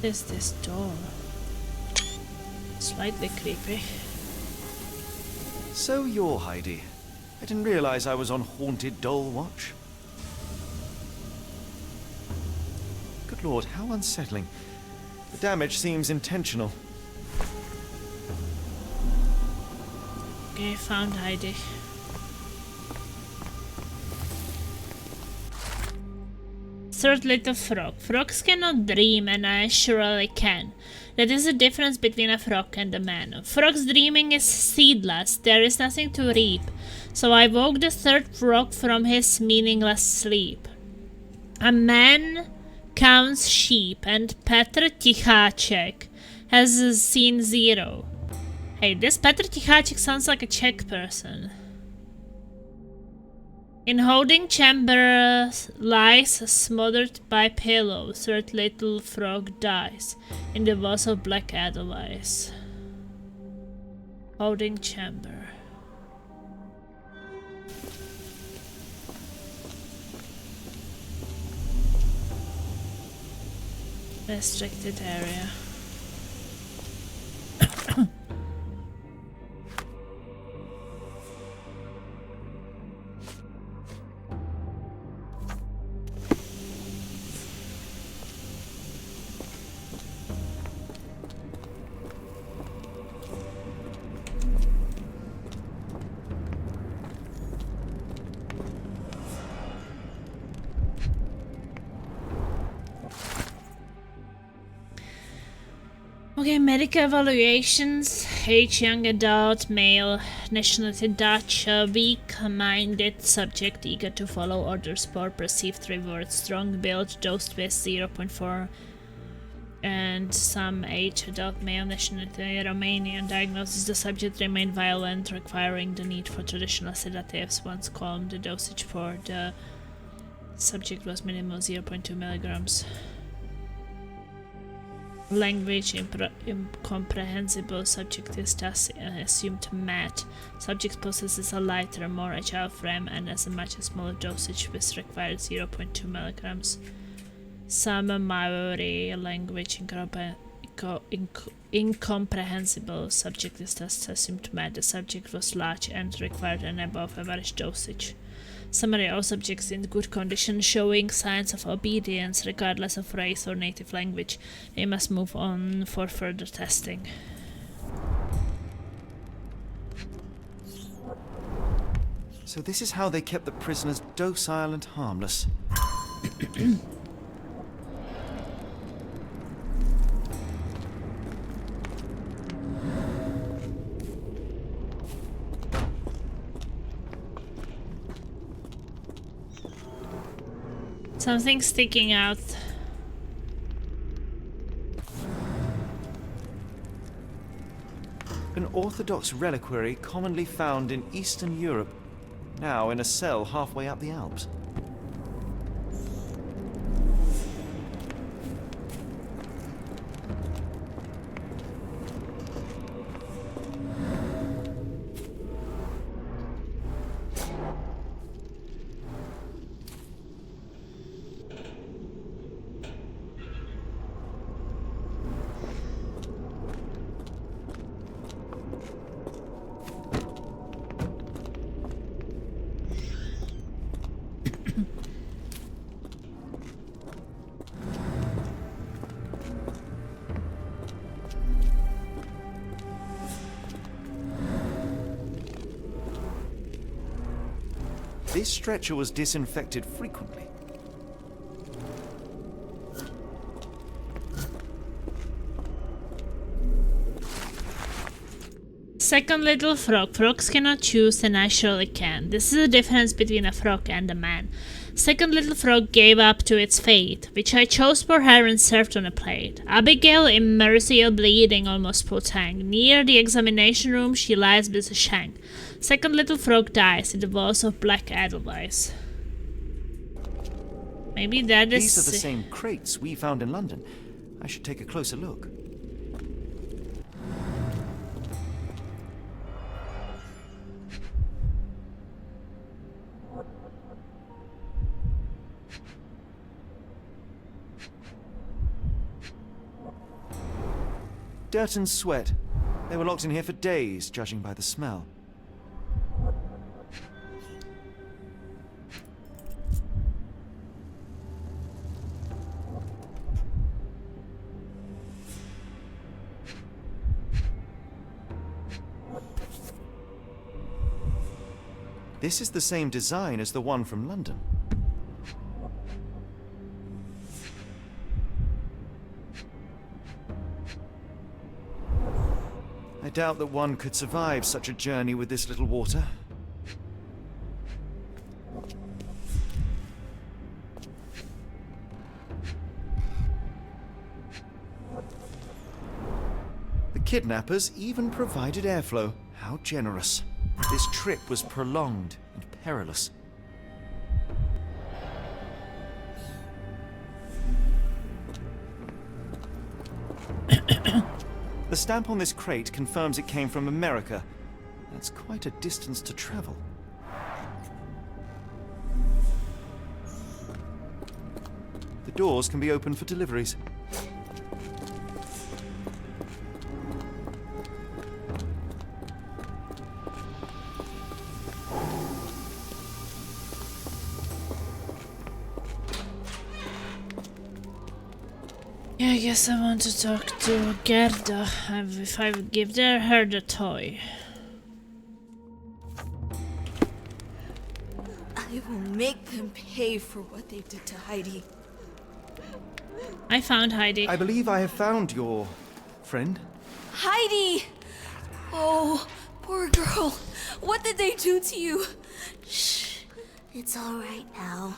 What is this door? Slightly creepy. So you're Heidi. I didn't realize I was on haunted doll watch. Good lord, how unsettling. The damage seems intentional. Okay, found Heidi. Third little frog. Frogs cannot dream, and I surely can. That is the difference between a frog and a man. Frog's dreaming is seedless, there is nothing to reap. So I woke the third frog from his meaningless sleep. A man counts sheep, and Petr Tichacek has seen 0. Hey, this Petr Tichacek sounds like a Czech person. In holding chamber lies smothered by pillows, third little frog dies in the walls of black Edelweiss. Holding chamber. Restricted area. Okay, medical evaluations. Age young adult, male, nationality Dutch, weak-minded subject eager to follow orders, poor perceived reward, strong build, dosed with 0.4 and some age, adult male, nationality Romanian. Diagnosis: the subject remained violent, requiring the need for traditional sedatives. Once calm, the dosage for the subject was minimum 0.2 milligrams. Language incomprehensible. Subject is thus assumed mad. Subject possesses a lighter, more agile frame and as a much smaller dosage, which required 0.2 milligrams. Some Maori language incomprehensible. Subject is thus assumed mad. The subject was large and required an above average dosage. Summary: all subjects in good condition, showing signs of obedience regardless of race or native language. They must move on for further testing. So this is how they kept the prisoners docile and harmless. Something sticking out. An Orthodox reliquary commonly found in Eastern Europe, now in a cell halfway up the Alps. This stretcher was disinfected frequently. Second little frog. Frogs cannot choose and I surely can. This is the difference between a frog and a man. Second little frog gave up to its fate, which I chose for her and served on a plate. Abigail, immersial, bleeding, almost potang. Near the examination room she lies with a shank. Second little frog dies in the walls of black edelweiss. Maybe that is... These are the same crates we found in London. I should take a closer look. Dirt and sweat. They were locked in here for days, judging by the smell. This is the same design as the one from London. I doubt that one could survive such a journey with this little water. The kidnappers even provided airflow. How generous. This trip was prolonged and perilous. The stamp on this crate confirms it came from America. That's quite a distance to travel. The doors can be opened for deliveries. Yeah, I guess I want to talk to Gerda if I would give her the toy. I will make them pay for what they did to Heidi. I found Heidi. I believe I have found your friend. Heidi! Oh, poor girl. What did they do to you? Shh. It's all right now.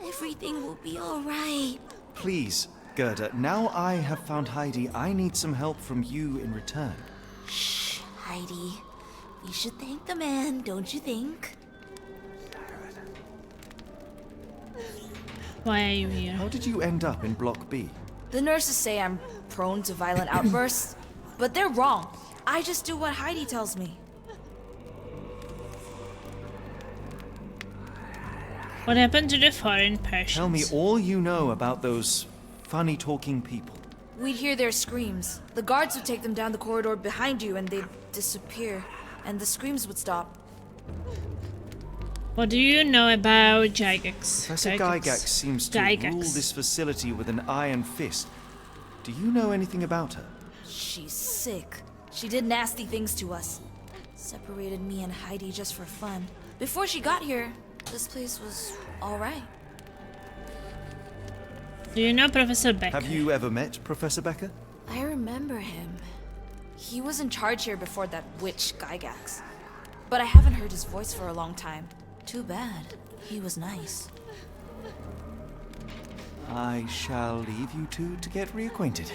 Everything will be all right. Please, Gerda, now I have found Heidi, I need some help from you in return. Shh, Heidi. You should thank the man, don't you think? Why are you here? How did you end up in Block B? The nurses say I'm prone to violent outbursts, but they're wrong. I just do what Heidi tells me. What happened to the foreign Persians? Tell me all you know about those funny-talking people. We'd hear their screams. The guards would take them down the corridor behind you and they'd disappear. And the screams would stop. What do you know about Gygax? Professor Gygax seems to rule this facility with an iron fist. Do you know anything about her? She's sick. She did nasty things to us. Separated me and Heidi just for fun. Before she got here, this place was alright. Do you know Professor Becker? Have you ever met Professor Becker? I remember him. He was in charge here before that witch Gygax. But I haven't heard his voice for a long time. Too bad. He was nice. I shall leave you two to get reacquainted.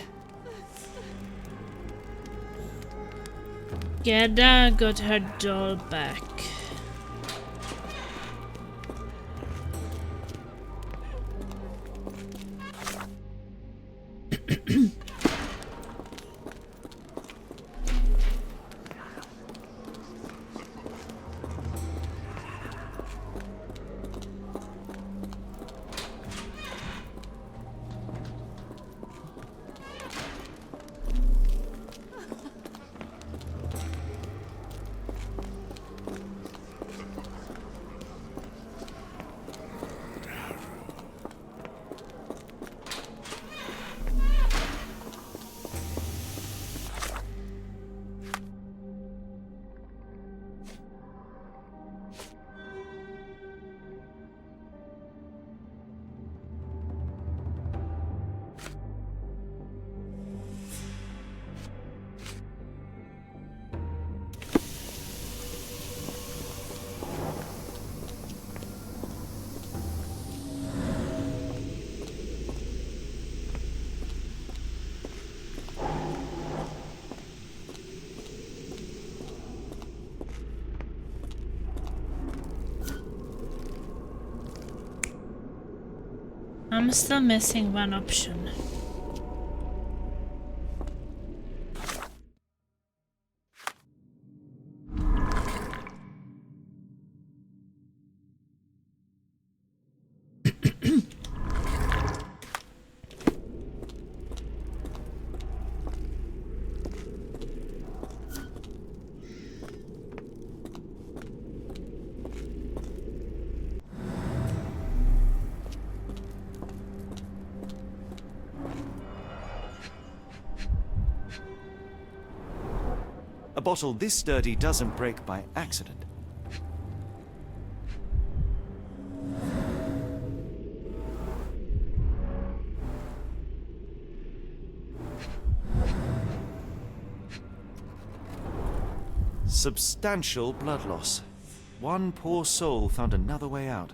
Gerda got her doll back. I'm still missing one option. A bottle this sturdy doesn't break by accident. Substantial blood loss. One poor soul found another way out.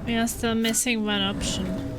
We are still missing one option.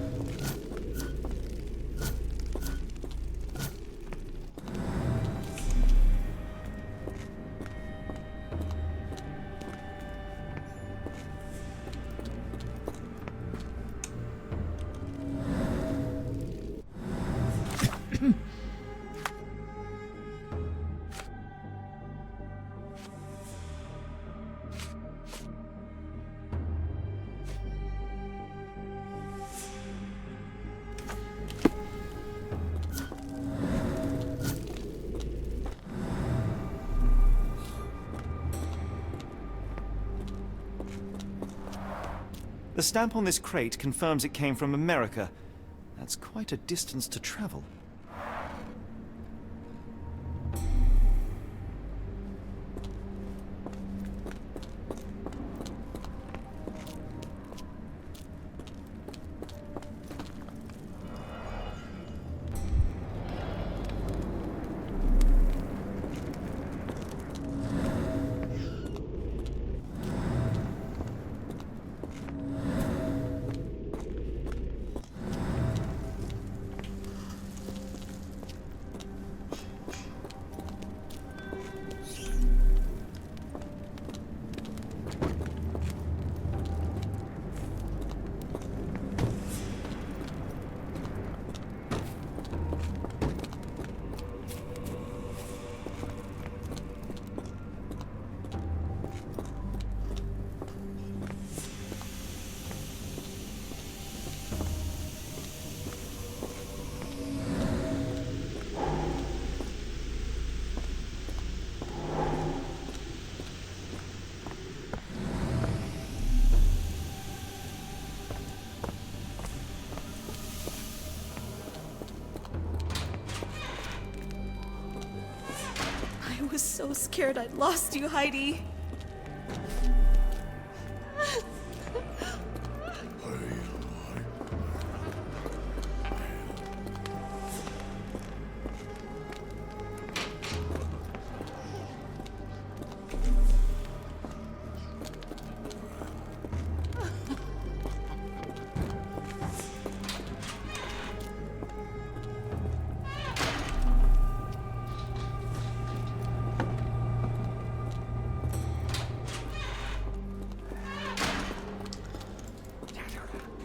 The stamp on this crate confirms it came from America. That's quite a distance to travel. I was so scared I'd lost you, Heidi.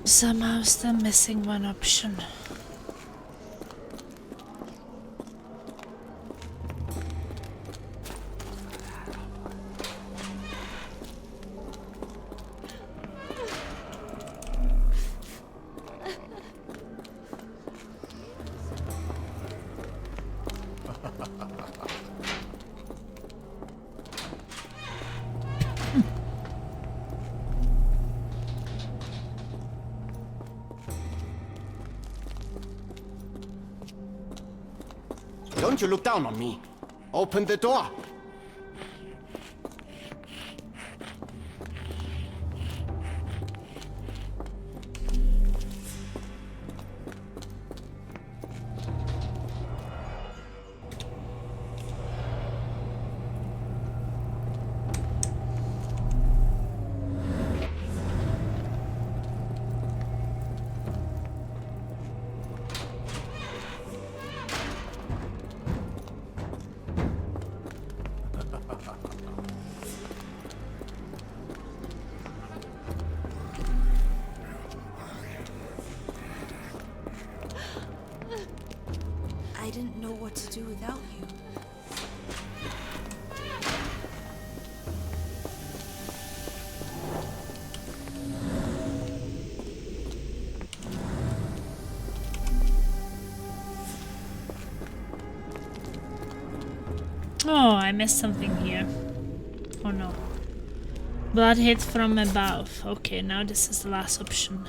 Somehow still missing one option. Don't you look down on me. Open the door. didn't know what to do without you. Oh, I missed something here. Oh no. Blood hit from above. Okay, now this is the last option.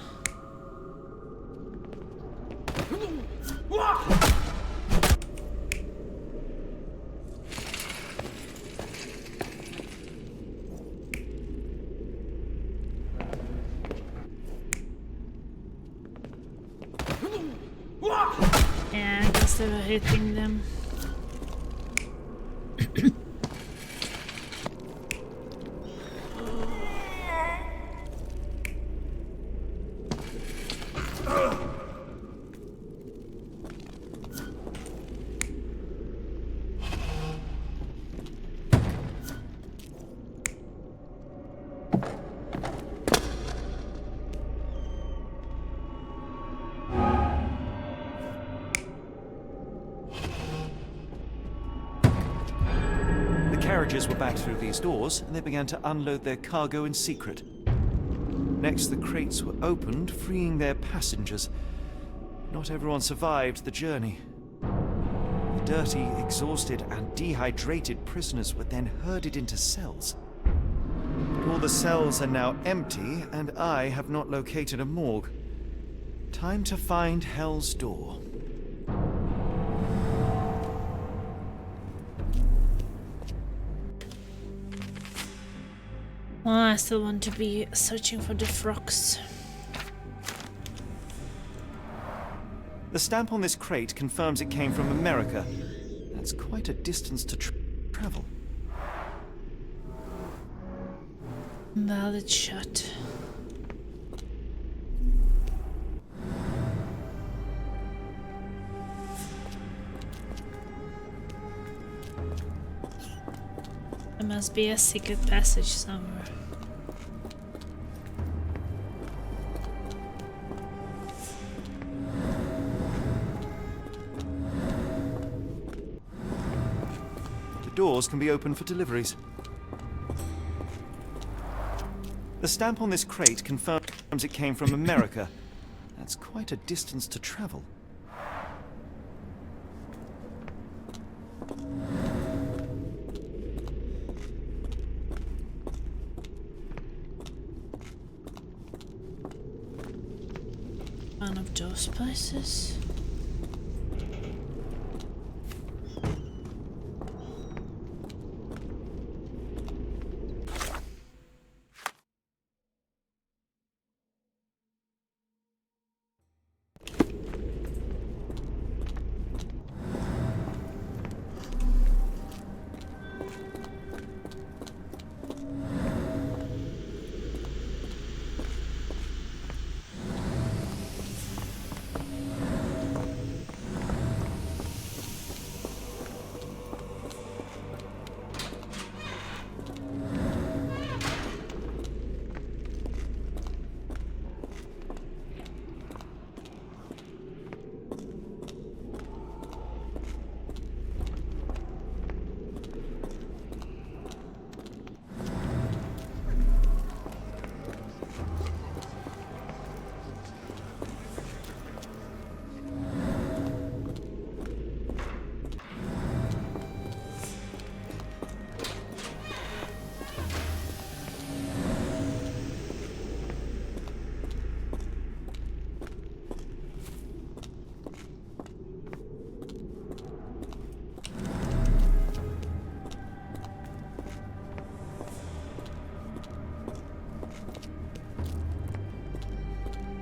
Yeah, I guess they were hitting them. Carriages were back through these doors, and they began to unload their cargo in secret. Next, the crates were opened, freeing their passengers. Not everyone survived the journey. The dirty, exhausted, and dehydrated prisoners were then herded into cells. But all the cells are now empty, and I have not located a morgue. Time to find Hell's Door. Well, I still want to be searching for the frogs. The stamp on this crate confirms it came from America. That's quite a distance to travel. Well, it's shut. There must be a secret passage somewhere. The doors can be opened for deliveries. The stamp on this crate confirms it came from America. That's quite a distance to travel. One of those places.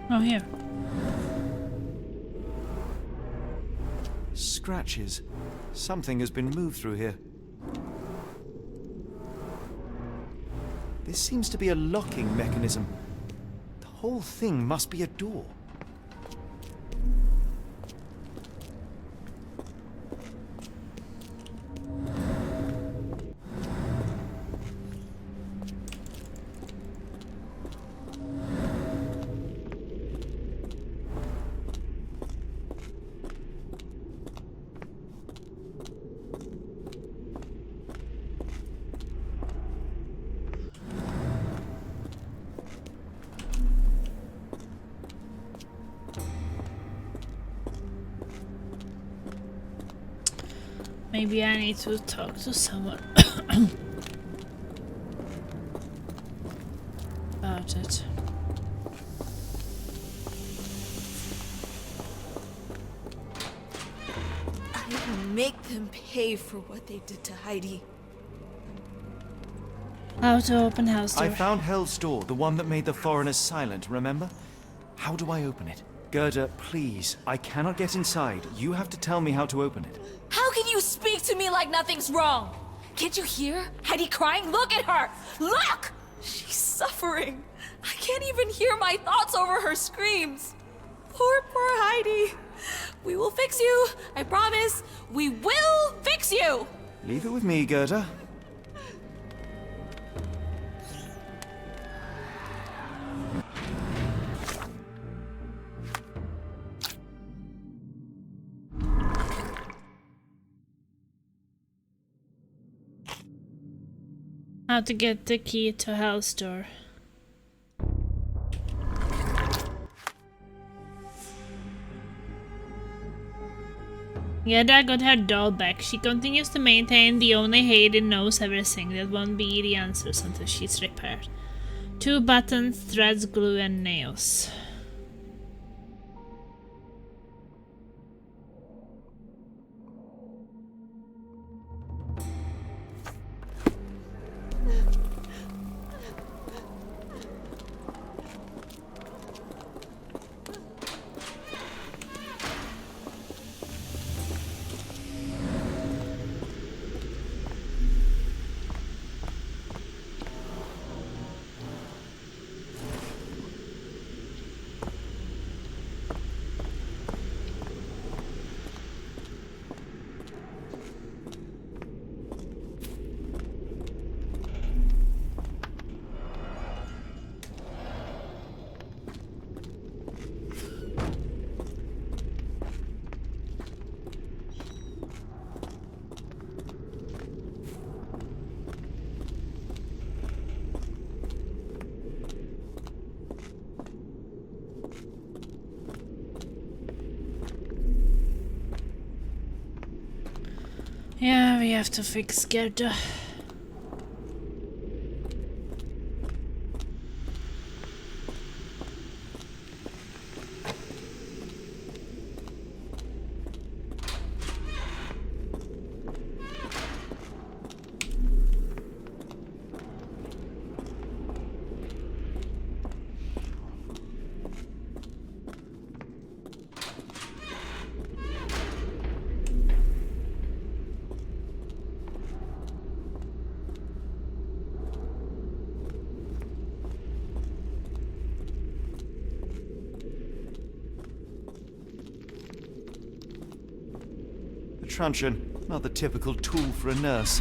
Oh, here. Scratches. Something has been moved through here. This seems to be a locking mechanism. The whole thing must be a door. Maybe I need to talk to someone about it. I will make them pay for what they did to Heidi. How to open house door? I found Hell's door, the one that made the foreigners silent, remember? How do I open it? Gerda, please. I cannot get inside. You have to tell me how to open it. How can you speak to me like nothing's wrong? Can't you hear Heidi crying? Look at her! Look! She's suffering. I can't even hear my thoughts over her screams. Poor Heidi. We will fix you. I promise. We will fix you! Leave it with me, Gerda. How to get the key to Hell's door. Gerda got her doll back. She continues to maintain the only Heidi knows everything. That won't be the answers until she's repaired. 2 buttons, threads, glue, and nails. Yeah, we have to fix Gerda. Truncheon, not the typical tool for a nurse.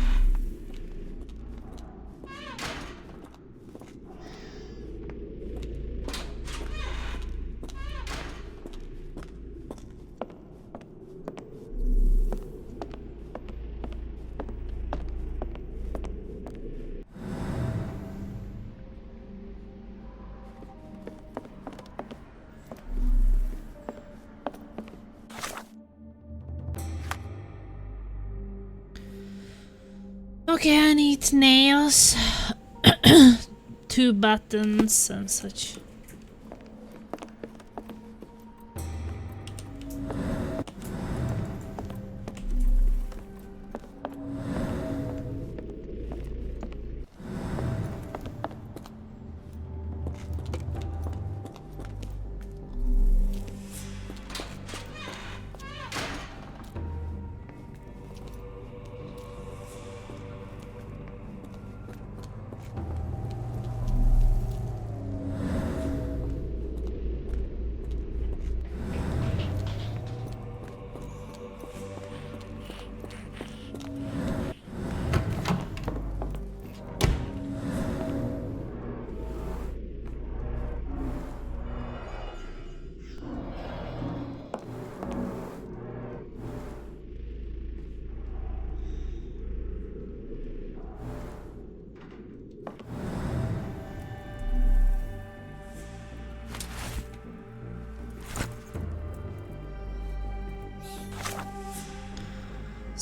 Okay, I need nails, 2 buttons and such.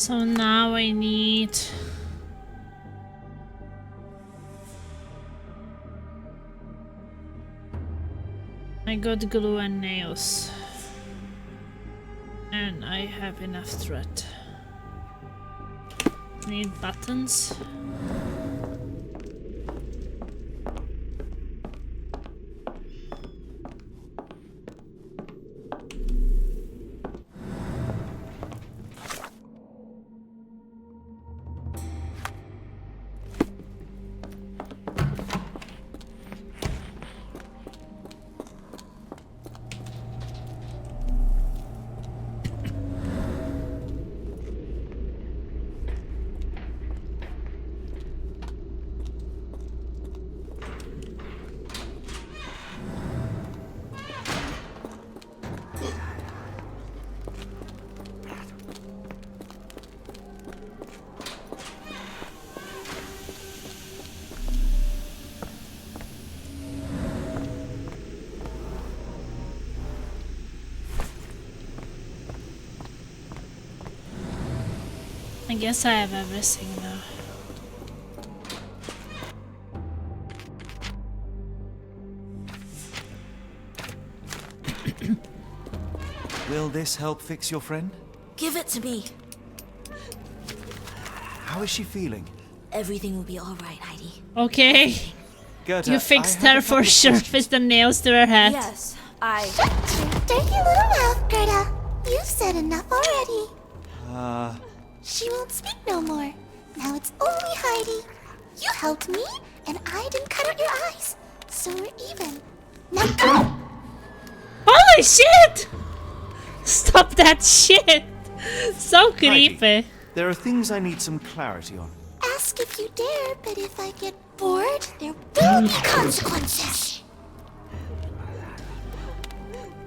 So now I need... I got glue and nails. And I have enough thread. Need buttons. I guess I have everything now. Will this help fix your friend? Give it to me. How is she feeling? Everything will be alright, Heidi. Okay. Gerda, You fixed her for sure with the nails to her head. Yes, I... Dirty little mouth, Gerda. You've said enough already. She won't speak no more. Now it's only Heidi. You helped me, and I didn't cut out your eyes. So we're even. Now go! Holy shit! Stop that shit! So creepy. Heidi, there are things I need some clarity on. Ask if you dare, but if I get bored, there will be consequences.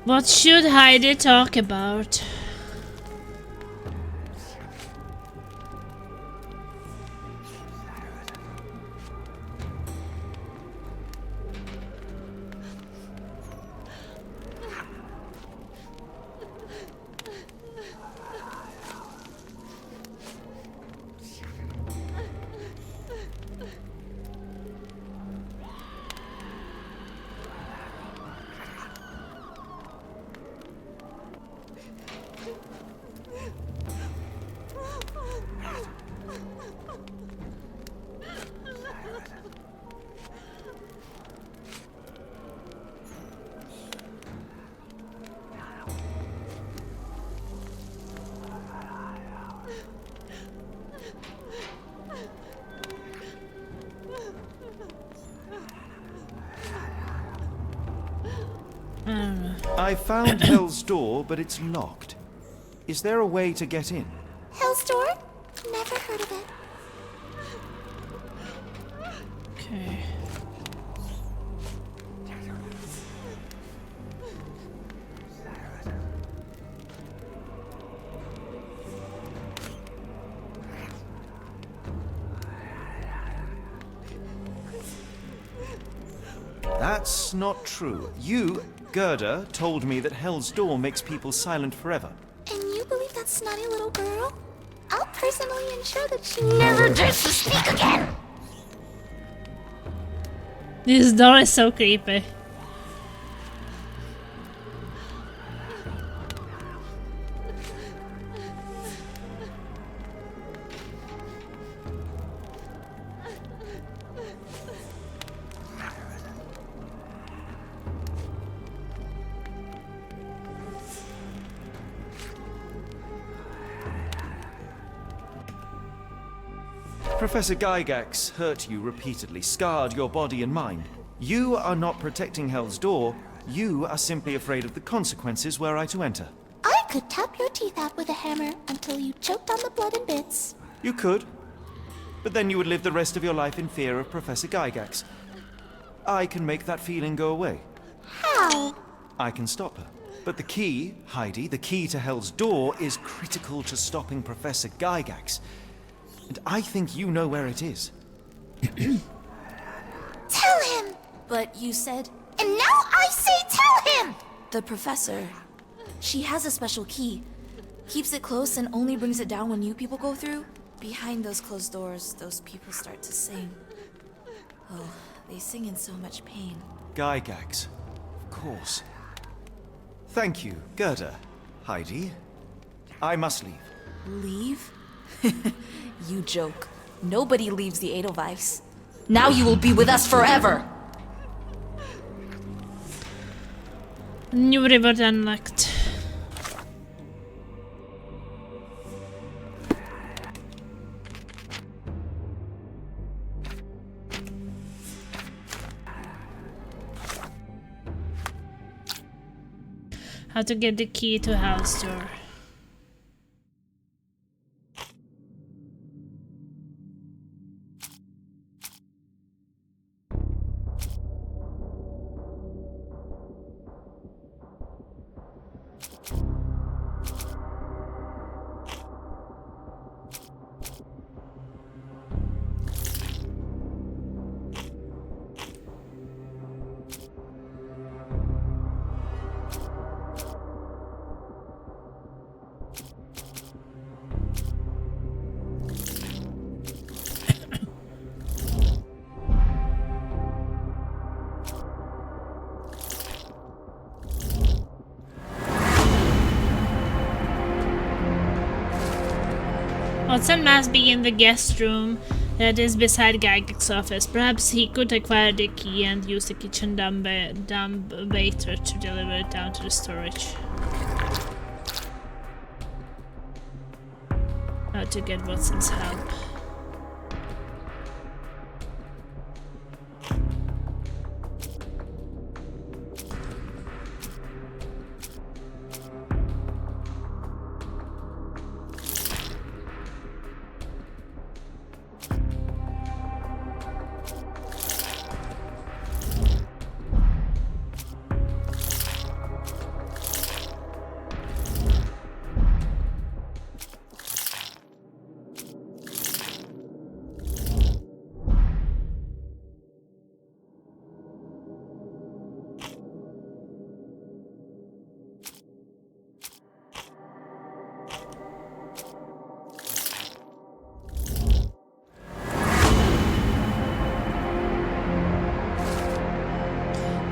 What should Heidi talk about? I found Hell's Door, but it's locked. Is there a way to get in? Hell's Door? Never heard of it. Okay. That's not true. You, Gerda, told me that Hell's Door makes people silent forever. And you believe that snotty little girl? I'll personally ensure that she never dares to speak again! This door is so creepy. Professor Gygax hurt you repeatedly, scarred your body and mind. You are not protecting Hell's Door. You are simply afraid of the consequences were I to enter. I could tap your teeth out with a hammer until you choked on the blood in bits. You could. But then you would live the rest of your life in fear of Professor Gygax. I can make that feeling go away. How? I can stop her. But the key, Heidi, the key to Hell's Door is critical to stopping Professor Gygax. And I think you know where it is. Tell him! But you said... And now I say tell him! The professor... She has a special key. Keeps it close and only brings it down when new people go through. Behind those closed doors, those people start to sing. Oh, they sing in so much pain. Gygax. Of course. Thank you, Gerda. Heidi. I must leave. Leave? You joke. Nobody leaves the Edelweiss. Now you will be with us forever! New reward unlocked. How to get the key to house door. Watson must be in the guest room that is beside Gygax's office. Perhaps he could acquire the key and use the kitchen dumb waiter to deliver it down to the storage. How to get Watson's help.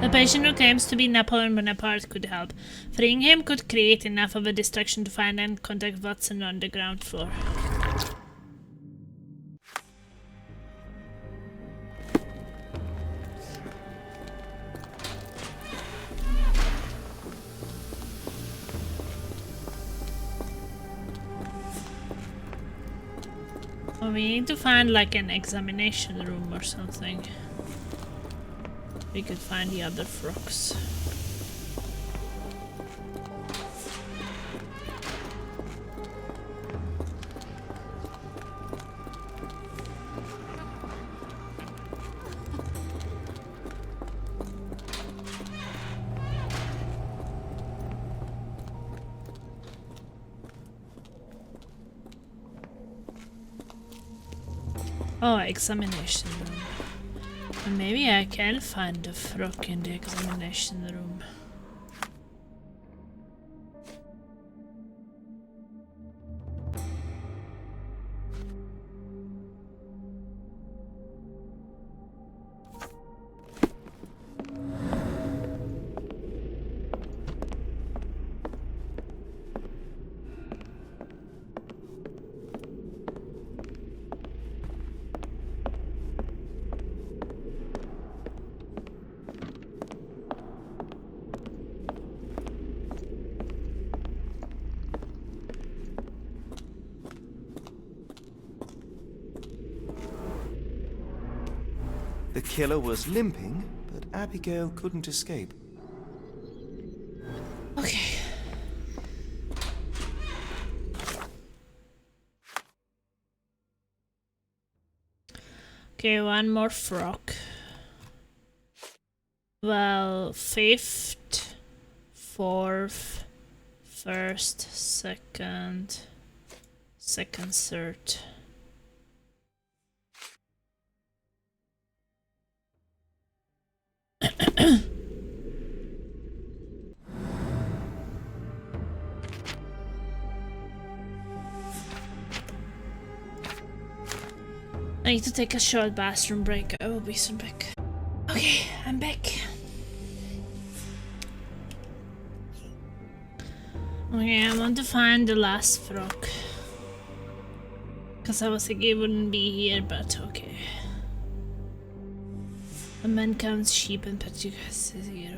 The patient who claims to be Napoleon Bonaparte could help. Freeing him could create enough of a distraction to find and contact Watson on the ground floor. Oh, we need to find like an examination room or something. We could find the other frogs. Oh, examination room. Maybe I can find a frog in the examination room. The killer was limping, but Abigail couldn't escape. Okay. Okay, one more frog. Well, fifth, fourth, first, second, third. I need to take a short bathroom break. I will be soon back. Okay, I'm back. Okay, I want to find the last frog. Because I was thinking it wouldn't be here, but okay. A man counts sheep and Patrick's 0.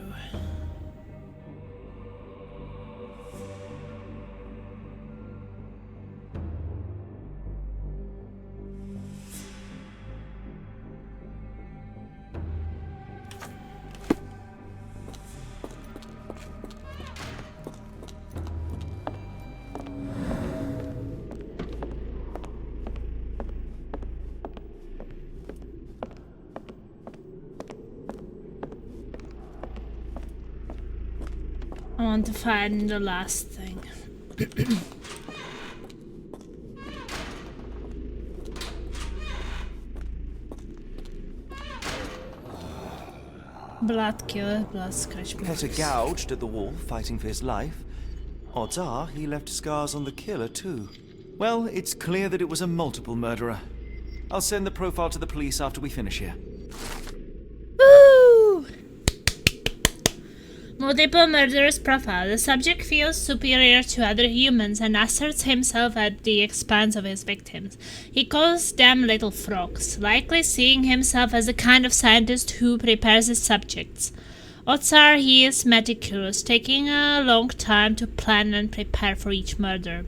I want to find the last thing. Blood killer, blood scratch marks. Petter gouged at the wall, fighting for his life. Odds are he left scars on the killer too. Well, it's clear that it was a multiple murderer. I'll send the profile to the police after we finish here. Woo! Multiple murderers profile. The subject feels superior to other humans and asserts himself at the expense of his victims. He calls them little frogs, likely seeing himself as the kind of scientist who prepares his subjects. Odds are he is meticulous, taking a long time to plan and prepare for each murder.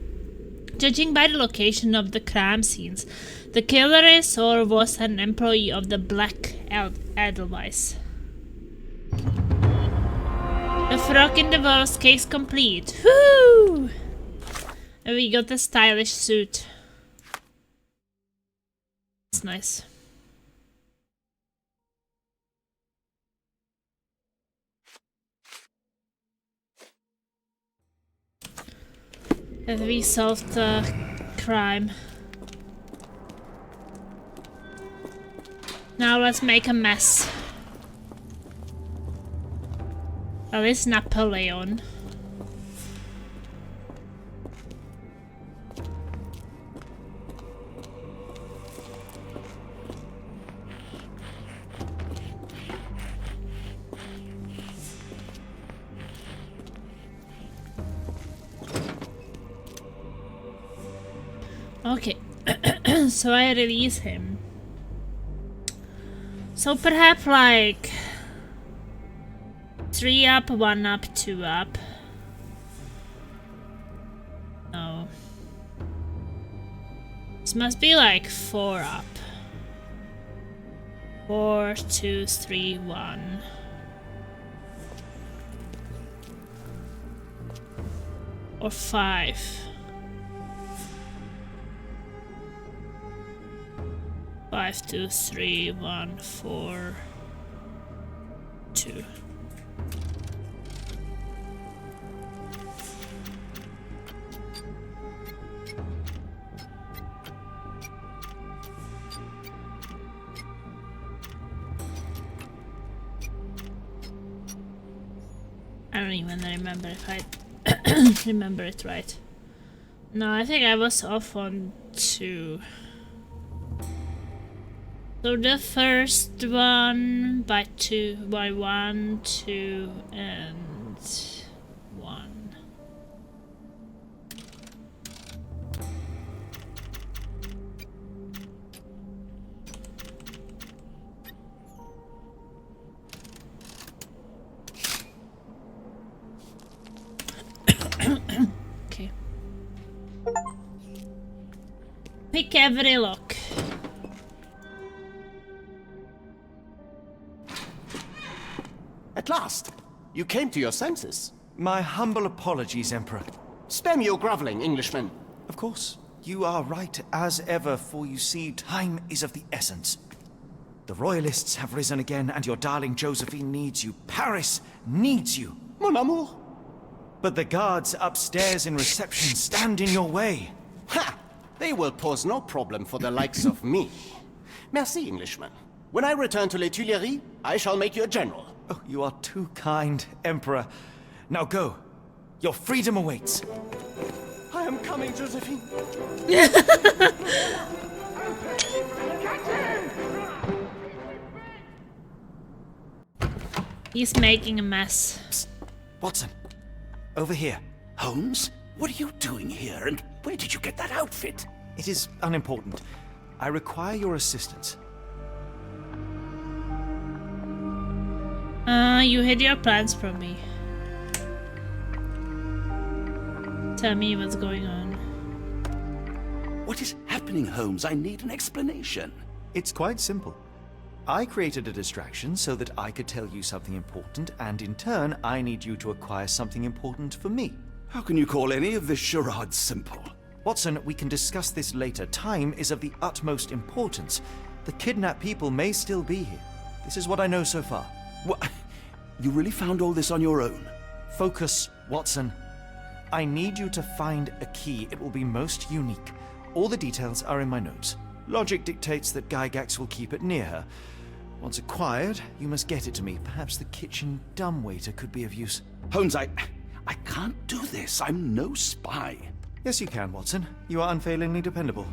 Judging by the location of the crime scenes, the killer is or was an employee of the Black Edelweiss. The frog in the walls, case complete. Woo! And we got the stylish suit. It's nice. And we solved the crime. Now let's make a mess. Oh, it's Napoleon. Okay, so I release him. So perhaps like 3 up, 1 up, 2 up. No. This must be like 4 up. 4, 2, 3, 1. Or 5. 5, 2, 3, 1, 4, 2. I don't even remember if I remember it right. No, I think I was off on 2. So the first one by 1, 2, and 1. Okay. Pick every lock. At last, you came to your senses. My humble apologies, Emperor. Spare me your groveling, Englishman. Of course, you are right as ever, for you see, time is of the essence. The royalists have risen again, and your darling Josephine needs you. Paris needs you. Mon amour. But the guards upstairs in reception stand in your way. Ha! They will pose no problem for the likes of me. Merci, Englishman. When I return to Les Tuileries, I shall make you a general. Oh, you are too kind, Emperor. Now go. Your freedom awaits. I am coming, Josephine. He's making a mess. Psst. Watson, over here. Holmes? What are you doing here, and where did you get that outfit? It is unimportant. I require your assistance. You hid your plans from me. Tell me what's going on. What is happening, Holmes? I need an explanation. It's quite simple. I created a distraction so that I could tell you something important, and in turn, I need you to acquire something important for me. How can you call any of this charade simple? Watson, we can discuss this later. Time is of the utmost importance. The kidnapped people may still be here. This is what I know so far. What? You really found all this on your own? Focus, Watson. I need you to find a key. It will be most unique. All the details are in my notes. Logic dictates that Gygax will keep it near her. Once acquired, you must get it to me. Perhaps the kitchen dumbwaiter could be of use. Holmes, I can't do this. I'm no spy. Yes, you can, Watson. You are unfailingly dependable.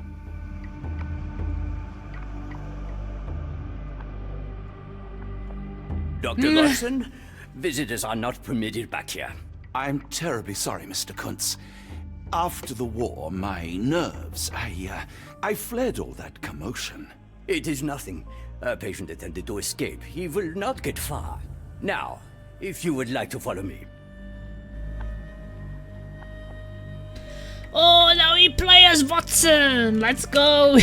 Dr. Watson, visitors are not permitted back here. I'm terribly sorry, Mr. Kuntz. After the war, my nerves, I fled all that commotion. It is nothing. A patient attempted to escape. He will not get far. Now, if you would like to follow me. Oh, now we play as Watson! Let's go!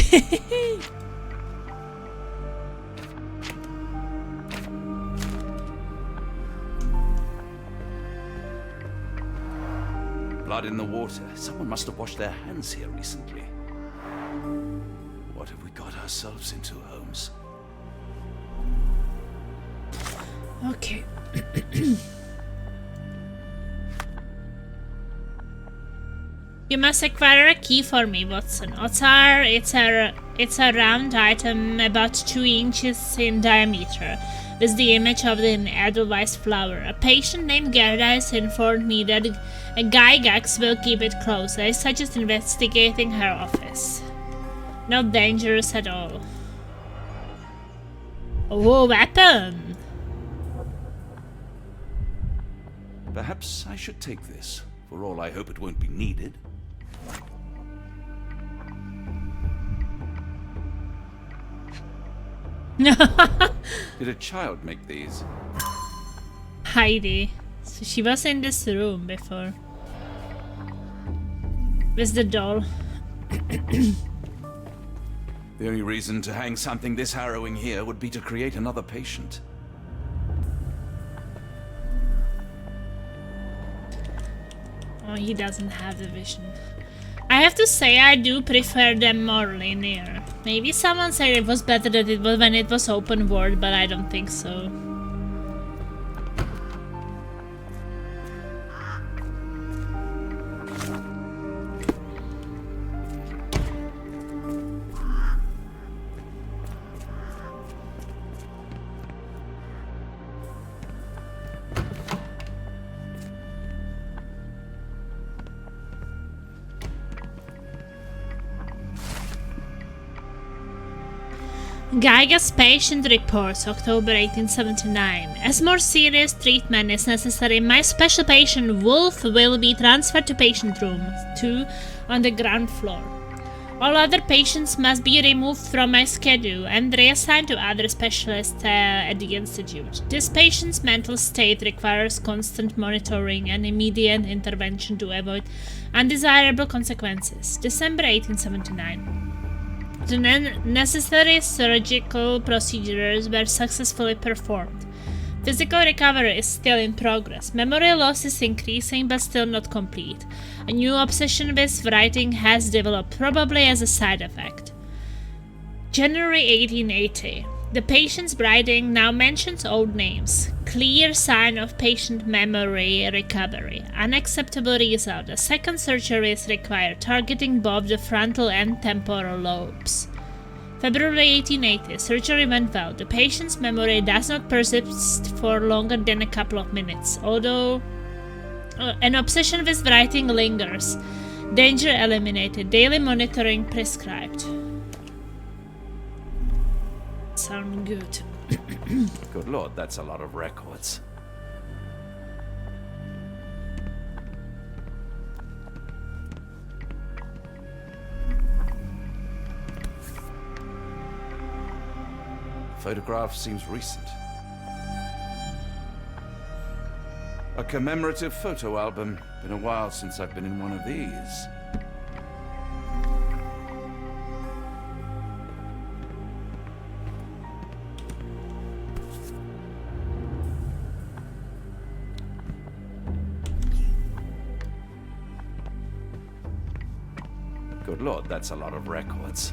Blood in the water. Someone must have washed their hands here recently. What have we got ourselves into, Holmes? Okay. You must acquire a key for me, Watson. Otar, it's a round item about 2 inches in diameter, with the image of an edelweiss flower. A patient named Gerda has informed me that a Gygax will keep it close. I suggest investigating her office. Not dangerous at all. Oh, weapon! Perhaps I should take this. For all I hope it won't be needed. Did a child make these? Heidi. So she was in this room before. With the doll. The only reason to hang something this harrowing here would be to create another patient. Oh, he doesn't have the vision. I have to say I do prefer them more linear. Maybe someone said it was better that it was when it was open world, but I don't think so. Gygax patient reports, October 1879. As more serious treatment is necessary, my special patient Wolf will be transferred to patient room 2 on the ground floor. All other patients must be removed from my schedule and reassigned to other specialists at the institute. This patient's mental state requires constant monitoring and immediate intervention to avoid undesirable consequences. December 1879. The necessary surgical procedures were successfully performed. Physical recovery is still in progress. Memory loss is increasing but still not complete. A new obsession with writing has developed, probably as a side effect. January 1880. The patient's writing now mentions old names. Clear sign of patient memory recovery. Unacceptable result. A second surgery is required, targeting both the frontal and temporal lobes. February 1880. Surgery went well. The patient's memory does not persist for longer than a couple of minutes, although an obsession with writing lingers. Danger eliminated. Daily monitoring prescribed. Sound good. Good lord, that's a lot of records. Photograph seems recent. A commemorative photo album. Been a while since I've been in one of these. Good lord, that's a lot of records.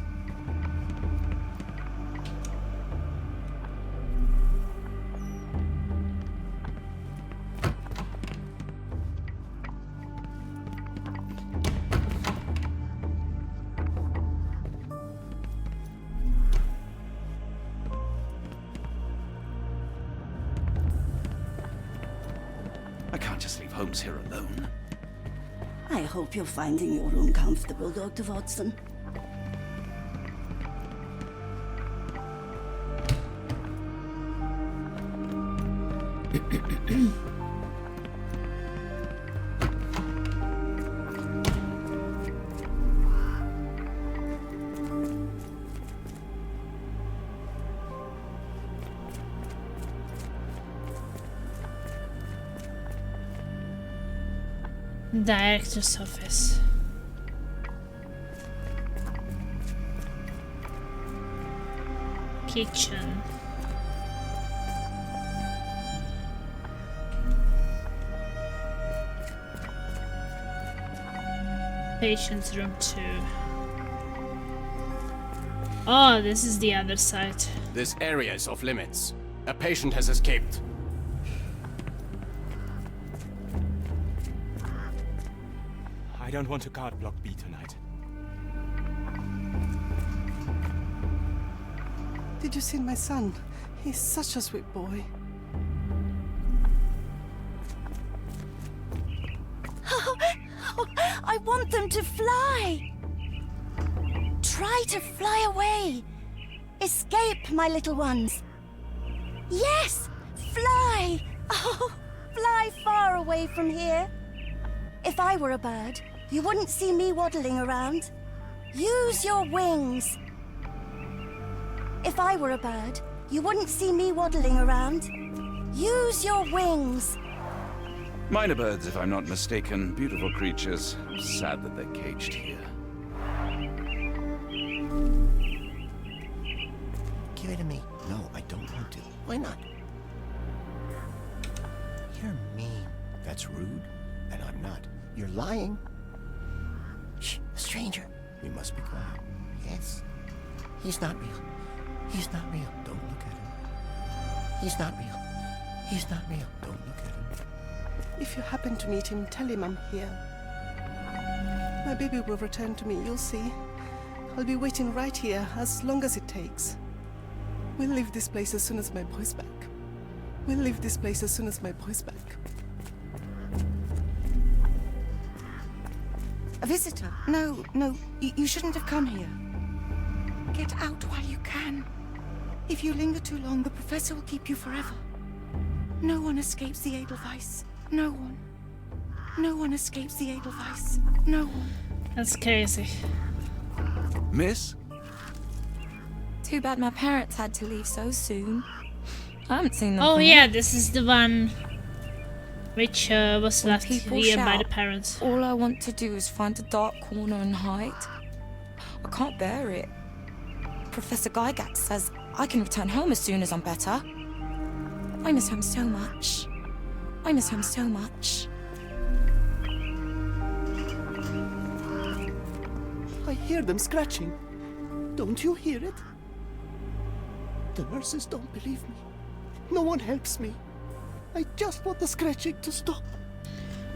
I can't just leave Holmes here alone. I hope you're finding your room comfortable, Dr. Watson. Director's office. Kitchen. Patient's room 2. Oh, this is the other side. This area is off limits. A patient has escaped. I don't want to guard Block B tonight. Did you see my son? He's such a sweet boy. I want them to fly. Try to fly away. Escape, my little ones. Yes, fly. Oh, fly far away from here. If I were a bird, you wouldn't see me waddling around. Use your wings. If I were a bird, you wouldn't see me waddling around. Use your wings. Minor birds, if I'm not mistaken. Beautiful creatures. Sad that they're caged here. Give it to me. No, I don't want to. Why not? You're mean. That's rude. And I'm not. You're lying. Shh, a stranger. We must be quiet. Yes. He's not real. He's not real. Don't look at him. He's not real. He's not real. Don't look at him. If you happen to meet him, tell him I'm here. My baby will return to me, you'll see. I'll be waiting right here as long as it takes. We'll leave this place as soon as my boy's back. We'll leave this place as soon as my boy's back. A visitor? No, you shouldn't have come here. Get out while you can. If you linger too long, the professor will keep you forever. No one escapes the Edelweiss. No one. No one escapes the Edelweiss. No one. That's crazy. Miss? Too bad my parents had to leave so soon. I haven't seen them. Oh yeah, this is the one which was left here by the parents. All I want to do is find a dark corner and hide. I can't bear it. Professor Gygax says I can return home as soon as I'm better. I miss home so much. I miss home so much. I hear them scratching. Don't you hear it? The nurses don't believe me. No one helps me. I just want the scratching to stop.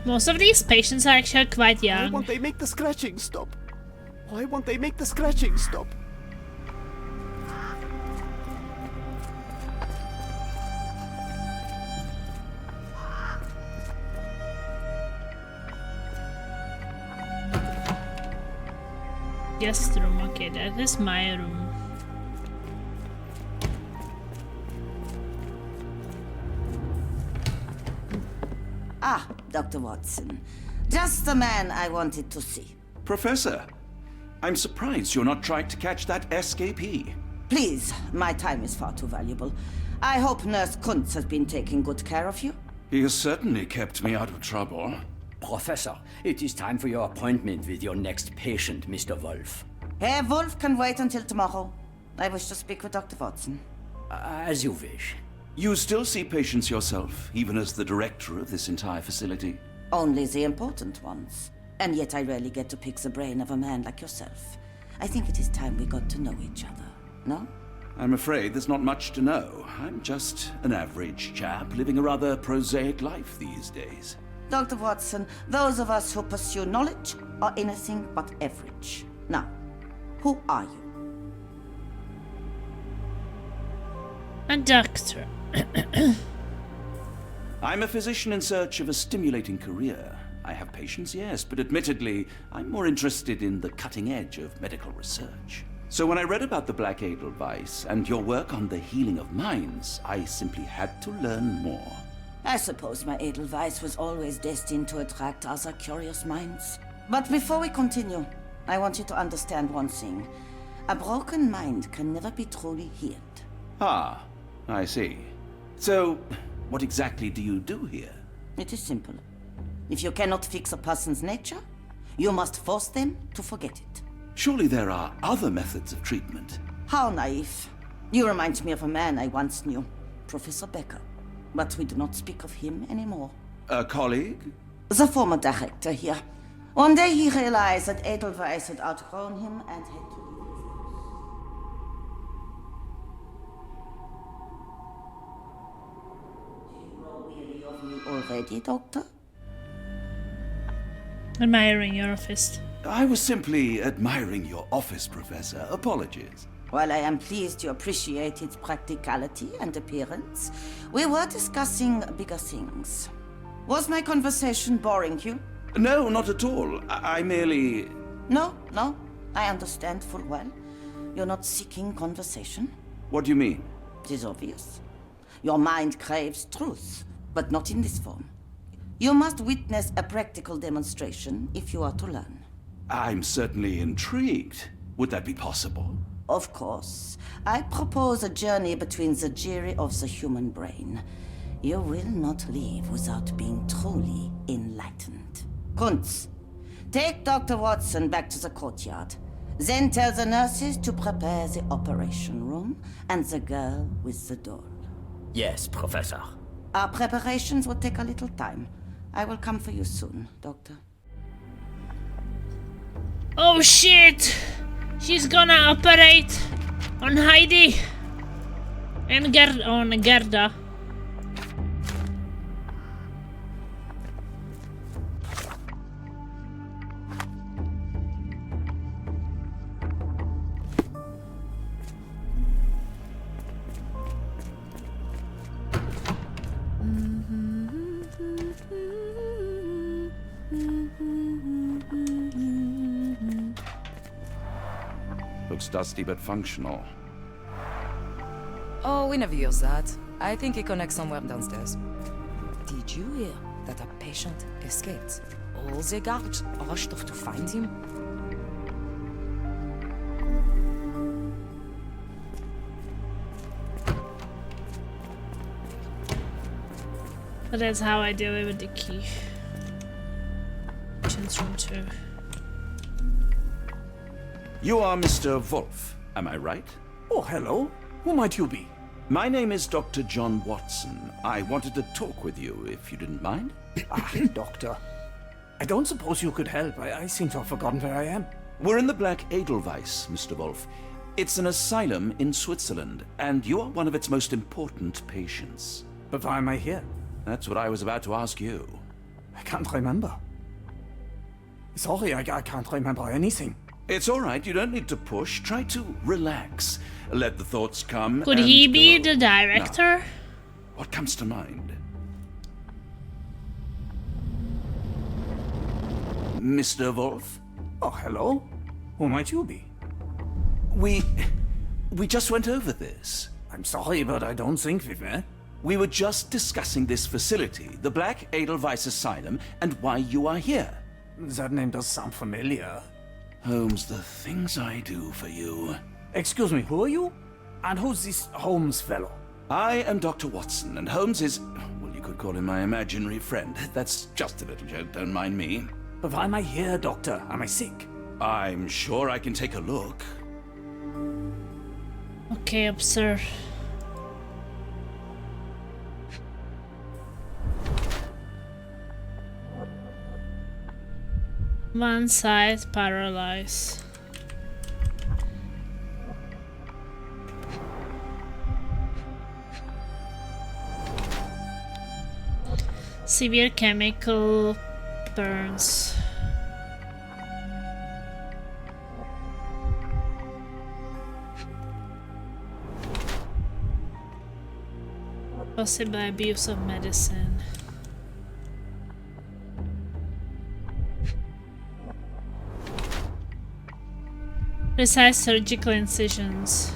Most of these patients are actually quite young. Why won't they make the scratching stop? Why won't they make the scratching stop? Guest room, okay, that is my room. Ah, Dr. Watson. Just the man I wanted to see. Professor, I'm surprised you're not trying to catch that escapee. Please, my time is far too valuable. I hope Nurse Kuntz has been taking good care of you. He has certainly kept me out of trouble. Professor, it is time for your appointment with your next patient, Mr. Wolf. Herr Wolf can wait until tomorrow. I wish to speak with Dr. Watson. As you wish. You still see patients yourself, even as the director of this entire facility? Only the important ones. And yet I rarely get to pick the brain of a man like yourself. I think it is time we got to know each other, no? I'm afraid there's not much to know. I'm just an average chap living a rather prosaic life these days. Dr. Watson, those of us who pursue knowledge are anything but average. Now, who are you? A doctor. I'm a physician in search of a stimulating career. I have patients, yes, but admittedly, I'm more interested in the cutting edge of medical research. So when I read about the Black Edelweiss and your work on the healing of minds, I simply had to learn more. I suppose my Edelweiss was always destined to attract other curious minds. But before we continue, I want you to understand one thing. A broken mind can never be truly healed. Ah, I see. So, what exactly do you do here? It is simple. If you cannot fix a person's nature, you must force them to forget it. Surely there are other methods of treatment. How naive. You remind me of a man I once knew, Professor Becker. But we do not speak of him anymore. A colleague? The former director here. One day he realized that Edelweiss had outgrown him and had to leave his house. Do you grow weary of me already, Doctor? Admiring your office. I was simply admiring your office, Professor. Apologies. While I am pleased you appreciate its practicality and appearance, we were discussing bigger things. Was my conversation boring you? No, not at all. I merely... No, I understand full well. You're not seeking conversation. What do you mean? It is obvious. Your mind craves truth, but not in this form. You must witness a practical demonstration if you are to learn. I'm certainly intrigued. Would that be possible? Of course. I propose a journey between the jury of the human brain. You will not leave without being truly enlightened. Kuntz, take Dr. Watson back to the courtyard. Then tell the nurses to prepare the operation room and the girl with the doll. Yes, Professor. Our preparations will take a little time. I will come for you soon, Doctor. Oh shit! She's gonna operate on Heidi and on Gerda. Looks dusty but functional. Oh, we never use that. I think it connects somewhere downstairs. Did you hear that a patient escaped? All the guards rushed off to find him. But that's how I do it with the key. Patient's room 2. You are Mr. Wolf, am I right? Oh, hello. Who might you be? My name is Dr. John Watson. I wanted to talk with you, if you didn't mind. Doctor. I don't suppose you could help. I seem to have forgotten where I am. We're in the Black Edelweiss, Mr. Wolf. It's an asylum in Switzerland, and you are one of its most important patients. But why am I here? That's what I was about to ask you. I can't remember. Sorry, I can't remember anything. It's all right. You don't need to push. Try to relax. Let the thoughts come. Could he be the director? Now, what comes to mind? Mr. Wolf? Oh, hello. Who might you be? We just went over this. I'm sorry, but I don't think we've met. We were just discussing this facility, the Black Edelweiss Asylum, and why you are here. That name does sound familiar. Holmes, the things I do for you. Excuse me, who are you? And who's this Holmes fellow? I am Dr. Watson, and Holmes is, well, you could call him my imaginary friend. That's just a little joke, don't mind me. But why am I here, Doctor? Am I sick? I'm sure I can take a look. Okay, sir. One side paralyzed. Severe chemical burns. Possible abuse of medicine. Precise surgical incisions.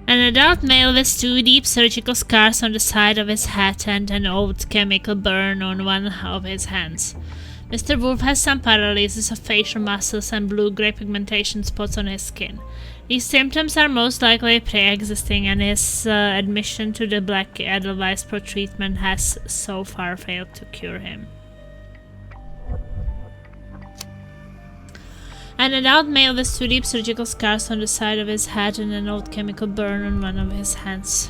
An adult male with 2 deep surgical scars on the side of his head and an old chemical burn on one of his hands. Mr. Wolf has some paralysis of facial muscles and blue-gray pigmentation spots on his skin. These symptoms are most likely pre-existing, and his admission to the Black Edelweiss Pro treatment has so far failed to cure him. An adult male with 2 deep surgical scars on the side of his head and an old chemical burn on one of his hands.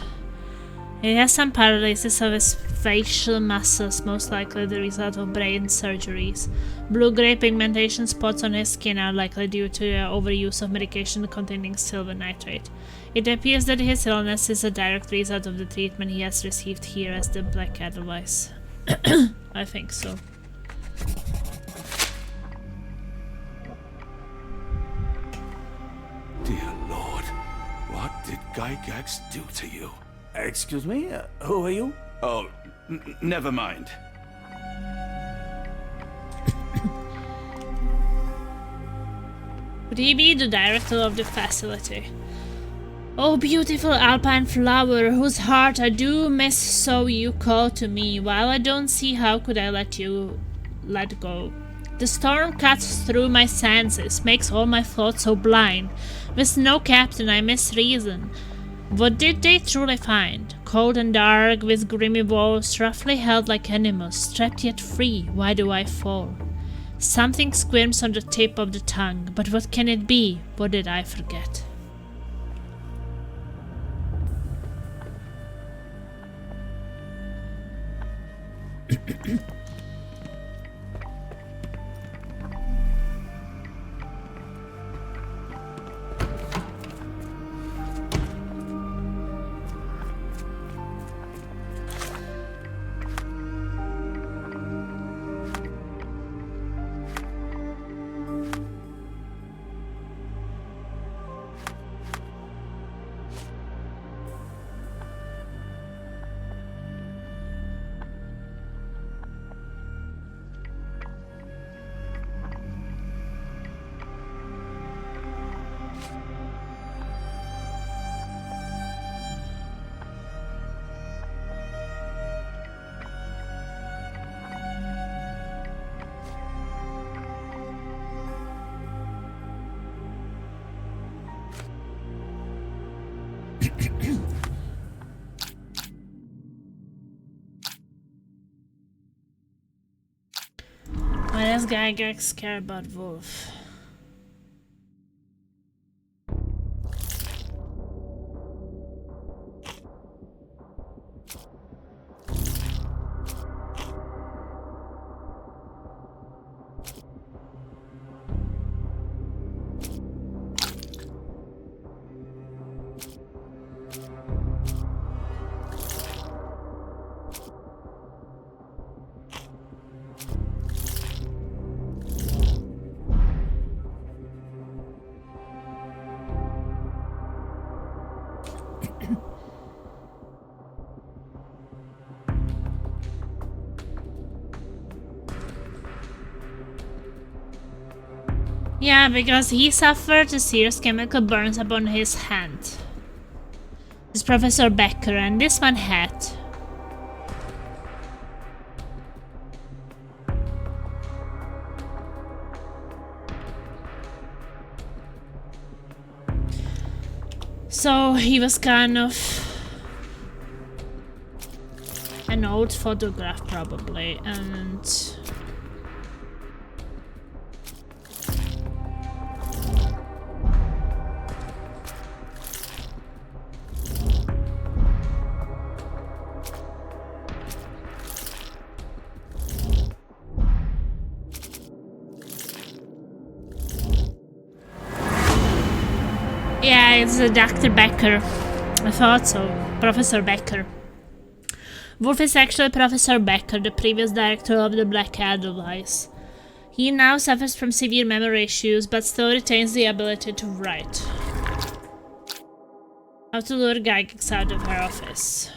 He has some paralysis of his facial muscles, most likely the result of brain surgeries. Blue-gray pigmentation spots on his skin are likely due to the overuse of medication containing silver nitrate. It appears that his illness is a direct result of the treatment he has received here as the Black Edelweiss. I think so. Dear Lord, what did Gygax do to you? Excuse me? Who are you? Oh, never mind. Would he be the director of the facility? Oh, beautiful alpine flower, whose heart I do miss, so you call to me. While I don't see how could I let go. The storm cuts through my senses, makes all my thoughts so blind. With no captain, I miss reason. What did they truly find? Cold and dark, with grimy walls, roughly held like animals, trapped yet free, why do I fall? Something squirms on the tip of the tongue, but what can it be? What did I forget? Why does Gygax care about Wolf? Yeah, because he suffered serious chemical burns upon his hand. Professor Becker, and this one hat. So he was kind of an old photograph probably, and yeah, it's Dr. Becker. I thought so. Professor Becker. Wolf is actually Professor Becker, the previous director of the Black Edelweiss. He now suffers from severe memory issues, but still retains the ability to write. How to lure Gygax out of her office.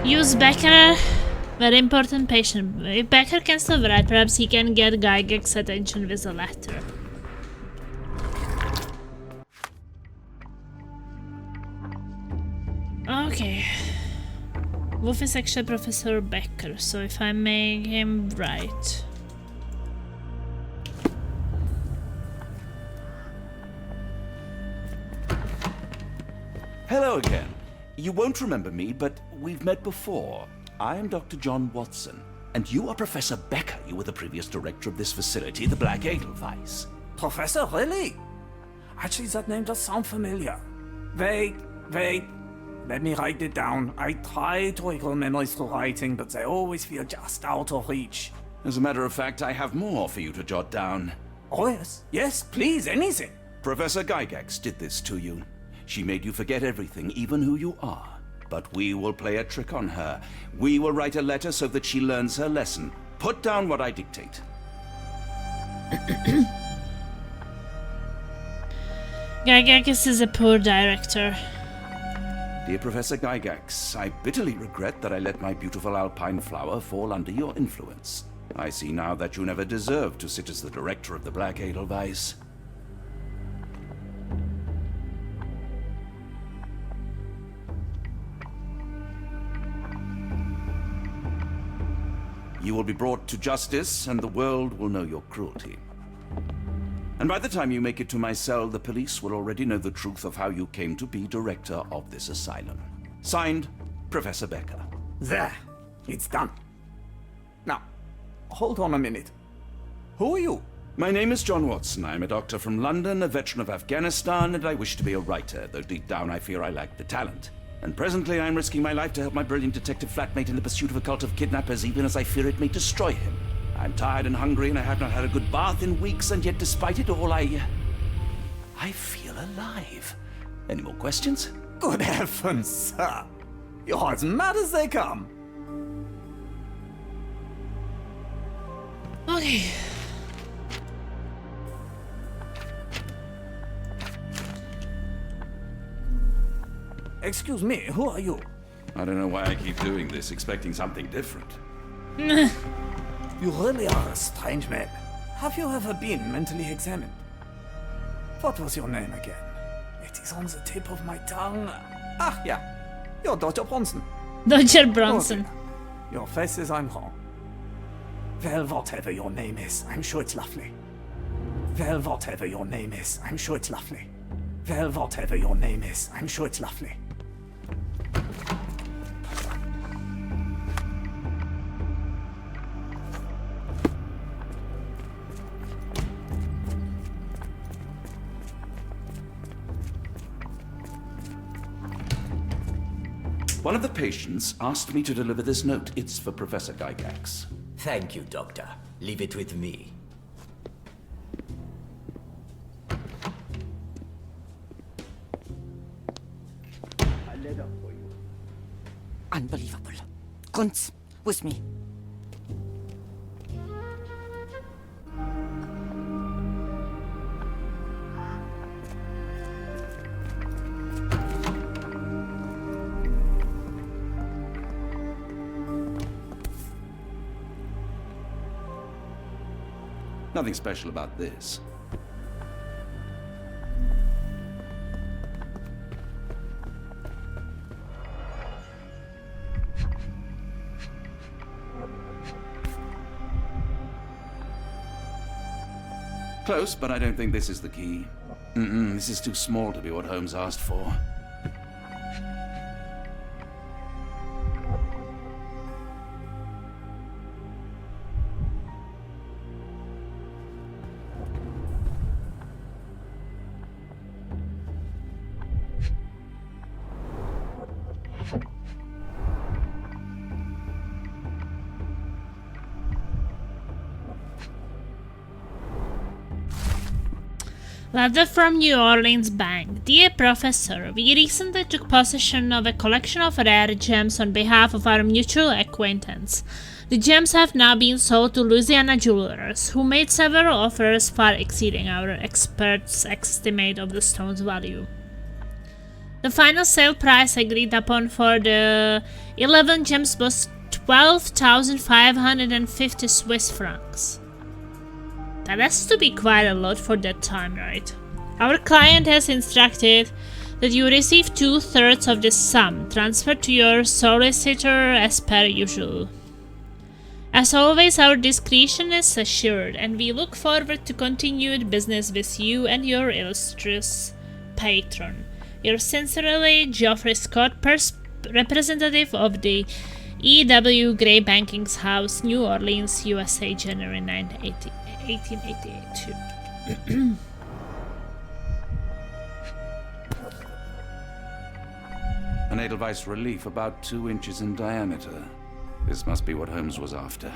Use Becker, very important patient. If Becker can still write, perhaps he can get Gygax's attention with a letter. Okay. Wolf is actually Professor Becker, so if I make him write. Hello again. You won't remember me, but we've met before. I am Dr. John Watson, and you are Professor Becker. You were the previous director of this facility, the Black Edelweiss. Professor, really? Actually, that name does sound familiar. Wait. Let me write it down. I try to recall memories through writing, but they always feel just out of reach. As a matter of fact, I have more for you to jot down. Oh, yes. Yes, please, anything. Professor Gygax did this to you. She made you forget everything, even who you are. But we will play a trick on her. We will write a letter so that she learns her lesson. Put down what I dictate. Gygax is a poor director. Dear Professor Gygax, I bitterly regret that I let my beautiful alpine flower fall under your influence. I see now that you never deserved to sit as the director of the Black Edelweiss. You will be brought to justice, and the world will know your cruelty. And by the time you make it to my cell, the police will already know the truth of how you came to be director of this asylum. Signed, Professor Becker. There. It's done. Now, hold on a minute. Who are you? My name is John Watson. I'm a doctor from London, a veteran of Afghanistan, and I wish to be a writer, though deep down I fear I lack the talent. And presently I'm risking my life to help my brilliant detective flatmate in the pursuit of a cult of kidnappers, even as I fear it may destroy him. I'm tired and hungry, and I have not had a good bath in weeks, and yet despite it all, I feel alive. Any more questions? Good heavens, sir. You're as mad as they come. Okay. Excuse me, who are you? I don't know why I keep doing this, expecting something different. You really are a strange man. Have you ever been mentally examined? What was your name again? It is on the tip of my tongue. Ah, yeah. You're Dr. Bronson. Dr. Bronson. Oh, your face is I'm wrong. Well, whatever your name is, I'm sure it's lovely. Well, whatever your name is, I'm sure it's lovely. Well, whatever your name is, I'm sure it's lovely. One of the patients asked me to deliver this note. It's for Professor Gygax. Thank you, Doctor. Leave it with me. A letter for you. Unbelievable. Kunz, with me. Nothing special about this. Close, but I don't think this is the key. This is too small to be what Holmes asked for. Letter from New Orleans Bank. Dear Professor, we recently took possession of a collection of rare gems on behalf of our mutual acquaintance. The gems have now been sold to Louisiana jewelers, who made several offers far exceeding our experts' estimate of the stone's value. The final sale price agreed upon for the 11 gems was 12,550 Swiss francs. That has to be quite a lot for that time, right? Our client has instructed that you receive 2/3 of this sum transferred to your solicitor as per usual. As always, our discretion is assured, and we look forward to continued business with you and your illustrious patron. Yours sincerely, Geoffrey Scott, representative of the E.W. Gray Banking's House, New Orleans, USA, January 9, 1888. An Edelweiss relief about 2 inches in diameter. This must be what Holmes was after.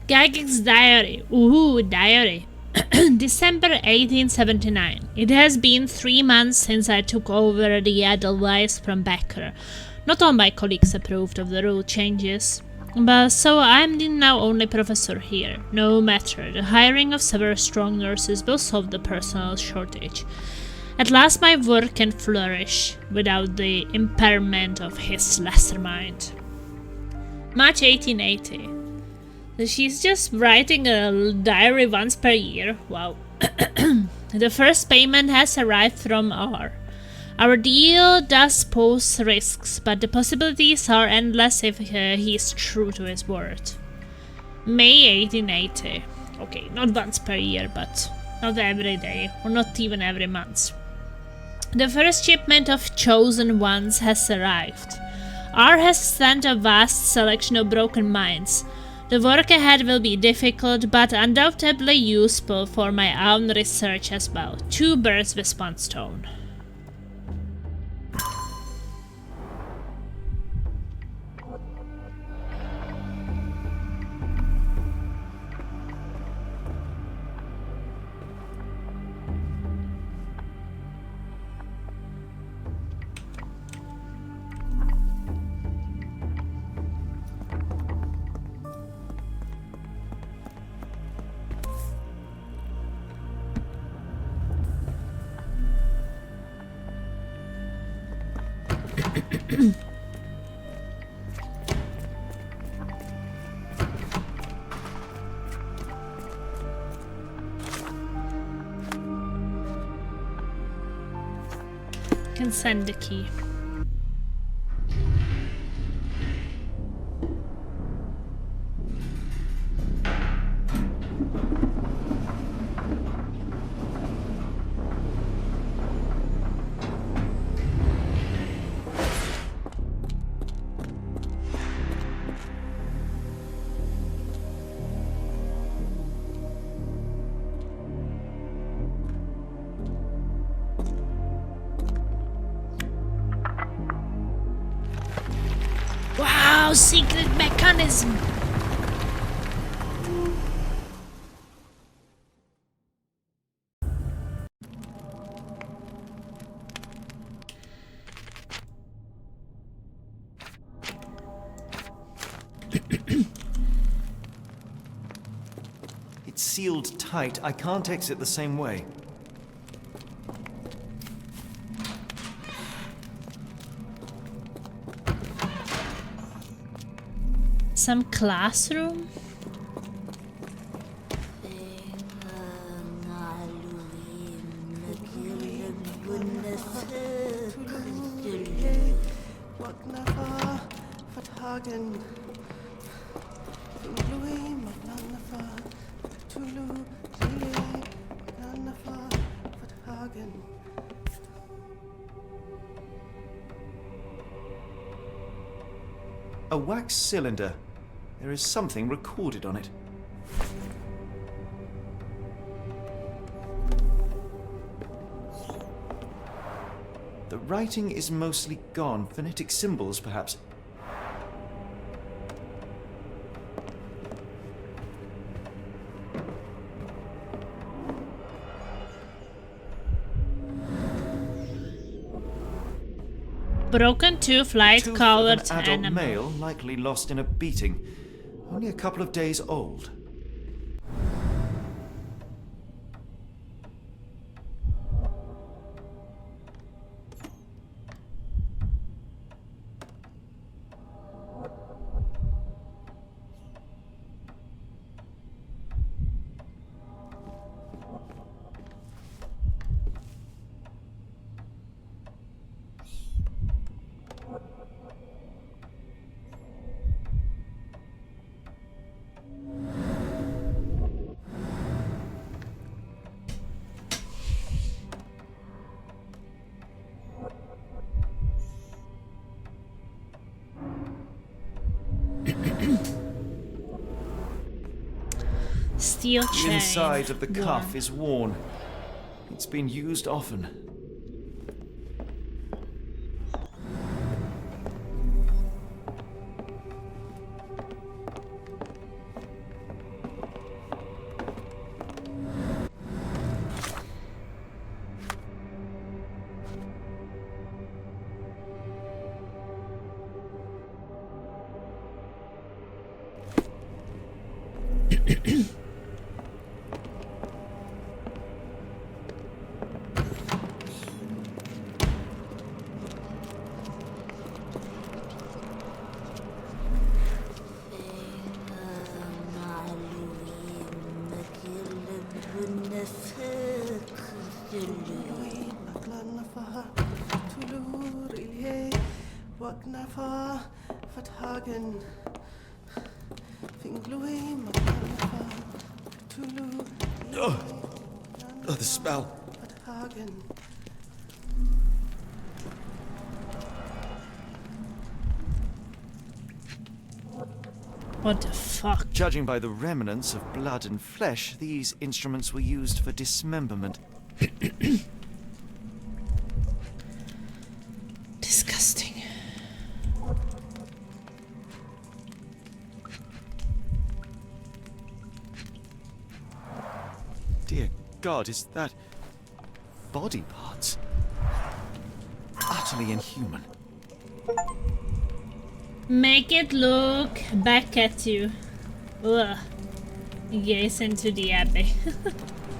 Gygax's diary. Ooh, diary. December 1879. It has been 3 months since I took over the Edelweiss from Becker. Not all my colleagues approved of the rule changes, but so I'm the now only professor here. No matter, the hiring of several strong nurses will solve the personnel shortage. At last my work can flourish without the impairment of his lesser mind. March 1880. She's just writing a diary once per year. Wow. The first payment has arrived from R. Our deal does pose risks, but the possibilities are endless if he is true to his word. May 1880. Okay, not once per year, but not every day, or not even every month. The first shipment of chosen ones has arrived. R has sent a vast selection of broken mines. The work ahead will be difficult, but undoubtedly useful for my own research as well. 2 birds with 1 stone. Can send the key. Wow, secret mechanism. It's sealed tight. I can't exit the same way. Some classroom? A wax cylinder. There is something recorded on it. The writing is mostly gone. Phonetic symbols, perhaps. Broken tooth, light colored An adult animal. male, likely lost in a beating. Only a couple of days old. Steel The chain. inside of the cuff Worn. is worn. It's been used often. The spell. What the fuck? Judging by the remnants of blood and flesh, these instruments were used for dismemberment. Disgusting. Dear God, is that body parts? Utterly inhuman. Make it look back at you. Ugh. Gaze into the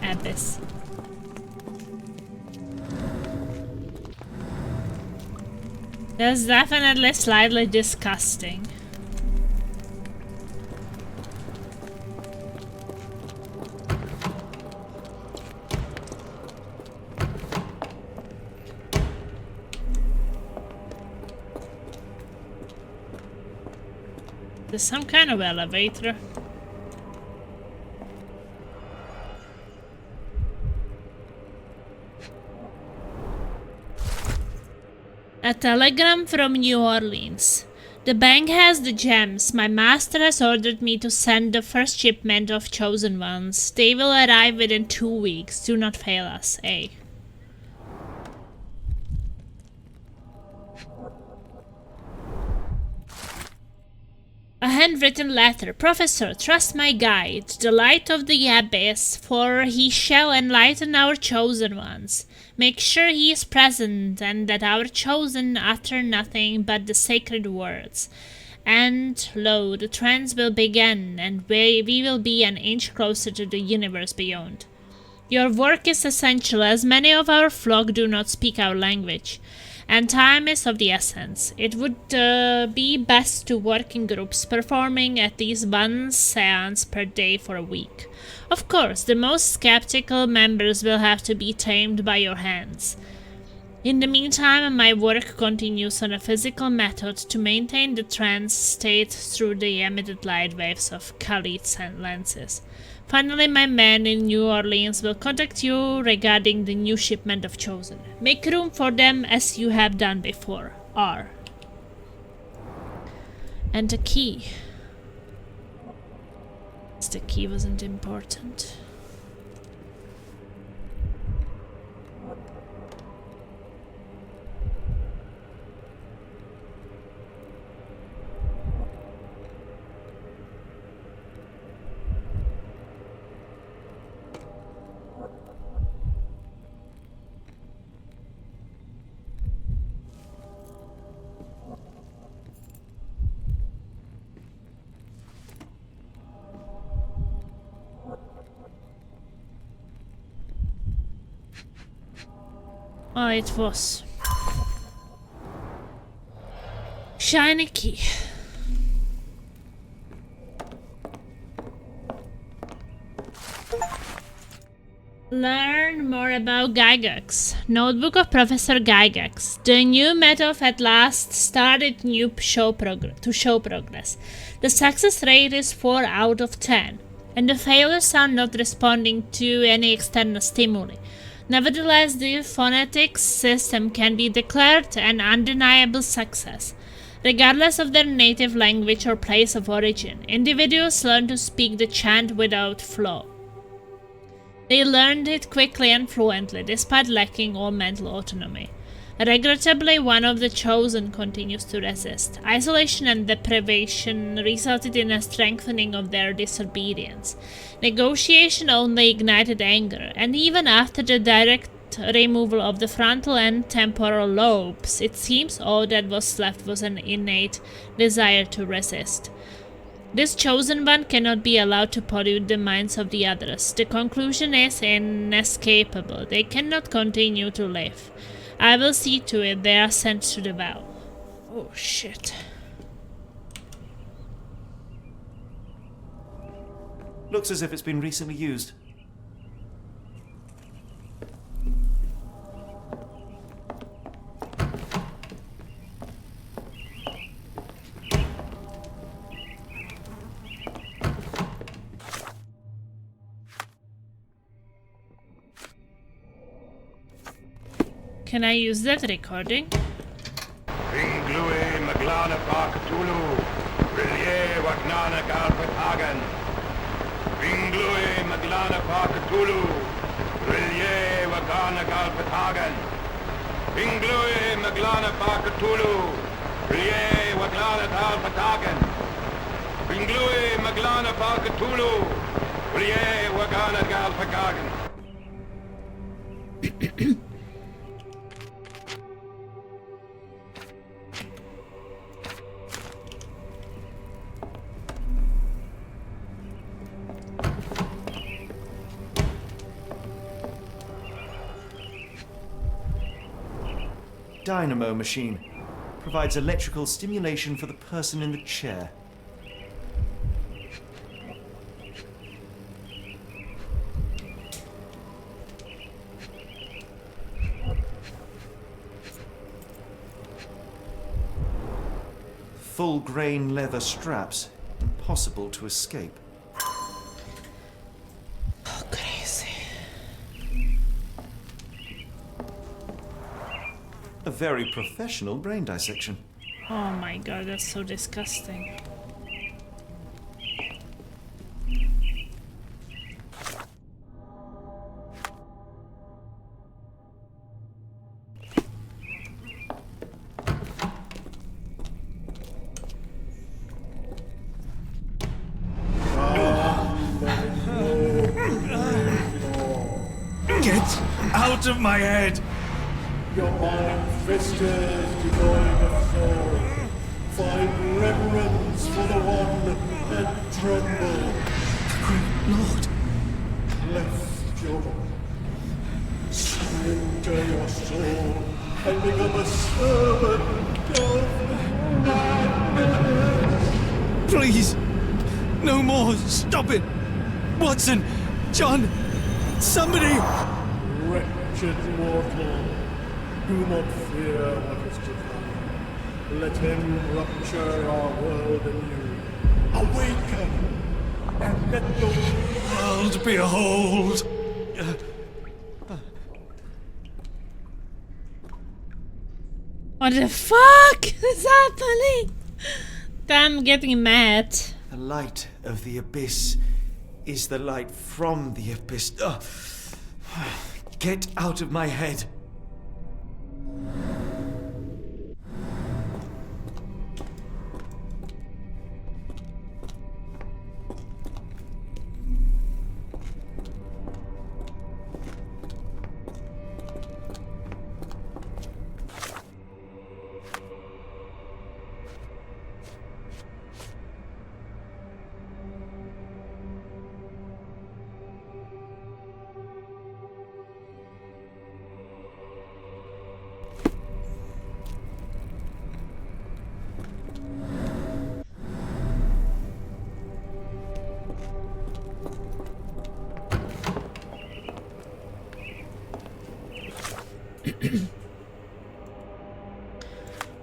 abyss. That's definitely slightly disgusting. There's some kind of elevator. A telegram from New Orleans. The bank has the gems. My master has ordered me to send the first shipment of chosen ones. They will arrive within 2 weeks. Do not fail us, A. A handwritten letter. Professor, trust my guide, the light of the abyss, for he shall enlighten our chosen ones. Make sure he is present, and that our chosen utter nothing but the sacred words. And, lo, the trance will begin, and we will be an inch closer to the universe beyond. Your work is essential, as many of our flock do not speak our language, and time is of the essence. It would be best to work in groups, performing at least one seance per day for a week. Of course, the most skeptical members will have to be tamed by your hands. In the meantime, my work continues on a physical method to maintain the trance state through the emitted light waves of Khalid's lenses. Finally, my men in New Orleans will contact you regarding the new shipment of Chosen. Make room for them as you have done before. R. And the key. The key wasn't important. Oh, it was. Shiny key. Learn more about Gygax. Notebook of Professor Gygax. The new method at last started to show progress. The success rate is 4 out of 10, and the failures are not responding to any external stimuli. Nevertheless, the phonetics system can be declared an undeniable success. Regardless of their native language or place of origin, individuals learn to speak the chant without flaw. They learned it quickly and fluently, despite lacking all mental autonomy. Regrettably, one of the chosen continues to resist. Isolation and deprivation resulted in a strengthening of their disobedience. Negotiation only ignited anger, and even after the direct removal of the frontal and temporal lobes, it seems all that was left was an innate desire to resist. This chosen one cannot be allowed to pollute the minds of the others. The conclusion is inescapable. They cannot continue to live. I will see to it they are sent to the well. Oh shit. Looks as if it's been recently used. Can I use that recording? Ringlui Maglana Pakatulu, Rilye Wagnana Galpatagan. Ringlui Maglana Pakatulu, Rilye Wagana Galpatagan. Ringlui Maglana Pakatulu, Rilye Waglana Galpatagan. Ringlui Maglana Pakatulu, Rilye Wagana Galpatagan. Dynamo machine. Provides electrical stimulation for the person in the chair. Full grain leather straps. Impossible to escape. Oh, crazy. A very professional brain dissection. Oh my god, that's so disgusting. Get out of my head! Your iron fist is devoid of soul. Find reverence for the one and tremble. Great Lord! Bless your surrender your soul and become a servant of Please! No more! Stop it! Watson! John! Somebody! wretched mortal. Do not fear what is to come. Let him rupture our world anew. Awaken! And let the world behold! What the fuck is happening? I'm getting mad. The light of the abyss is the light from the abyss. Get out of my head.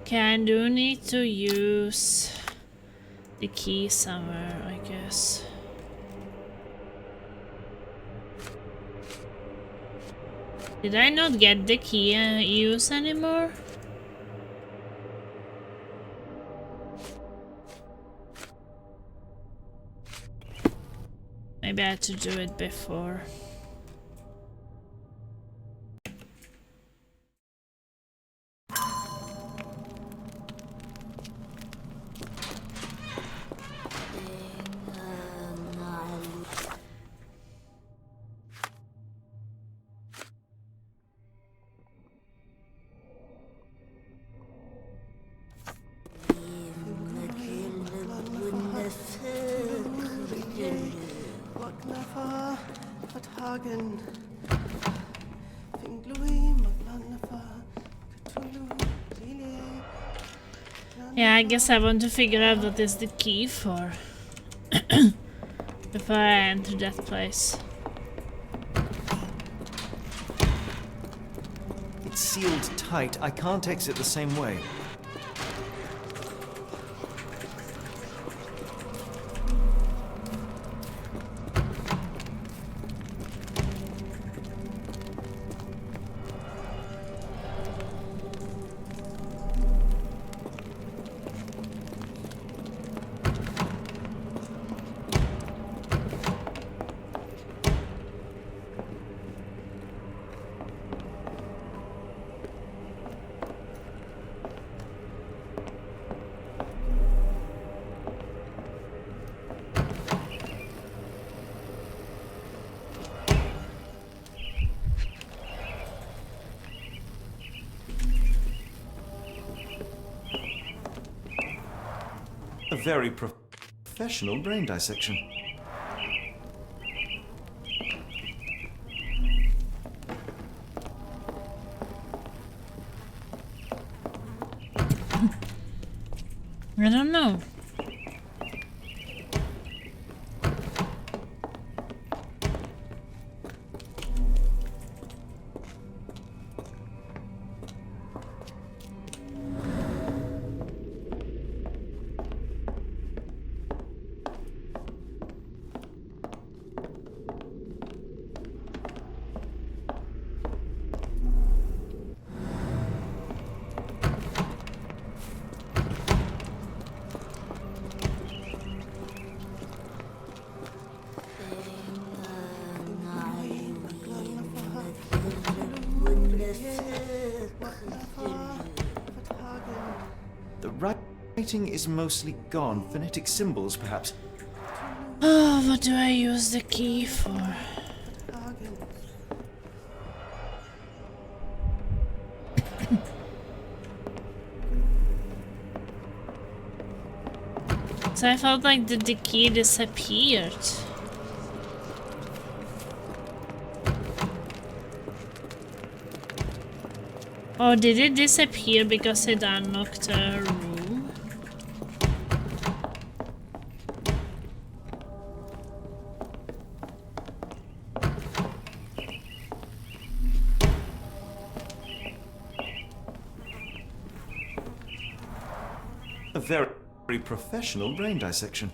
Okay, I do need to use the key somewhere, I guess. Did I not get the key use anymore? Maybe I had to do it before. Yeah, I guess I want to figure out what is the key for before I enter that place. It's sealed tight. I can't exit the same way. A very professional brain dissection. I don't know. The writing is mostly gone. Phonetic symbols, perhaps. Oh, what do I use the key for? So I felt like the key disappeared. Or did it disappear because it unlocked a room? A very professional brain dissection.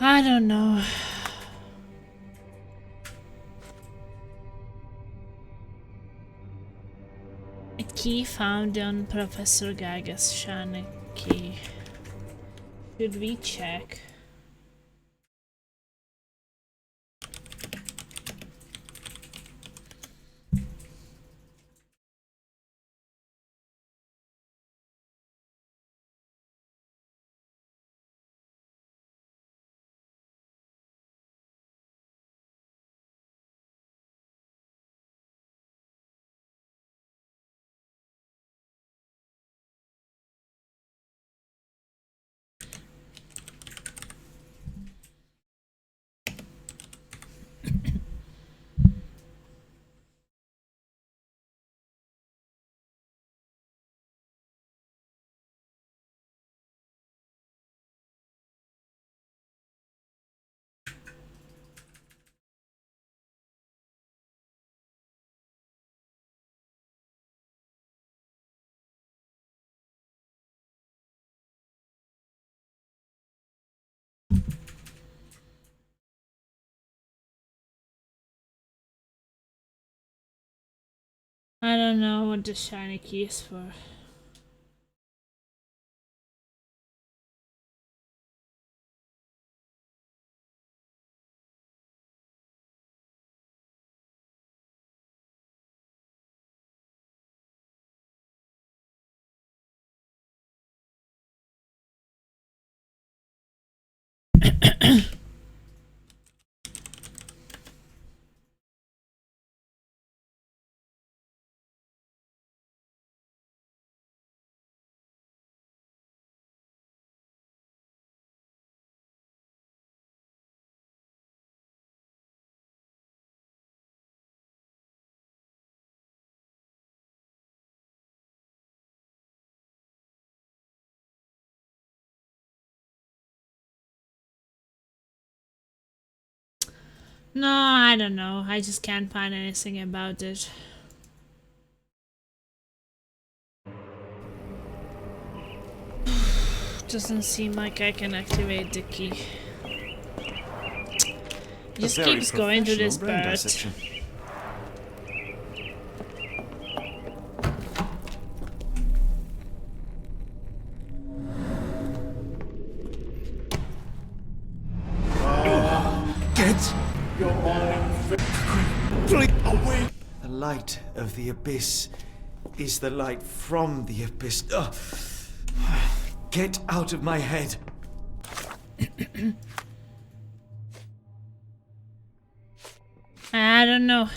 I don't know. A key found on Professor Gaga's shiny key. Should we check? I don't know what the shiny key is for. No, I don't know. I just can't find anything about it. Doesn't seem like I can activate the key. Just keeps going to this bird. Get your mind away. The light of the abyss is the light from the abyss. Get out of my head. I don't know.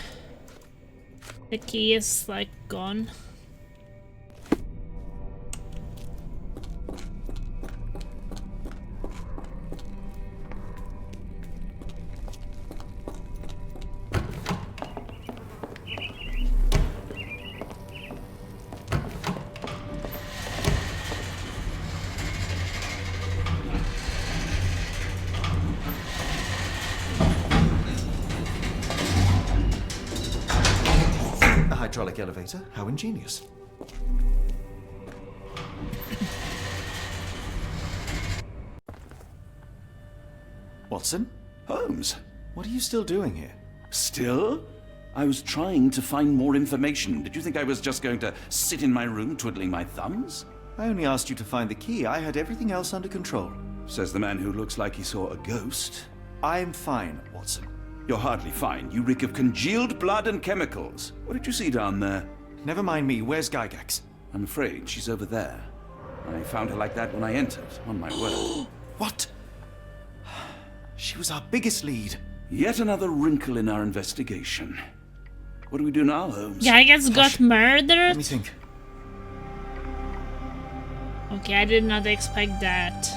The key is like gone. work elevator. How ingenious. Watson? Holmes? What are you still doing here? Still? I was trying to find more information. Did you think I was just going to sit in my room twiddling my thumbs? I only asked you to find the key. I had everything else under control. Says the man who looks like he saw a ghost. I'm fine, Watson. You're hardly fine. You reek of congealed blood and chemicals. What did you see down there? Never mind me. Where's Gygax? I'm afraid she's over there. I found her like that when I entered, on my word. What? She was our biggest lead. Yet another wrinkle in our investigation. What do we do now, Holmes? Gygax got murdered? Let me think. Okay, I did not expect that.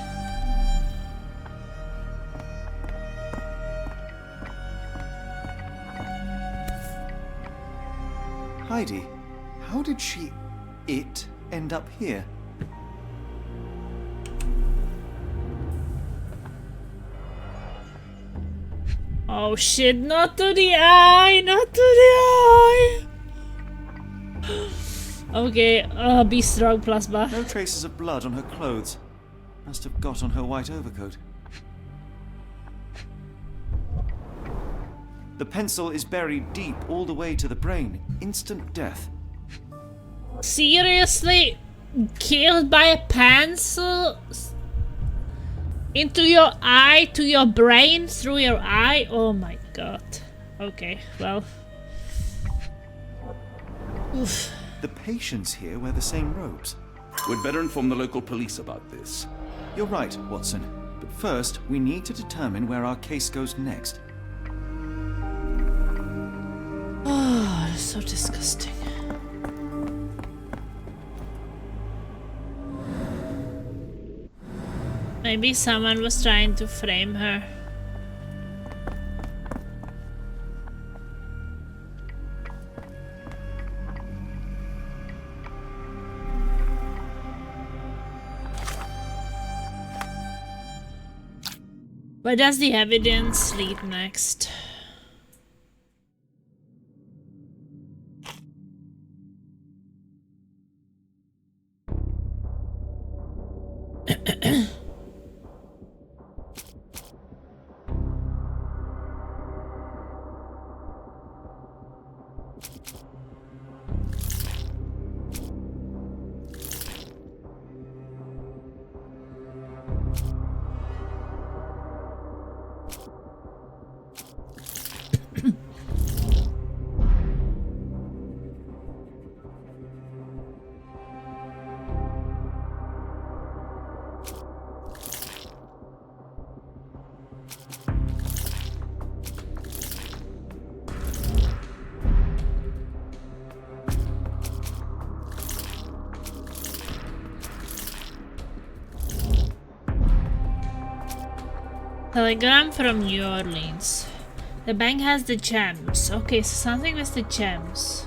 Heidi, how did it end up here? Oh shit, not to the eye, not to the eye. Okay, be strong, Plasma. No traces of blood on her clothes. Must have got on her white overcoat. The pencil is buried deep all the way to the brain. Instant death. Seriously? Killed by a pencil? Into your eye, to your brain, through your eye? Oh my god. Okay, well. Oof. The patients here wear the same robes. We'd better inform the local police about this. You're right, Watson. But first, we need to determine where our case goes next. Oh, so disgusting. Maybe someone was trying to frame her. Where does the evidence lead next? Telegram from New Orleans. The bank has the gems. Okay, so something with the gems.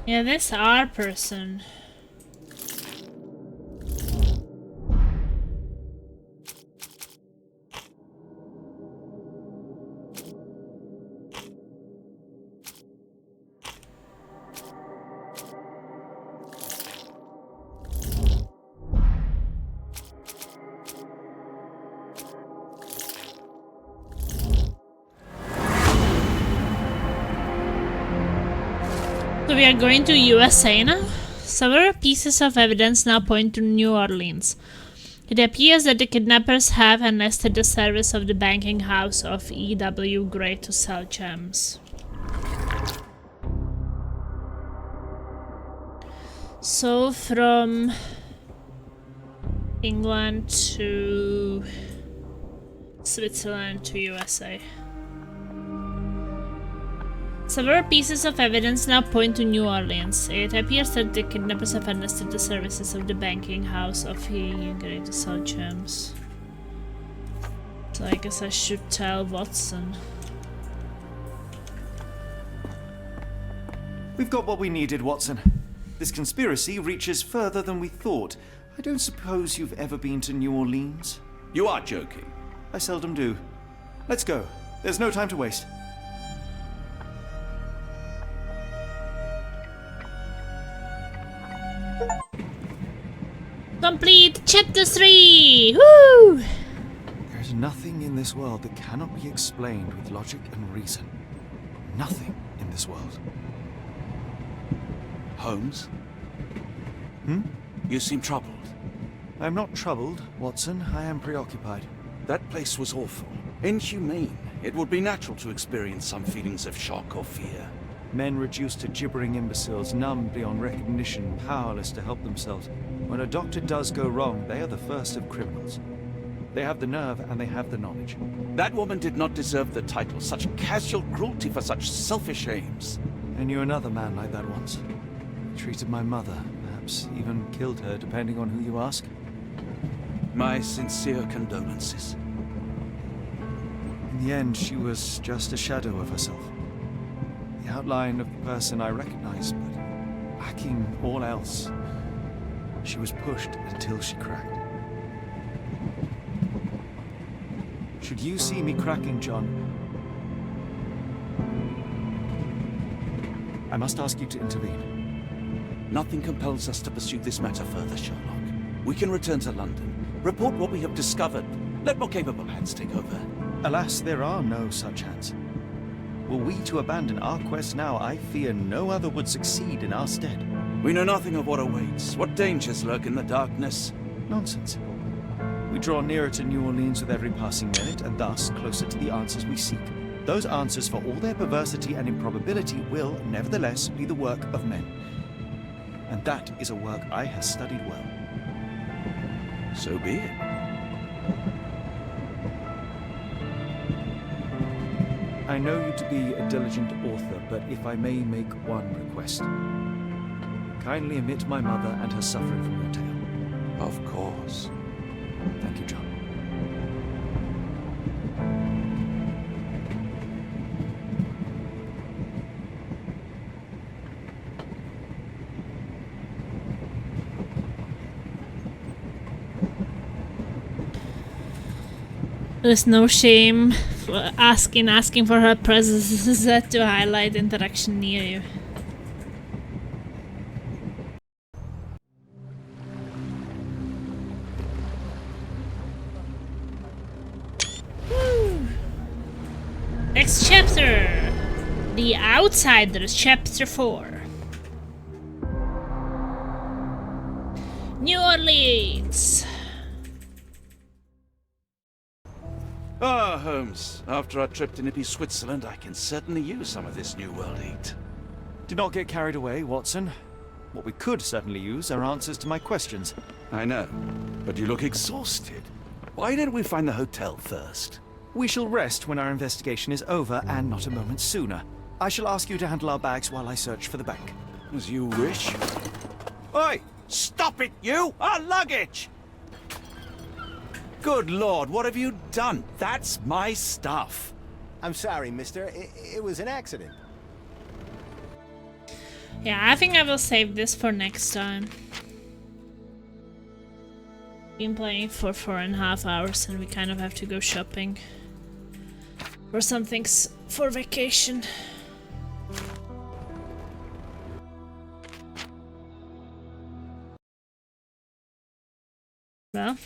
Yeah, this our person. So we are going to USA now? Several pieces of evidence now point to New Orleans. It appears that the kidnappers have enlisted the service of the banking house of E.W. Gray to sell gems. So from England to Switzerland to USA. Several pieces of evidence now point to New Orleans. It appears that the kidnappers have enlisted the services of the banking house of Hungary to sell gems. So I guess I should tell Watson. We've got what we needed, Watson. This conspiracy reaches further than we thought. I don't suppose you've ever been to New Orleans? You are joking. I seldom do. Let's go. There's no time to waste. Complete chapter 3! Woo! There's nothing in this world that cannot be explained with logic and reason. Nothing in this world. Holmes? Hmm? You seem troubled. I'm not troubled, Watson. I am preoccupied. That place was awful. Inhumane. It would be natural to experience some feelings of shock or fear. Men reduced to gibbering imbeciles, numb beyond recognition, powerless to help themselves. When a doctor does go wrong, they are the first of criminals. They have the nerve and they have the knowledge. That woman did not deserve the title. Such casual cruelty for such selfish aims. I knew another man like that once. He treated my mother, perhaps even killed her, depending on who you ask. My sincere condolences. In the end, she was just a shadow of herself. The outline of the person I recognized, but lacking all else. She was pushed until she cracked. Should you see me cracking, John, I must ask you to intervene. Nothing compels us to pursue this matter further, Sherlock. We can return to London, report what we have discovered. Let more capable hands take over. Alas, there are no such hands. Were we to abandon our quest now, I fear no other would succeed in our stead. We know nothing of what awaits, what dangers lurk in the darkness. Nonsense. We draw nearer to New Orleans with every passing minute, and thus closer to the answers we seek. Those answers, for all their perversity and improbability, will, nevertheless, be the work of men. And that is a work I have studied well. So be it. I know you to be a diligent author, but if I may make one request. Kindly omit my mother and her suffering from your tale. Of course. Thank you, John. There's no shame for asking for her presence to highlight interaction near you. Next chapter! The Outsiders, Chapter 4. New Orleans! Ah, Holmes. After our trip to nippy Switzerland, I can certainly use some of this New World heat. Do not get carried away, Watson. What we could certainly use are answers to my questions. I know, but you look exhausted. Why don't we find the hotel first? We shall rest when our investigation is over, and not a moment sooner. I shall ask you to handle our bags while I search for the bank. As you wish. Oi! Stop it, you! Our luggage! Good Lord, what have you done? That's my stuff. I'm sorry, mister. It was an accident. Yeah, I think I will save this for next time. Been playing for 4.5 hours and we kind of have to go shopping for some things for vacation. Well,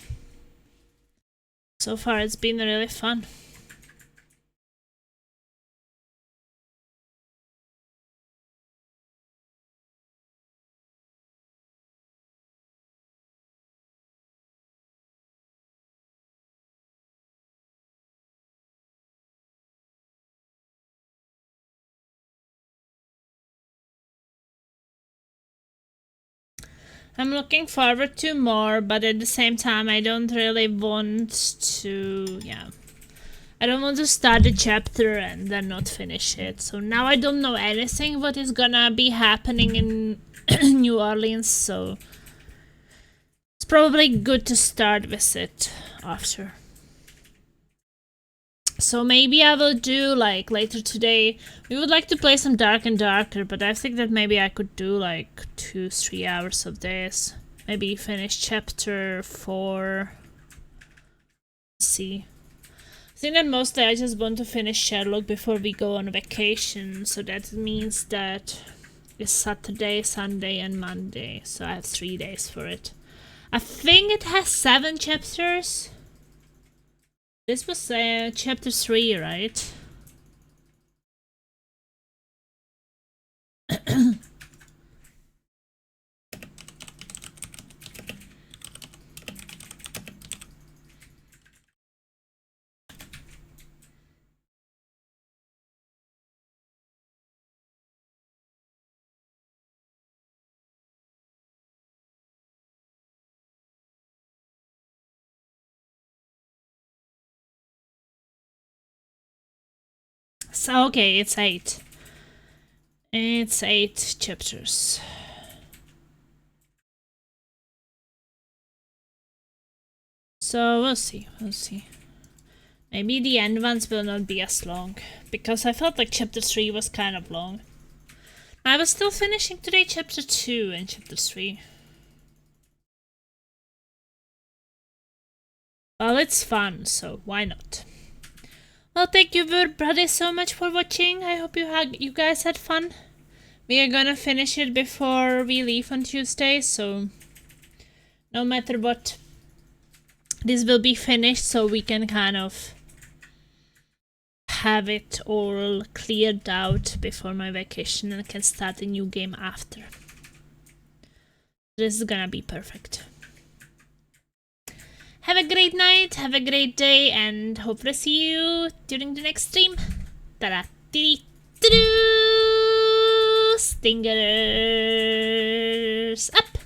so far it's been really fun. I'm looking forward to more, but at the same time I don't really want to, yeah. I don't want to start a chapter and then not finish it. So now I don't know anything what is gonna be happening in New Orleans, so it's probably good to start with it after. So maybe I will do, like, later today. We would like to play some Dark and Darker, but I think that maybe I could do like 2-3 hours of this. Maybe finish chapter 4. Let's see. I think that mostly I just want to finish Sherlock before we go on vacation. So that means that it's Saturday, Sunday and Monday. So I have 3 days for it. I think it has 7 chapters. This was chapter 3, right? So, okay, it's 8. It's 8 chapters. So, we'll see, we'll see. Maybe the end ones will not be as long, because I felt like chapter 3 was kind of long. I was still finishing today chapter 2 and chapter 3. Well, it's fun, so why not? Well, thank you everybody so much for watching. I hope you guys had fun. We are gonna finish it before we leave on Tuesday, so no matter what, this will be finished so we can kind of have it all cleared out before my vacation and can start a new game after. This is gonna be perfect. Have a great night, have a great day, and hopefully see you during the next stream. Ta-da! Stingers up!